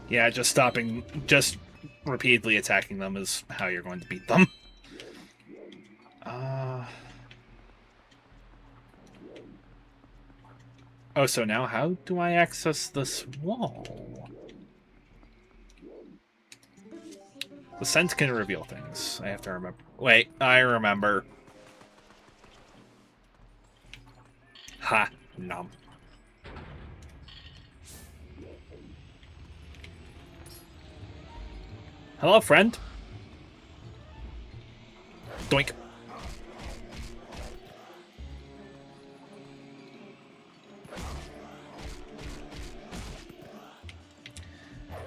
Yeah, just repeatedly attacking them is how you're going to beat them. Oh, so now how do I access this wall? The scent can reveal things. I have to remember. Wait, I remember. Ha, nom. Hello, friend. Doink.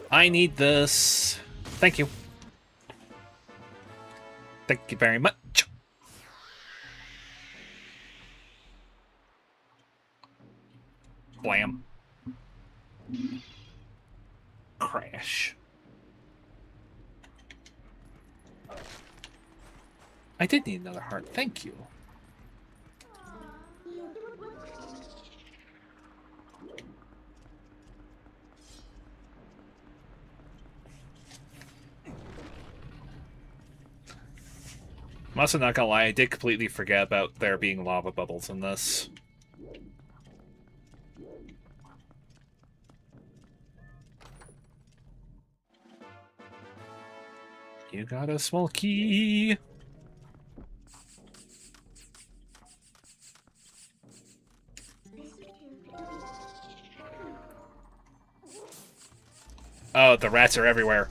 I need this. Thank you. Thank you very much. Blam. Crash. I did need another heart. Thank you. I'm also not gonna lie, I did completely forget about there being lava bubbles in this. You got a small key. Oh, the rats are everywhere.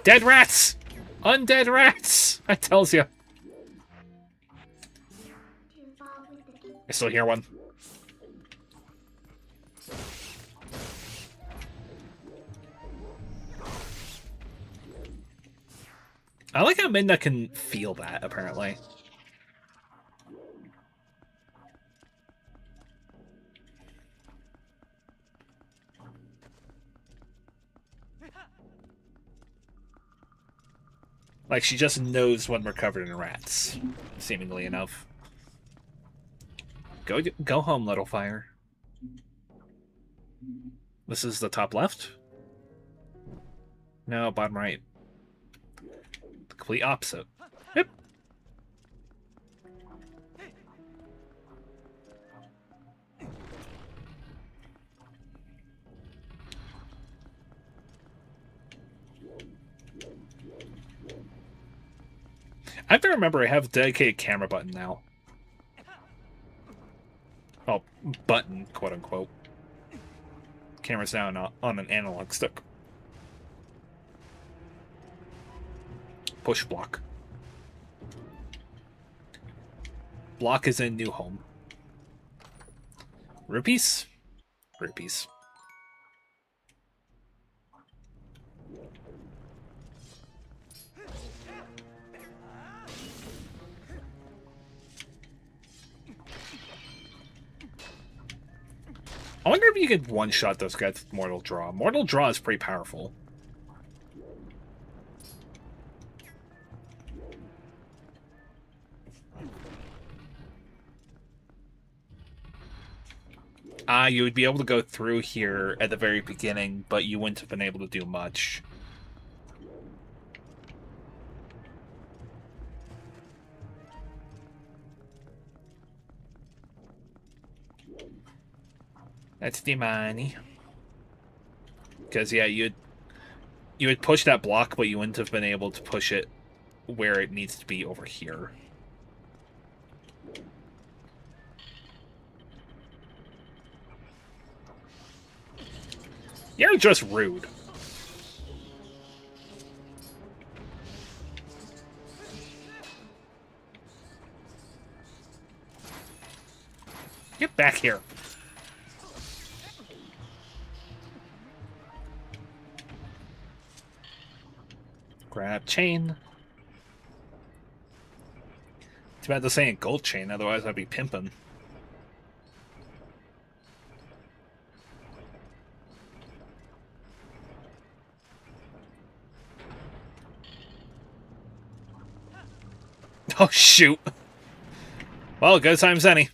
Dead rats! Undead rats! I tells you. I still hear one. I like how Midna can feel that, apparently. Like, she just knows when we're covered in rats, seemingly enough. Go home, little fire. This is the top left? No, bottom right. The complete opposite. Yep. I have to remember I have a dedicated camera button now. Oh, button, quote unquote. Camera's now on an analog stick. Push block. Block is in new home. Rupees? Rupees. I wonder if you could one-shot those guys with Mortal Draw. Mortal Draw is pretty powerful. You would be able to go through here at the very beginning, but you wouldn't have been able to do much. That's the money. Because, yeah, you would push that block, but you wouldn't have been able to push it where it needs to be over here. You're just rude. Get back here. Grab chain. Too bad this ain't a gold chain, otherwise I'd be pimping. Oh, shoot. Well, good times any.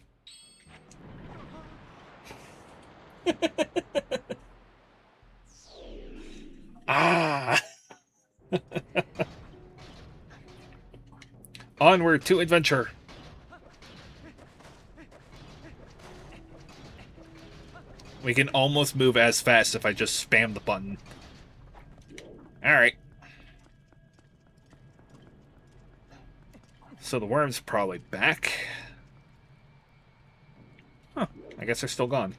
Ah. Onward to adventure. We can almost move as fast if I just spam the button. Alright. So the worm's probably back. Huh. I guess they're still gone.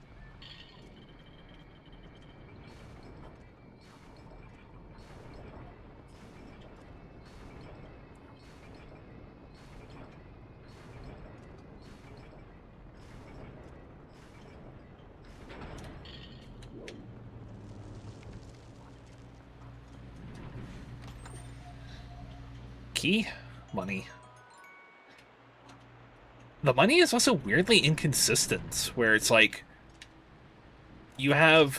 Key? Money. The money is also weirdly inconsistent, where it's like you have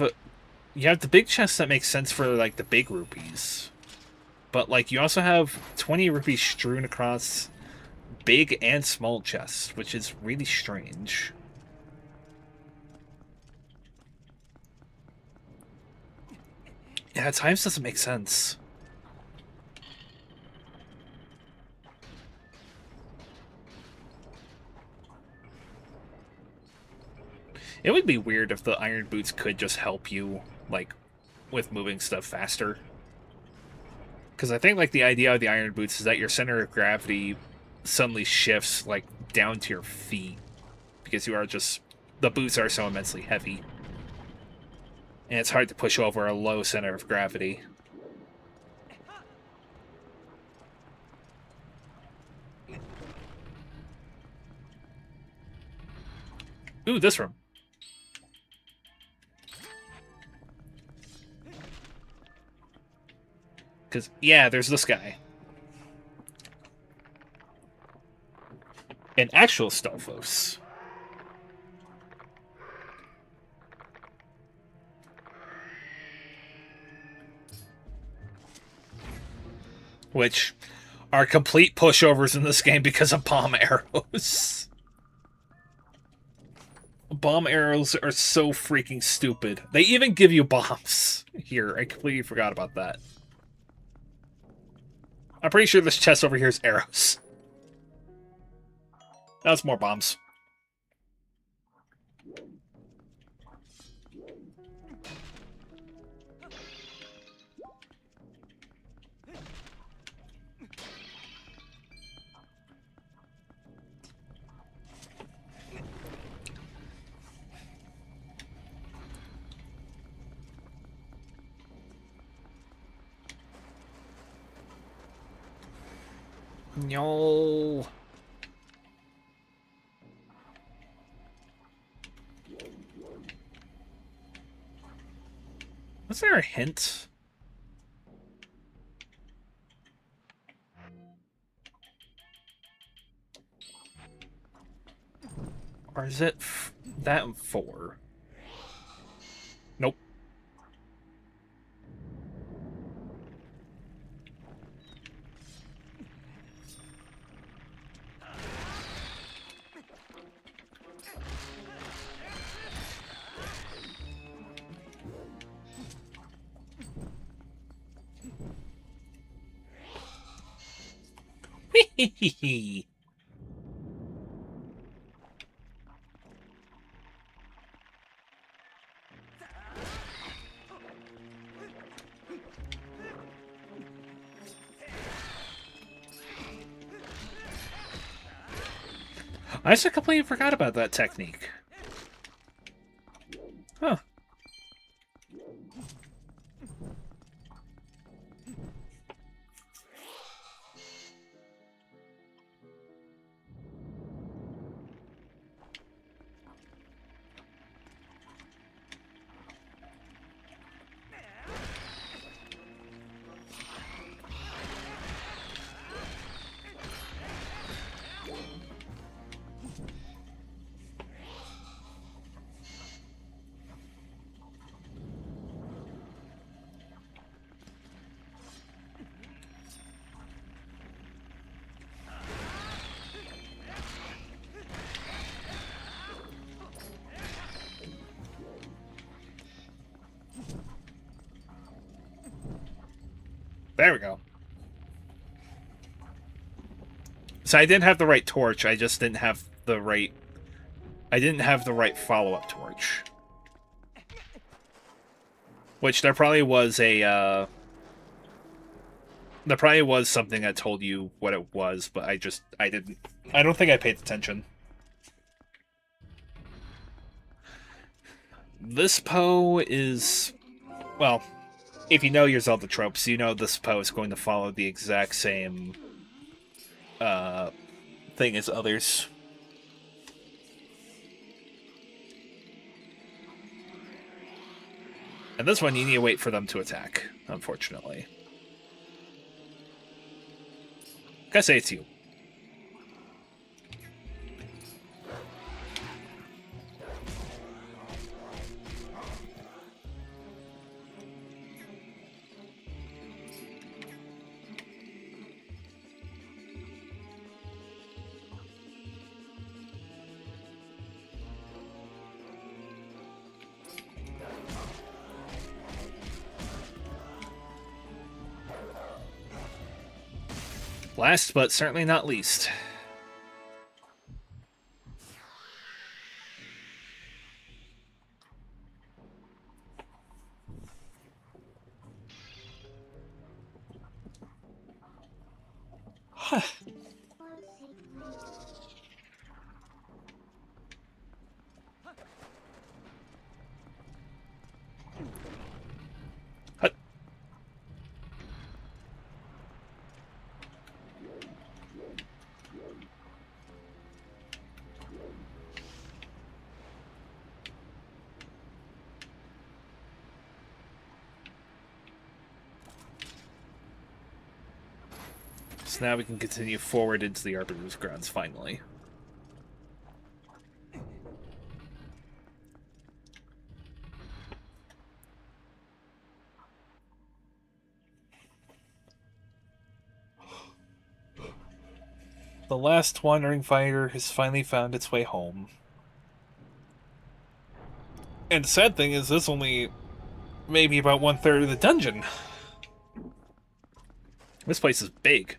the big chests that make sense for like the big rupees. But like you also have 20 rupees strewn across big and small chests, which is really strange. Yeah, at times doesn't make sense. It would be weird if the iron boots could just help you, like, with moving stuff faster. Because I think, like, the idea of the iron boots is that your center of gravity suddenly shifts, like, down to your feet. Because you are just... the boots are so immensely heavy. And it's hard to push over a low center of gravity. Ooh, this room. Because, yeah, there's this guy. An actual Stalfos. Which are complete pushovers in this game because of bomb arrows. Bomb arrows are so freaking stupid. They even give you bombs. Here, I completely forgot about that. I'm pretty sure this chest over here is arrows. That's more bombs. No. Was there a hint? Or is it that 4? Nope. Hehehe. I just completely forgot about that technique. Huh. There we go. So I didn't have the right torch, I just didn't have the right... I didn't have the right follow-up torch. Which there probably was a, there probably was something that told you what it was, but I didn't... I don't think I paid attention. This Poe is... Well, if you know your Zelda tropes, you know this Poe is going to follow the exact same thing as others. And this one, you need to wait for them to attack, unfortunately. Gotta say it's you. Last, but certainly not least. Huh. So now we can continue forward into the Arbiter's grounds, finally. The last wandering fighter has finally found its way home. And the sad thing is, this only maybe about 1/3 of the dungeon. This place is big.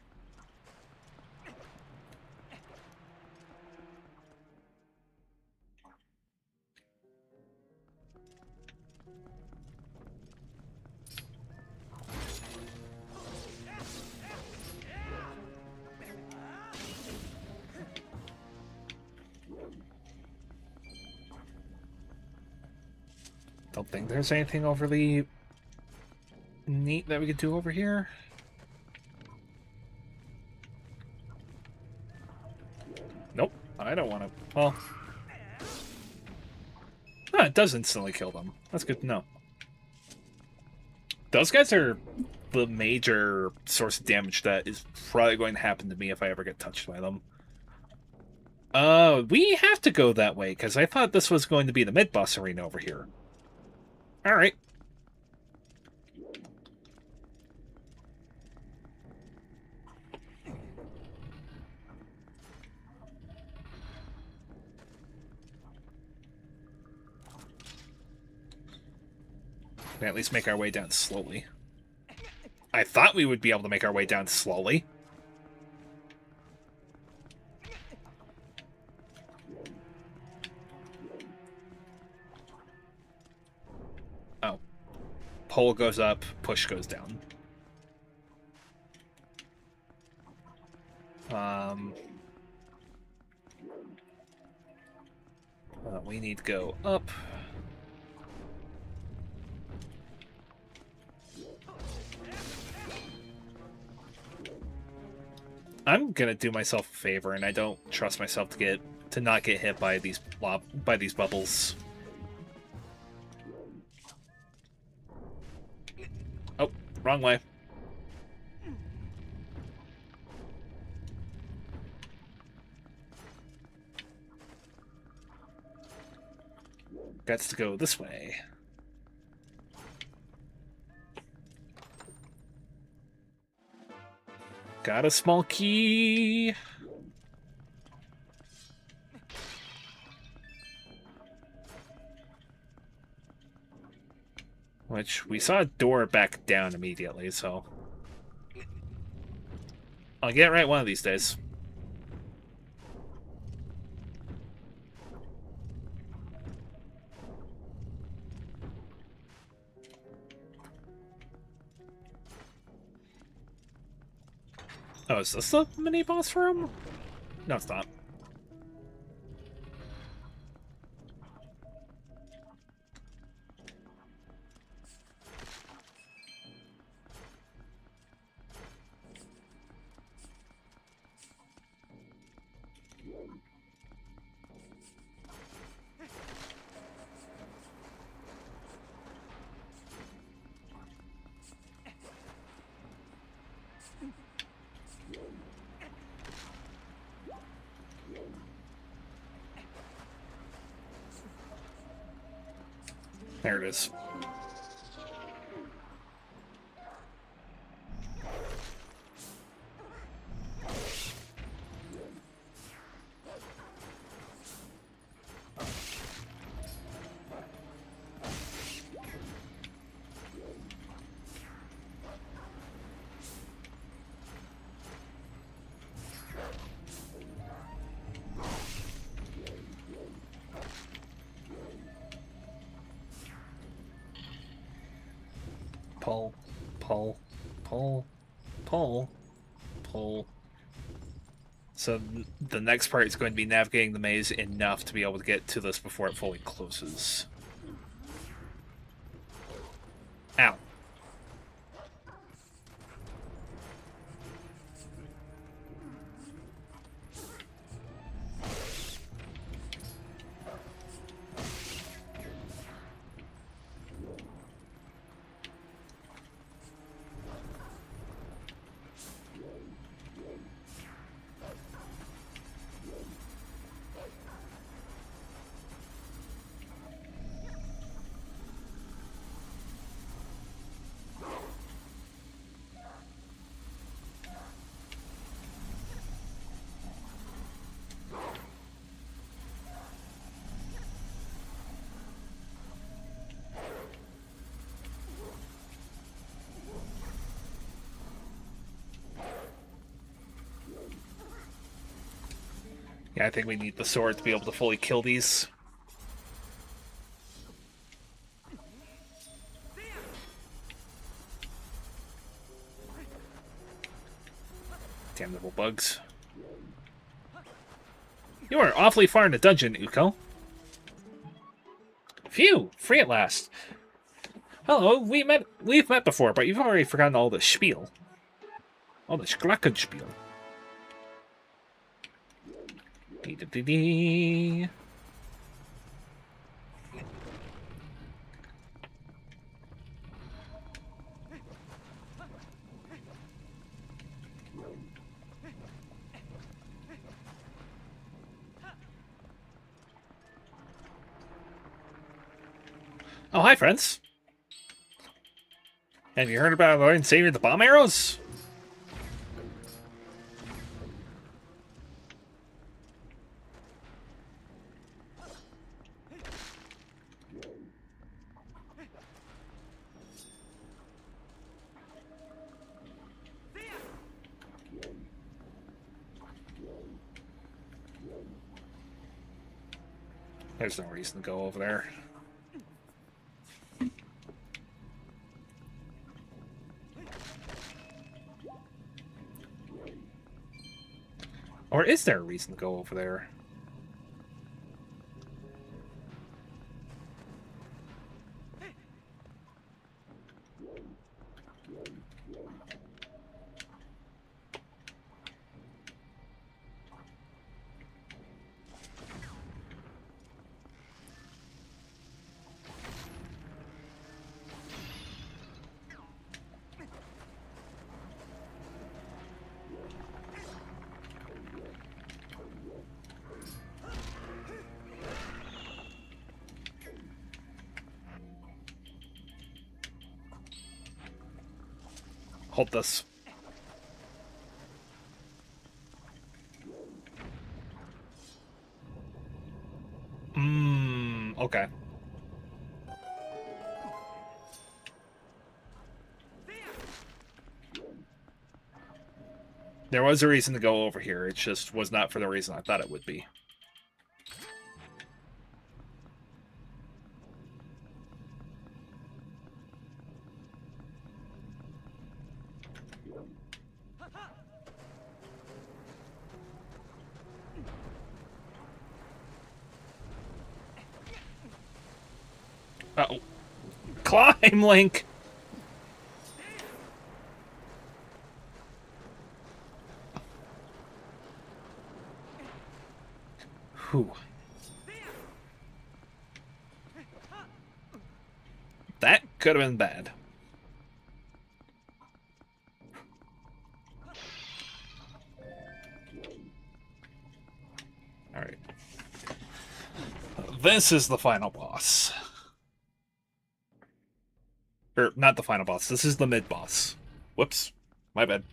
Don't think there's anything overly neat that we could do over here. I don't want to... Well... Oh, it does instantly kill them. That's good to know. Those guys are the major source of damage that is probably going to happen to me if I ever get touched by them. We have to go that way, because I thought this was going to be the mid-boss arena over here. Alright. We can at least make our way down slowly. I thought we would be able to make our way down slowly. Oh. Pull goes up, push goes down. We need to go up. I'm gonna do myself a favor, and I don't trust myself to not get hit by these bubbles. Oh, wrong way. Got to go this way. Got a small key. Which, we saw a door back down immediately, so... I'll get it right one of these days. Oh, is this the mini-boss room? No, it's not. There it is. Pull, pull, pull, pull, pull. So the next part is going to be navigating the maze enough to be able to get to this before it fully closes. Ow. Yeah, I think we need the sword to be able to fully kill these. Damn little bugs. You are awfully far in the dungeon, Uko. Phew! Free at last. Hello, we've met before, but you've already forgotten all the spiel. All the Glockenspiel. Dee-dee-dee-dee. Oh, hi, friends. Have you heard about Lord and Savior the bomb arrows? There's no reason to go over there. Or is there a reason to go over there? Hold this. Okay. There was a reason to go over here. It just was not for the reason I thought it would be. Uh-oh. Climb, Link! Whew. That could have been bad. Alright. This is the final boss. Or, not the final boss. This is the mid-boss. Whoops. My bad.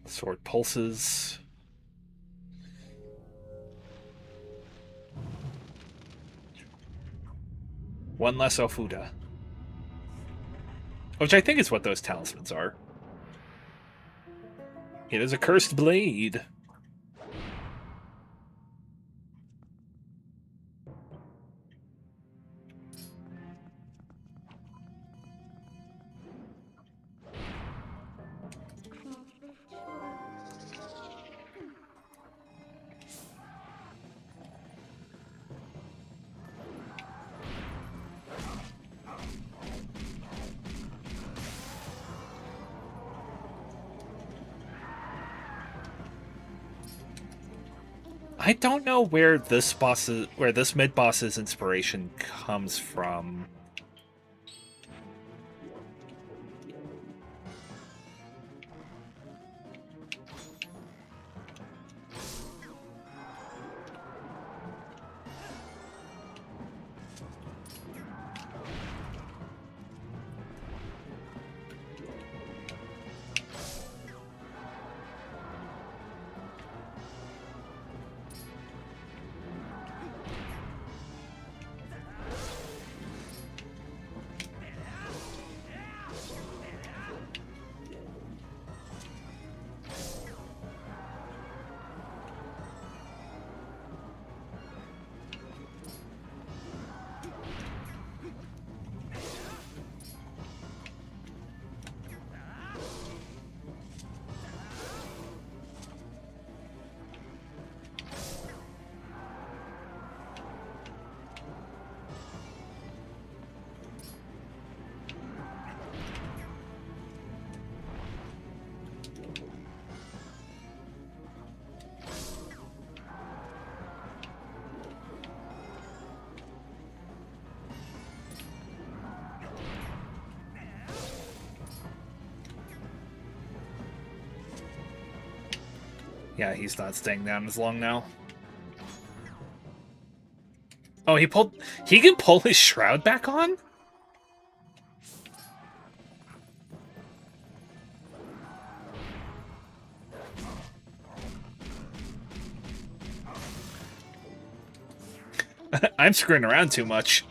Sword pulses. One less Ofuda. Which I think is what those talismans are. It is a cursed blade. I don't know where this mid boss's inspiration comes from. Yeah, he's not staying down as long now. Oh, he can pull his shroud back on? I'm screwing around too much.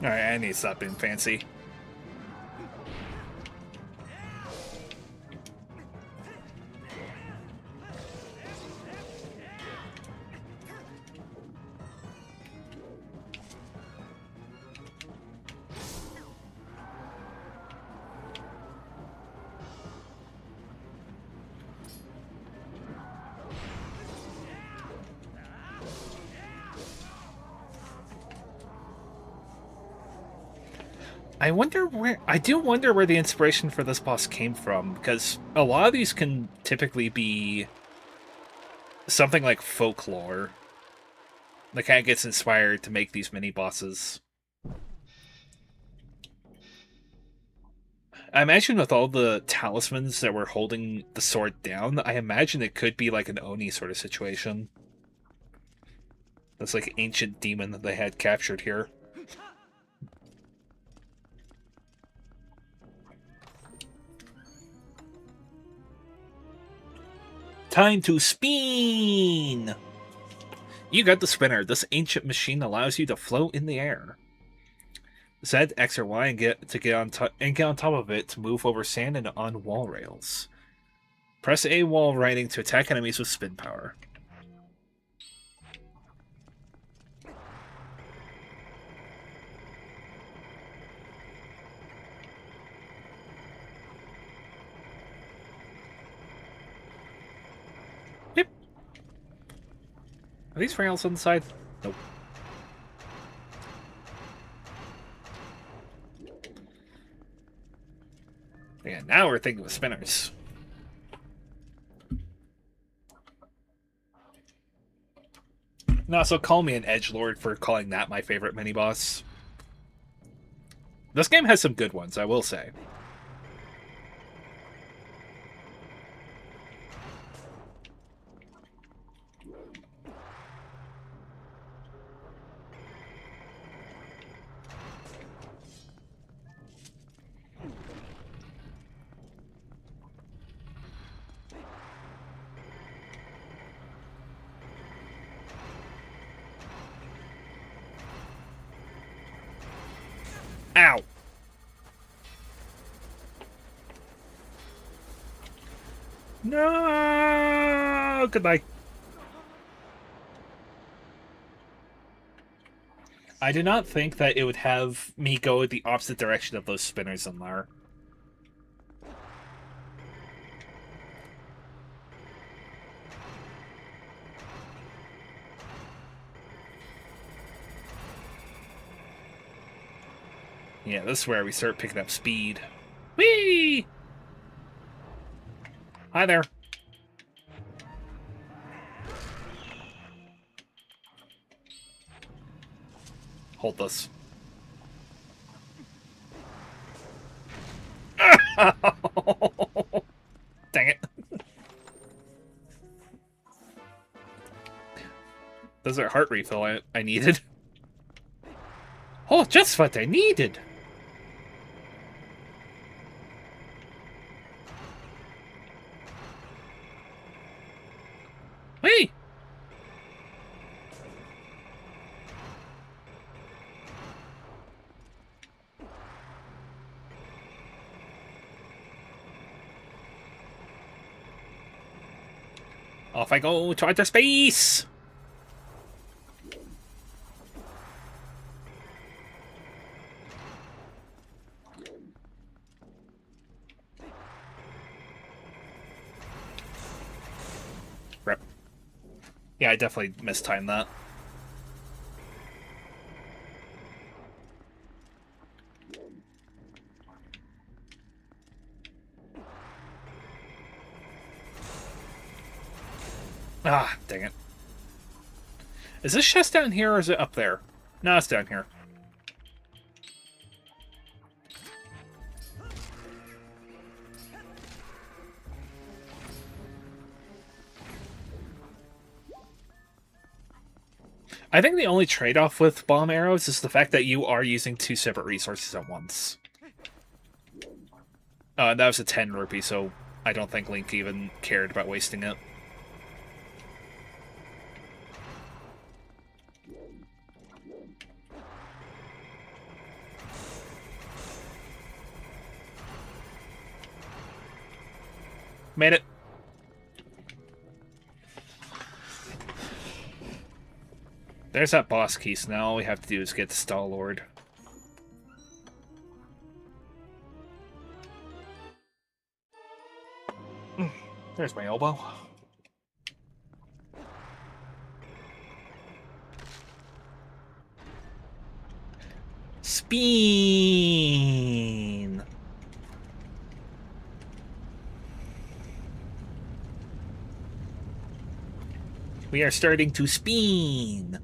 Alright, I need to stop being fancy. I do wonder where the inspiration for this boss came from, because a lot of these can typically be something like folklore that kind of gets inspired to make these mini bosses. I imagine with all the talismans that were holding the sword down, I imagine it could be like an Oni sort of situation. That's like ancient demon that they had captured here. Time to spin! You got the spinner. This ancient machine allows you to float in the air. Z, X, or Y and get on top of it to move over sand and on wall rails. Press A while riding to attack enemies with spin power. Yep. Are these rails on the side? Nope. Yeah, now we're thinking with spinners. No, so call me an edgelord for calling that my favorite mini-boss. This game has some good ones, I will say. Ow! No! Goodbye. I do not think that it would have me go the opposite direction of those spinners in there. Yeah, this is where we start picking up speed. Whee! Hi there. Hold this. Dang it. Those are heart refill I needed. Oh, just what I needed. Hey! Off I go to outer space! Yeah, I definitely mistimed that. Ah, dang it. Is this chest down here or is it up there? No, it's down here. I think the only trade-off with bomb arrows is the fact that you are using 2 separate resources at once. That was a 10 rupee, so I don't think Link even cared about wasting it. Made it. There's that boss key, so now all we have to do is get the Star-Lord. There's my elbow. Spin! We are starting to spin!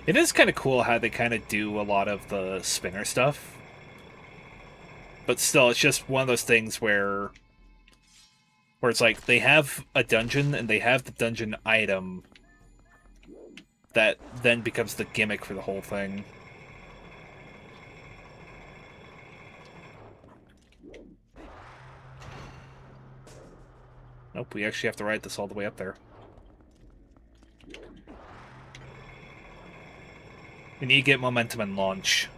It is kind of cool how they kind of do a lot of the spinner stuff. But still, it's just one of those things where it's like they have a dungeon and they have the dungeon item that then becomes the gimmick for the whole thing. Nope, we actually have to ride this all the way up there. We need to get momentum and launch.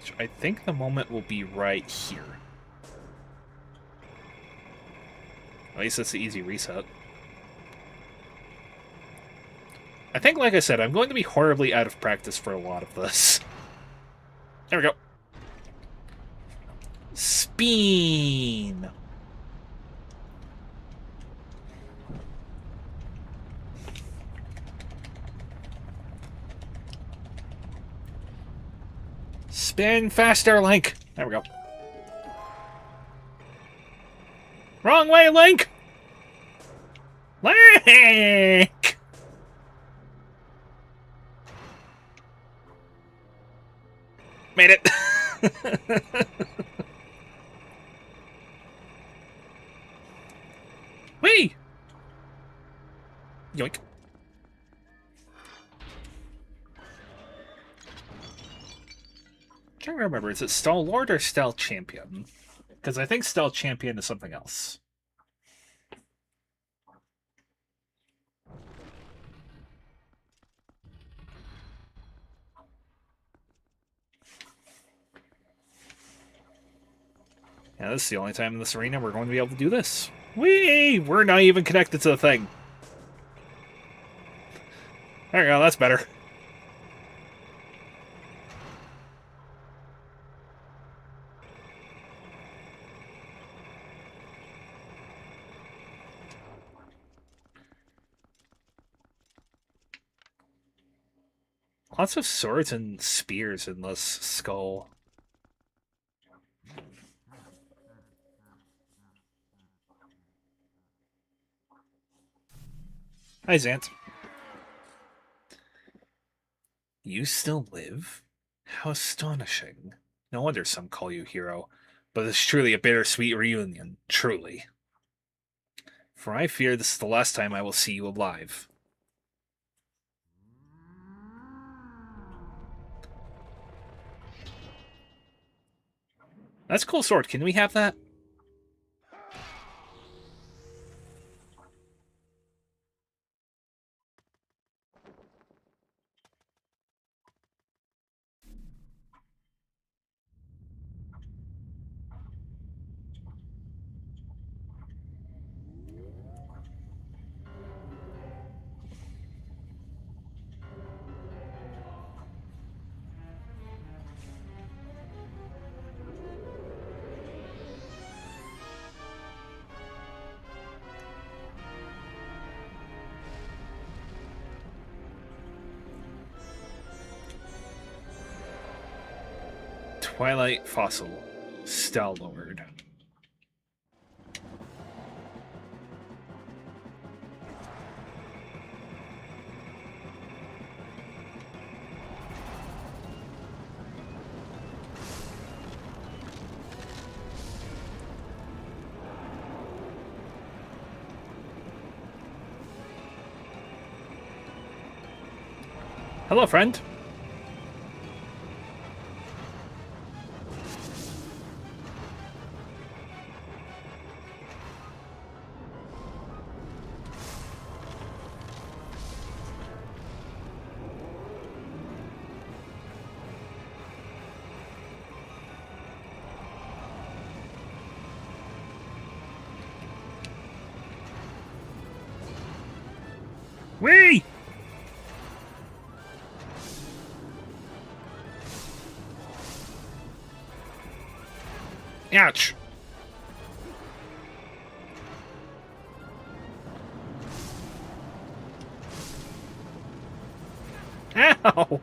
So I think the moment will be right here. At least it's the easy reset. I think, like I said, I'm going to be horribly out of practice for a lot of this. There we go. Spin! Spin faster, Link! There we go. Wrong way, Link! Link! Made it! Whee! Yoink. I'm trying to remember, is it Star-Lord or Stealth Champion? Because I think Stealth Champion is something else. Yeah, this is the only time in this arena we're going to be able to do this. Whee! We're not even connected to the thing. There we go, that's better. Lots of swords and spears in this skull. Hi, Zant. You still live? How astonishing. No wonder some call you hero. But it's truly a bittersweet reunion, truly. For I fear this is the last time I will see you alive. That's a cool sword. Can we have that? Twilight fossil. Star-Lord. Hello, friend. Whee! Ouch. Ow!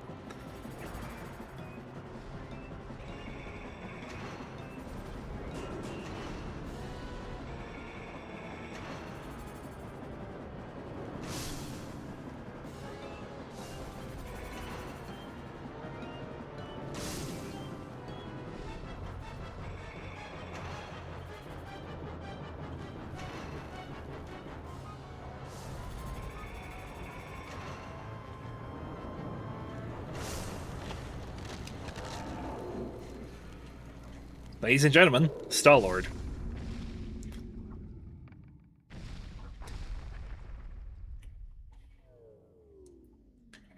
Ladies and gentlemen, Star-Lord.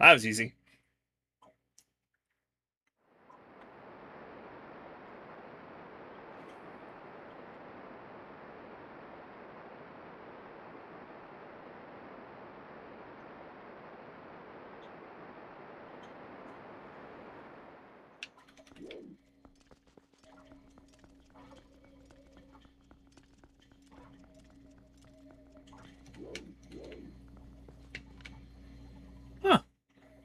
That was easy. Huh.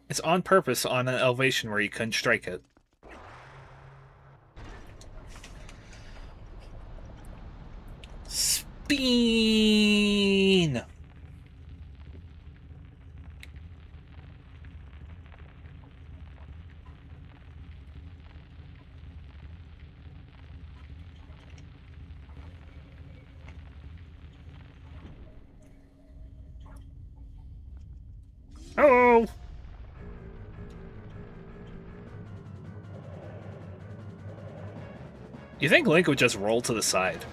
It's on purpose on an elevation where you couldn't strike it. Spin! Hello! You think Link would just roll to the side?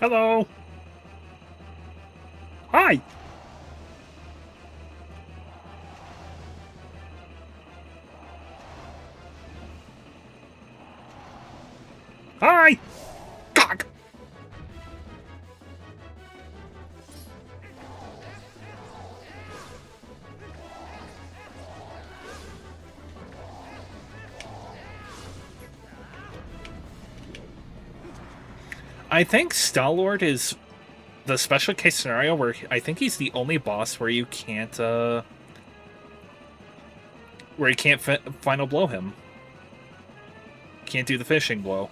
Hello! Hi! Hi! Cock! I think Star-Lord is the special case scenario where I think he's the only boss where you can't final blow him. Can't do the finishing blow.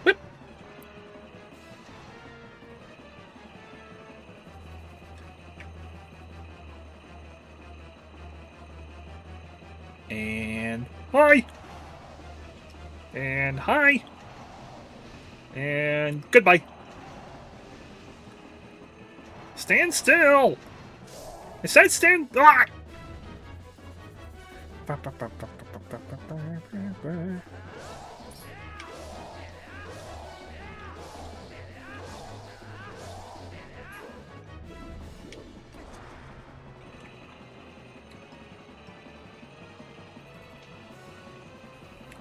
Whip. And hi! And hi! And goodbye. Stand still! I said stand... Ah!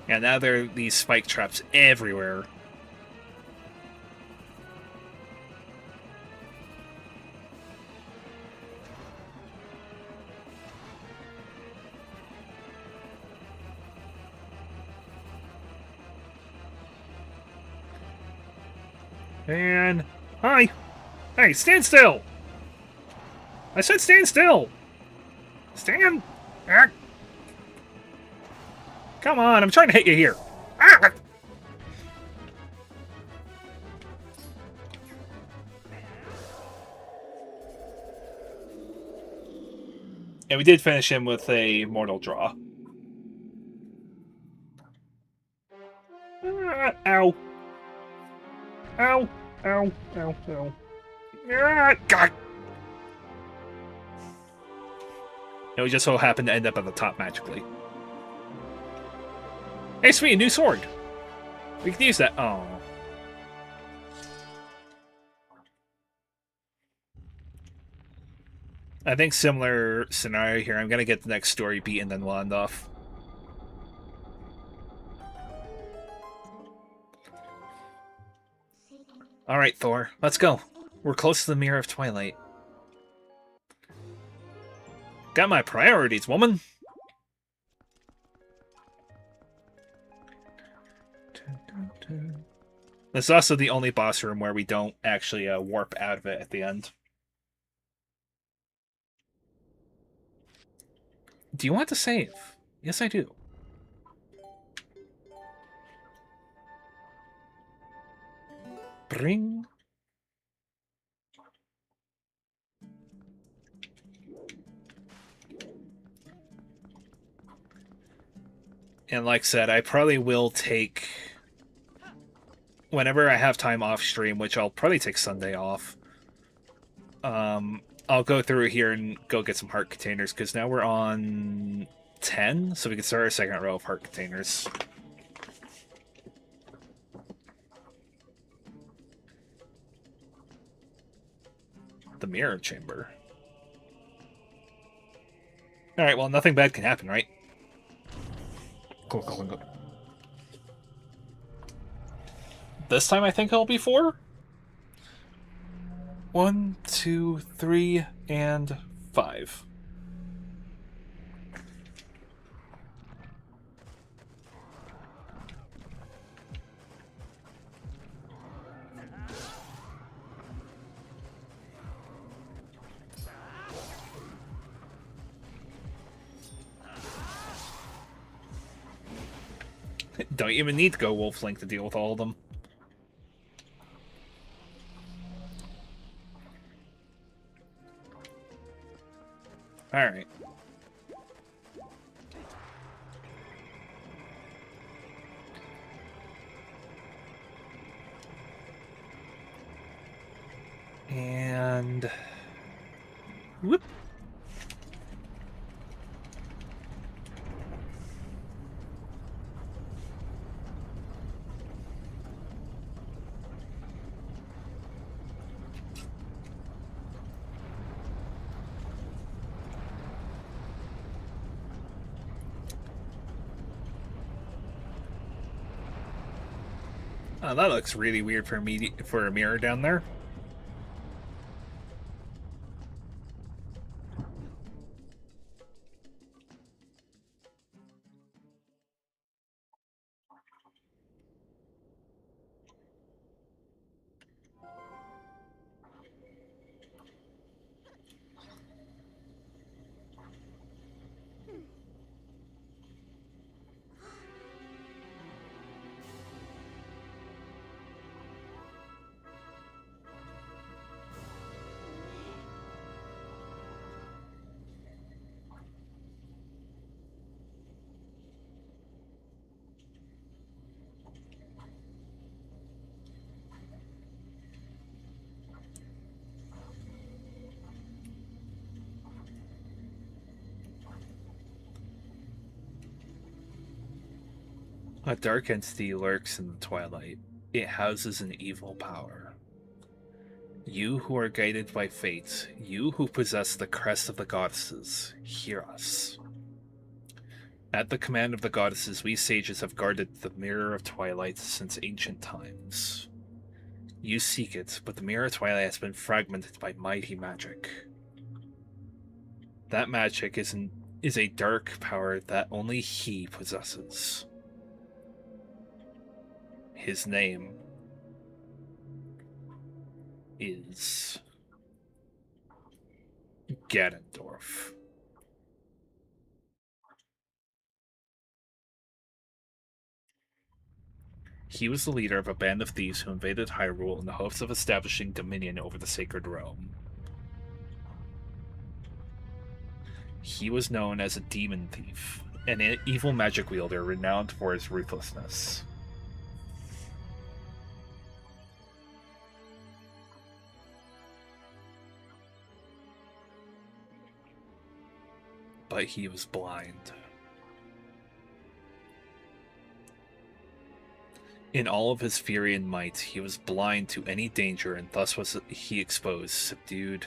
Yeah, now there are these spike traps everywhere. And... Hi! Hey, stand still! I said stand still! Stand... Ah. Come on, I'm trying to hit you here. Ah. And we did finish him with a mortal draw. Ow. Ow. Ow. Ow. Ow. Ah, God. And we just so happened to end up at the top magically. Hey, sweet, a new sword. We can use that. Oh. I think similar scenario here. I'm gonna get the next story beat and then we'll end off. Alright, Thor. Let's go. We're close to the Mirror of Twilight. Got my priorities, woman! This is also the only boss room where we don't actually warp out of it at the end. Do you want to save? Yes, I do. Bring. And like I said, I probably will take... Whenever I have time off stream, which I'll probably take Sunday off, I'll go through here and go get some heart containers, because now we're on 10, so we can start our second row of heart containers. The mirror chamber. Alright, well, nothing bad can happen, right? Cool. This time I think it'll be 4? 1, 2, 3, and 5. Don't even need to go Wolf Link to deal with all of them. Alright. And... Whoop. Oh, that looks really weird for a mirror down there. A dark entity lurks in the twilight. It houses an evil power. You who are guided by fate, you who possess the crest of the goddesses, hear us. At the command of the goddesses, we sages have guarded the Mirror of Twilight since ancient times. You seek it, but the Mirror of Twilight has been fragmented by mighty magic. That magic is a dark power that only he possesses. His name is Ganondorf. He was the leader of a band of thieves who invaded Hyrule in the hopes of establishing dominion over the Sacred Realm. He was known as a demon thief, an evil magic wielder renowned for his ruthlessness. But he was blind. In all of his fury and might, he was blind to any danger, and thus was he exposed, subdued.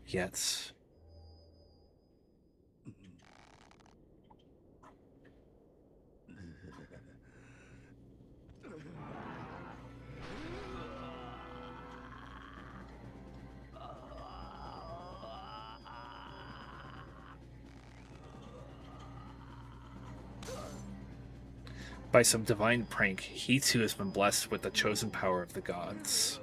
Yet by some divine prank, he too has been blessed with the chosen power of the gods.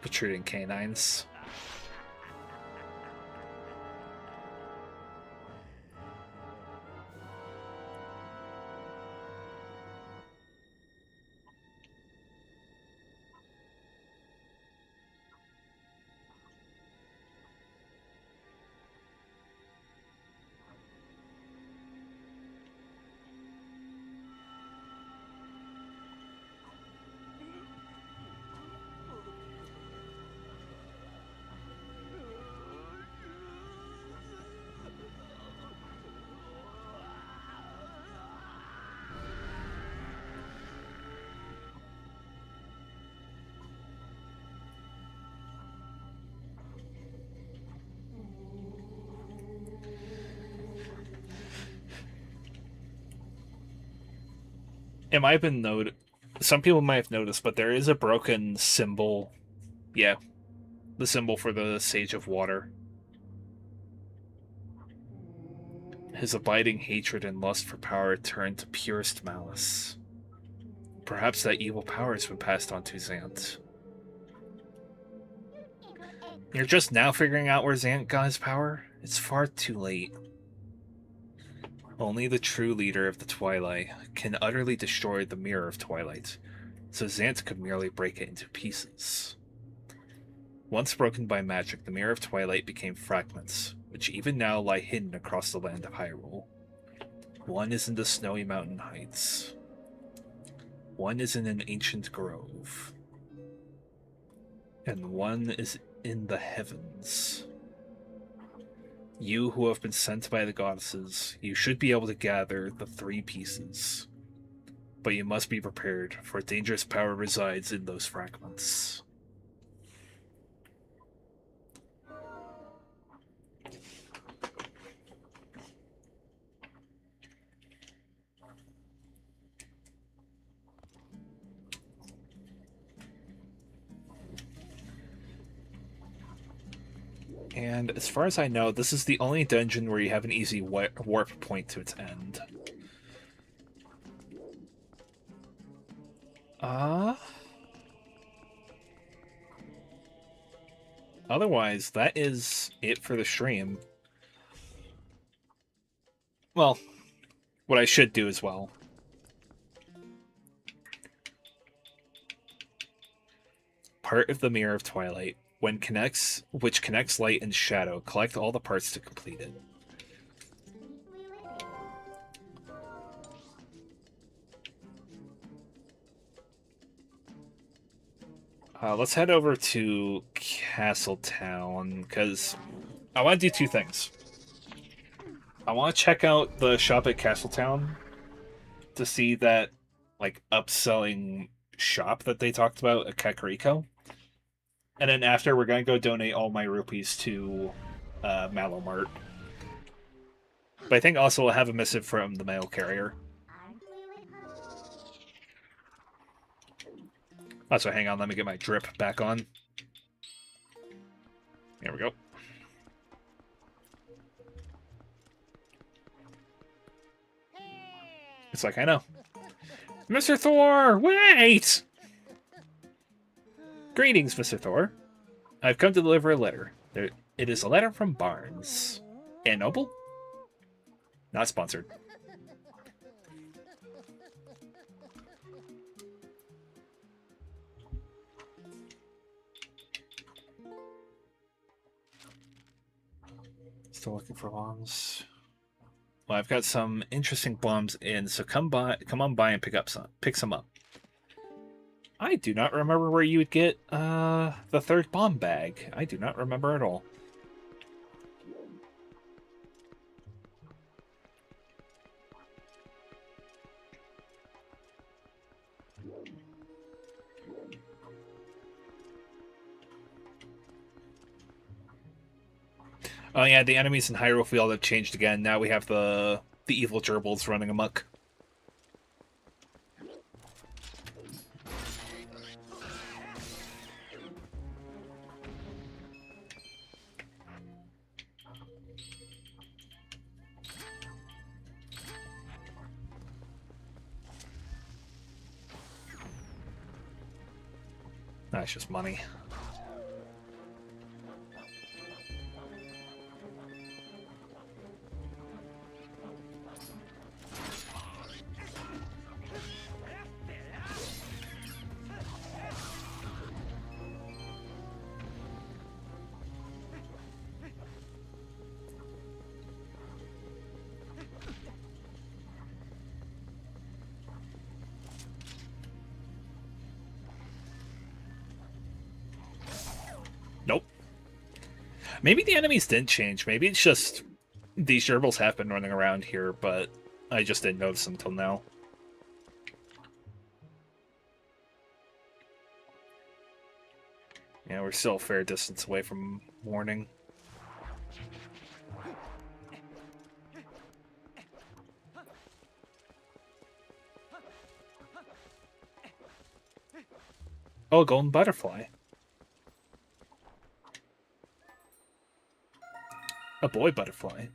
Protruding canines. It might have been noted. Some people might have noticed, but there is a broken symbol. Yeah, the symbol for the Sage of Water. His abiding hatred and lust for power turned to purest malice. Perhaps that evil power has been passed on to Zant. You're just now figuring out where Zant got his power? It's far too late. Only the true leader of the Twilight can utterly destroy the Mirror of Twilight, so Zant could merely break it into pieces. Once broken by magic, the Mirror of Twilight became fragments, which even now lie hidden across the land of Hyrule. One is in the snowy mountain heights. One is in an ancient grove. And one is in the heavens. You who have been sent by the goddesses, you should be able to gather the three pieces. But you must be prepared, for dangerous power resides in those fragments. And as far as I know, this is the only dungeon where you have an easy warp point to its end. Otherwise, that is it for the stream. Well, what I should do as well. Part of the Mirror of Twilight. Which connects light and shadow. Collect all the parts to complete it. Let's head over to Castletown, because I want to do two things. I want to check out the shop at Castletown to see that, like, upselling shop that they talked about at Kakariko. And then after, we're going to go donate all my rupees to Mallow Mart. But I think also we'll have a missive from the mail carrier. So hang on, let me get my drip back on. There we go. It's like, I know. Mr. Thor, wait! Greetings, Mr. Thor. I've come to deliver a letter. It is a letter from Barnes. And Noble? Not sponsored. Still looking for bombs. Well, I've got some interesting bombs in, so come on by and pick some up. I do not remember where you would get the third bomb bag. I do not remember at all. Oh yeah, the enemies in Hyrule Field have changed again. Now we have the evil gerbils running amok. That's just money. Nope. Maybe the enemies didn't change. Maybe it's just these gerbils have been running around here, but I just didn't notice them until now. Yeah, we're still a fair distance away from morning. Oh, golden butterfly. A boy butterfly.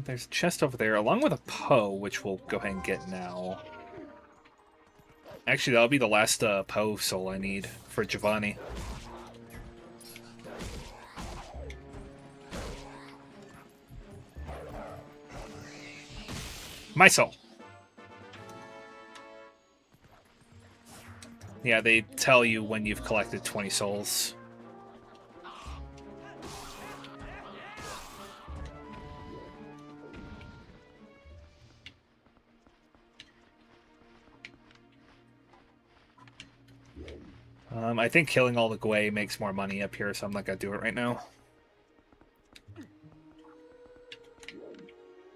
There's a chest over there, along with a Poe, which we'll go ahead and get now. Actually, that'll be the last Poe soul I need for Giovanni. My soul. Yeah, they tell you when you've collected 20 souls. I think killing all the Gwei makes more money up here, so I'm not gonna do it right now.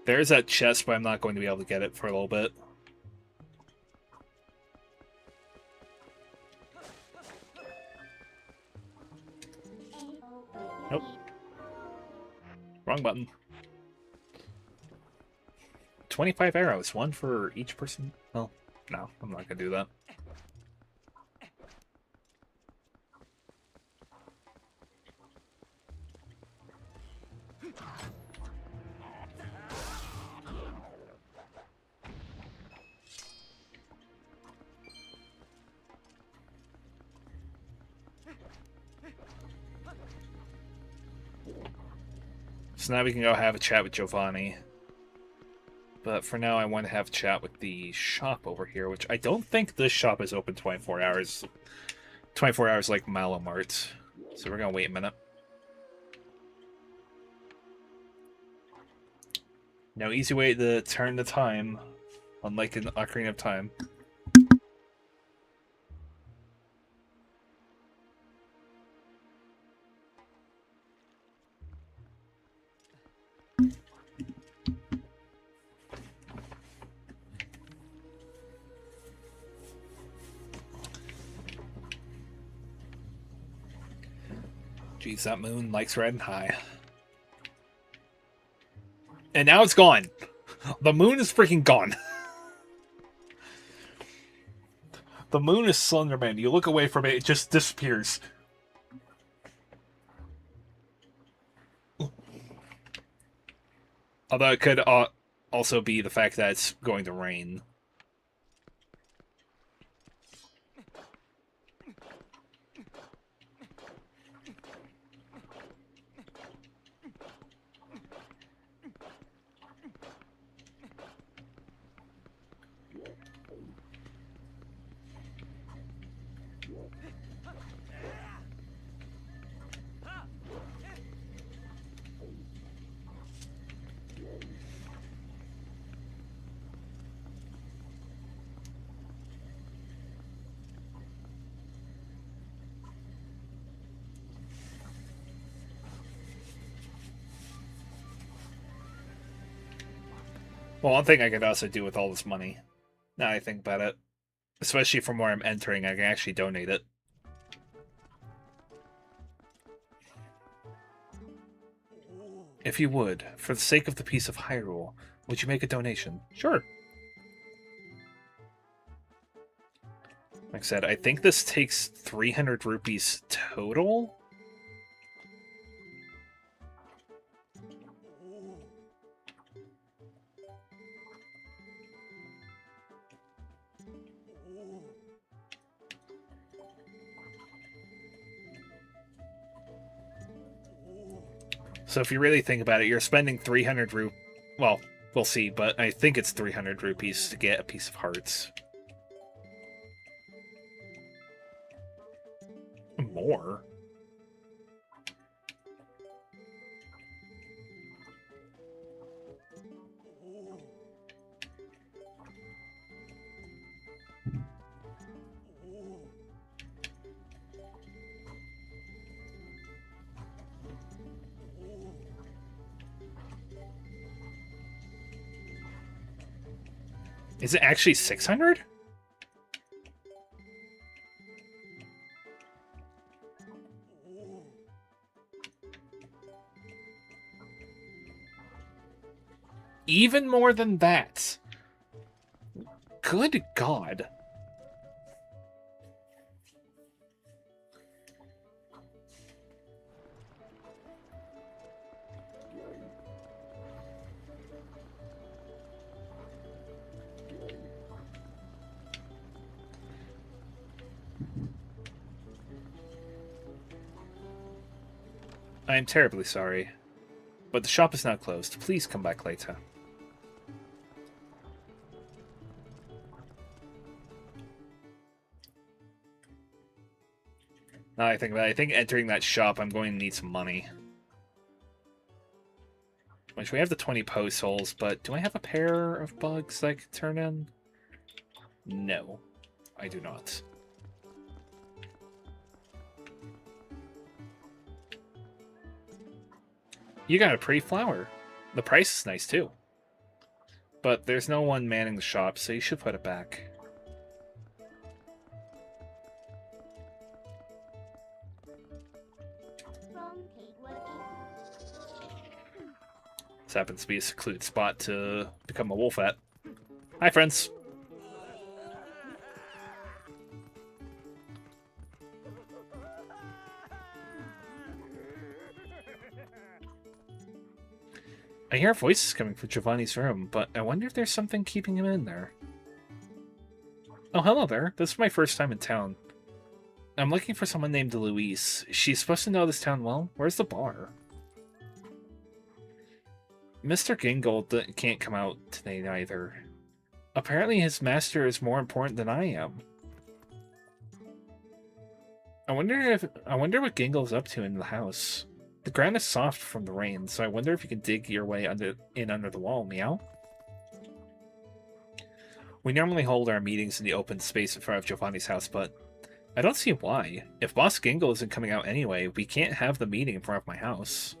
There's that chest, but I'm not going to be able to get it for a little bit. Nope. Wrong button. 25 arrows, one for each person. Well, no, I'm not gonna do that. So now we can go have a chat with Giovanni. But for now, I want to have a chat with the shop over here, which I don't think this shop is open 24 hours. 24 hours like Malamart. So we're going to wait a minute. No easy way to turn the time, unlike an Ocarina of Time. Jeez, that moon likes riding high. And now it's gone. The moon is freaking gone. The moon is Slenderman. You look away from it, it just disappears. Although it could also be the fact that it's going to rain. Well, one thing I could also do with all this money, now I think about it, especially from where I'm entering, I can actually donate it. If you would, for the sake of the peace of Hyrule, would you make a donation? Sure. Like I said, I think this takes 300 rupees total. So if you really think about it, you're spending 300 rupees. Well, we'll see, but I think it's 300 rupees to get a piece of hearts. More? Is it actually 600? Even more than that. Good God. I am terribly sorry, but the shop is now closed. Please come back later. Now I think about it, I think entering that shop, I'm going to need some money. Which we have the 20 post holes, but do I have a pair of bugs I could turn in? No, I do not. You got a pretty flower. The price is nice too. But there's no one manning the shop, so you should put it back. This happens to be a secluded spot to become a wolf at. Hi, friends. I hear voices coming from Giovanni's room, but I wonder if there's something keeping him in there. Oh, hello there. This is my first time in town. I'm looking for someone named Louise. She's supposed to know this town well. Where's the bar? Mr. Gingle can't come out today either. Apparently his master is more important than I am. I wonder what Gingle's up to in the house. The ground is soft from the rain, so I wonder if you can dig your way under the wall, meow? We normally hold our meetings in the open space in front of Giovanni's house, but I don't see why. If Boss Gingle isn't coming out anyway, we can't have the meeting in front of my house.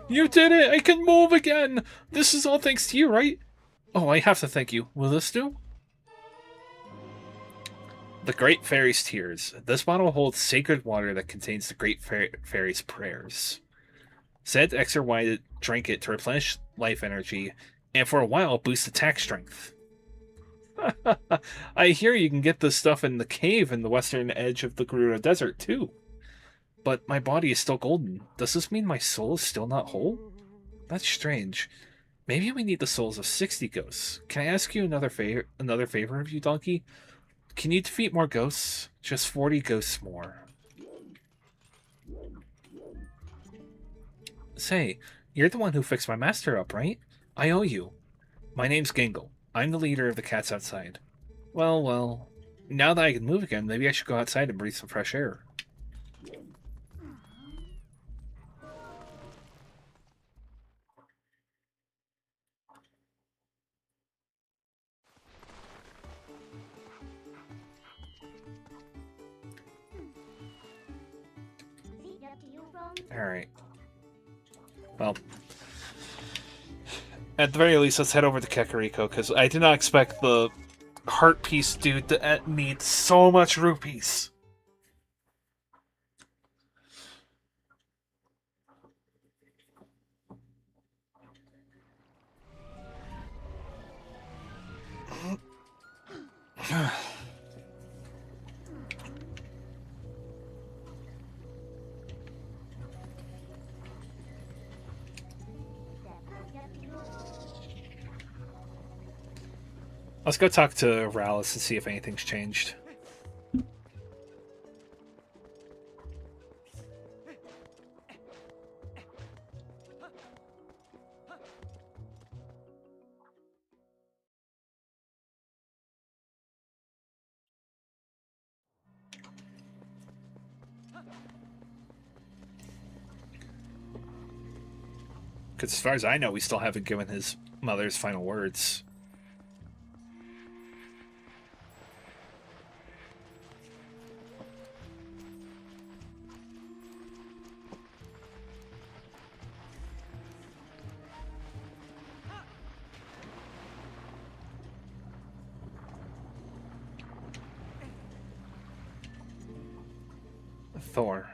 You did it! I can move again! This is all thanks to you, right? Oh, I have to thank you. Will this do? The Great Fairy's Tears. This bottle holds sacred water that contains the Great Fairy's prayers. Said X or Y to drink it to replenish life energy, and for a while boost attack strength. I hear you can get this stuff in the cave in the western edge of the Gerudo Desert, too. But my body is still golden. Does this mean my soul is still not whole? That's strange. Maybe we need the souls of 60 ghosts. Can I ask you another favor of you, Donkey? Can you defeat more ghosts? Just 40 ghosts more. Say, you're the one who fixed my master up, right? I owe you. My name's Gingle. I'm the leader of the cats outside. Well, now that I can move again, maybe I should go outside and breathe some fresh air. Alright. Well, at the very least, let's head over to Kakariko, because I did not expect the heart piece dude to need so much rupees. Let's go talk to Rallis and see if anything's changed. Because as far as I know, we still haven't given his mother's final words. Thor.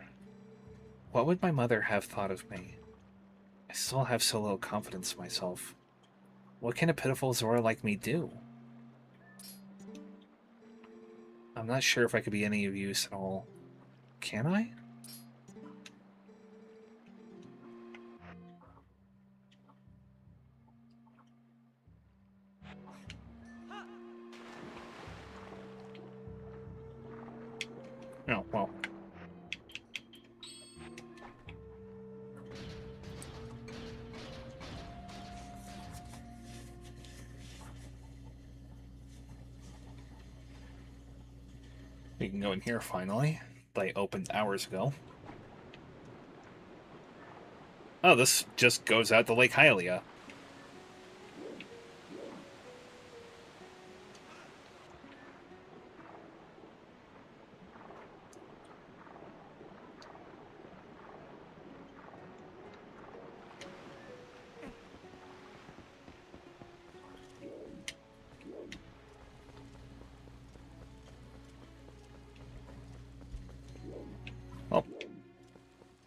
What would my mother have thought of me? I still have so little confidence in myself. What can a pitiful Zora like me do? I'm not sure if I could be any of use at all. Can I? Oh, well. We can go in here finally. They opened hours ago. Oh, this just goes out to Lake Hylia.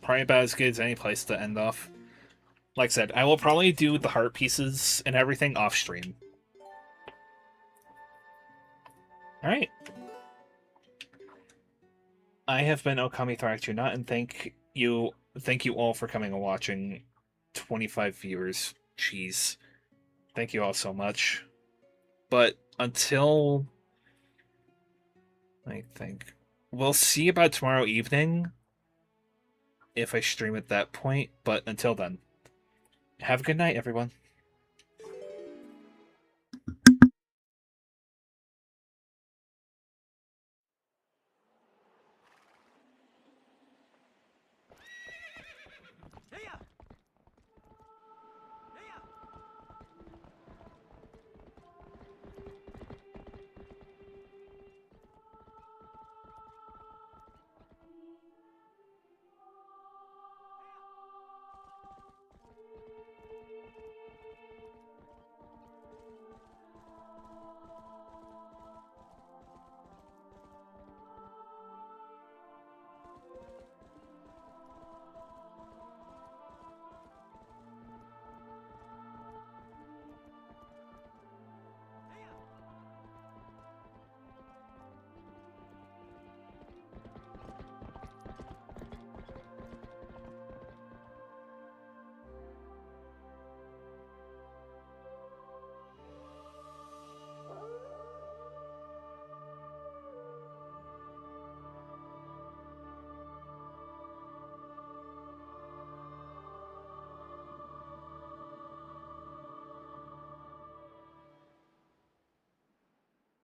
Probably about as good as any place to end off. Like I said, I will probably do the heart pieces and everything off stream. Alright. I have been Okami Thraxuna, and thank you all for coming and watching. 25 viewers. Jeez. Thank you all so much. But until I think we'll see about tomorrow evening if I stream at that point, but until then, have a good night, everyone.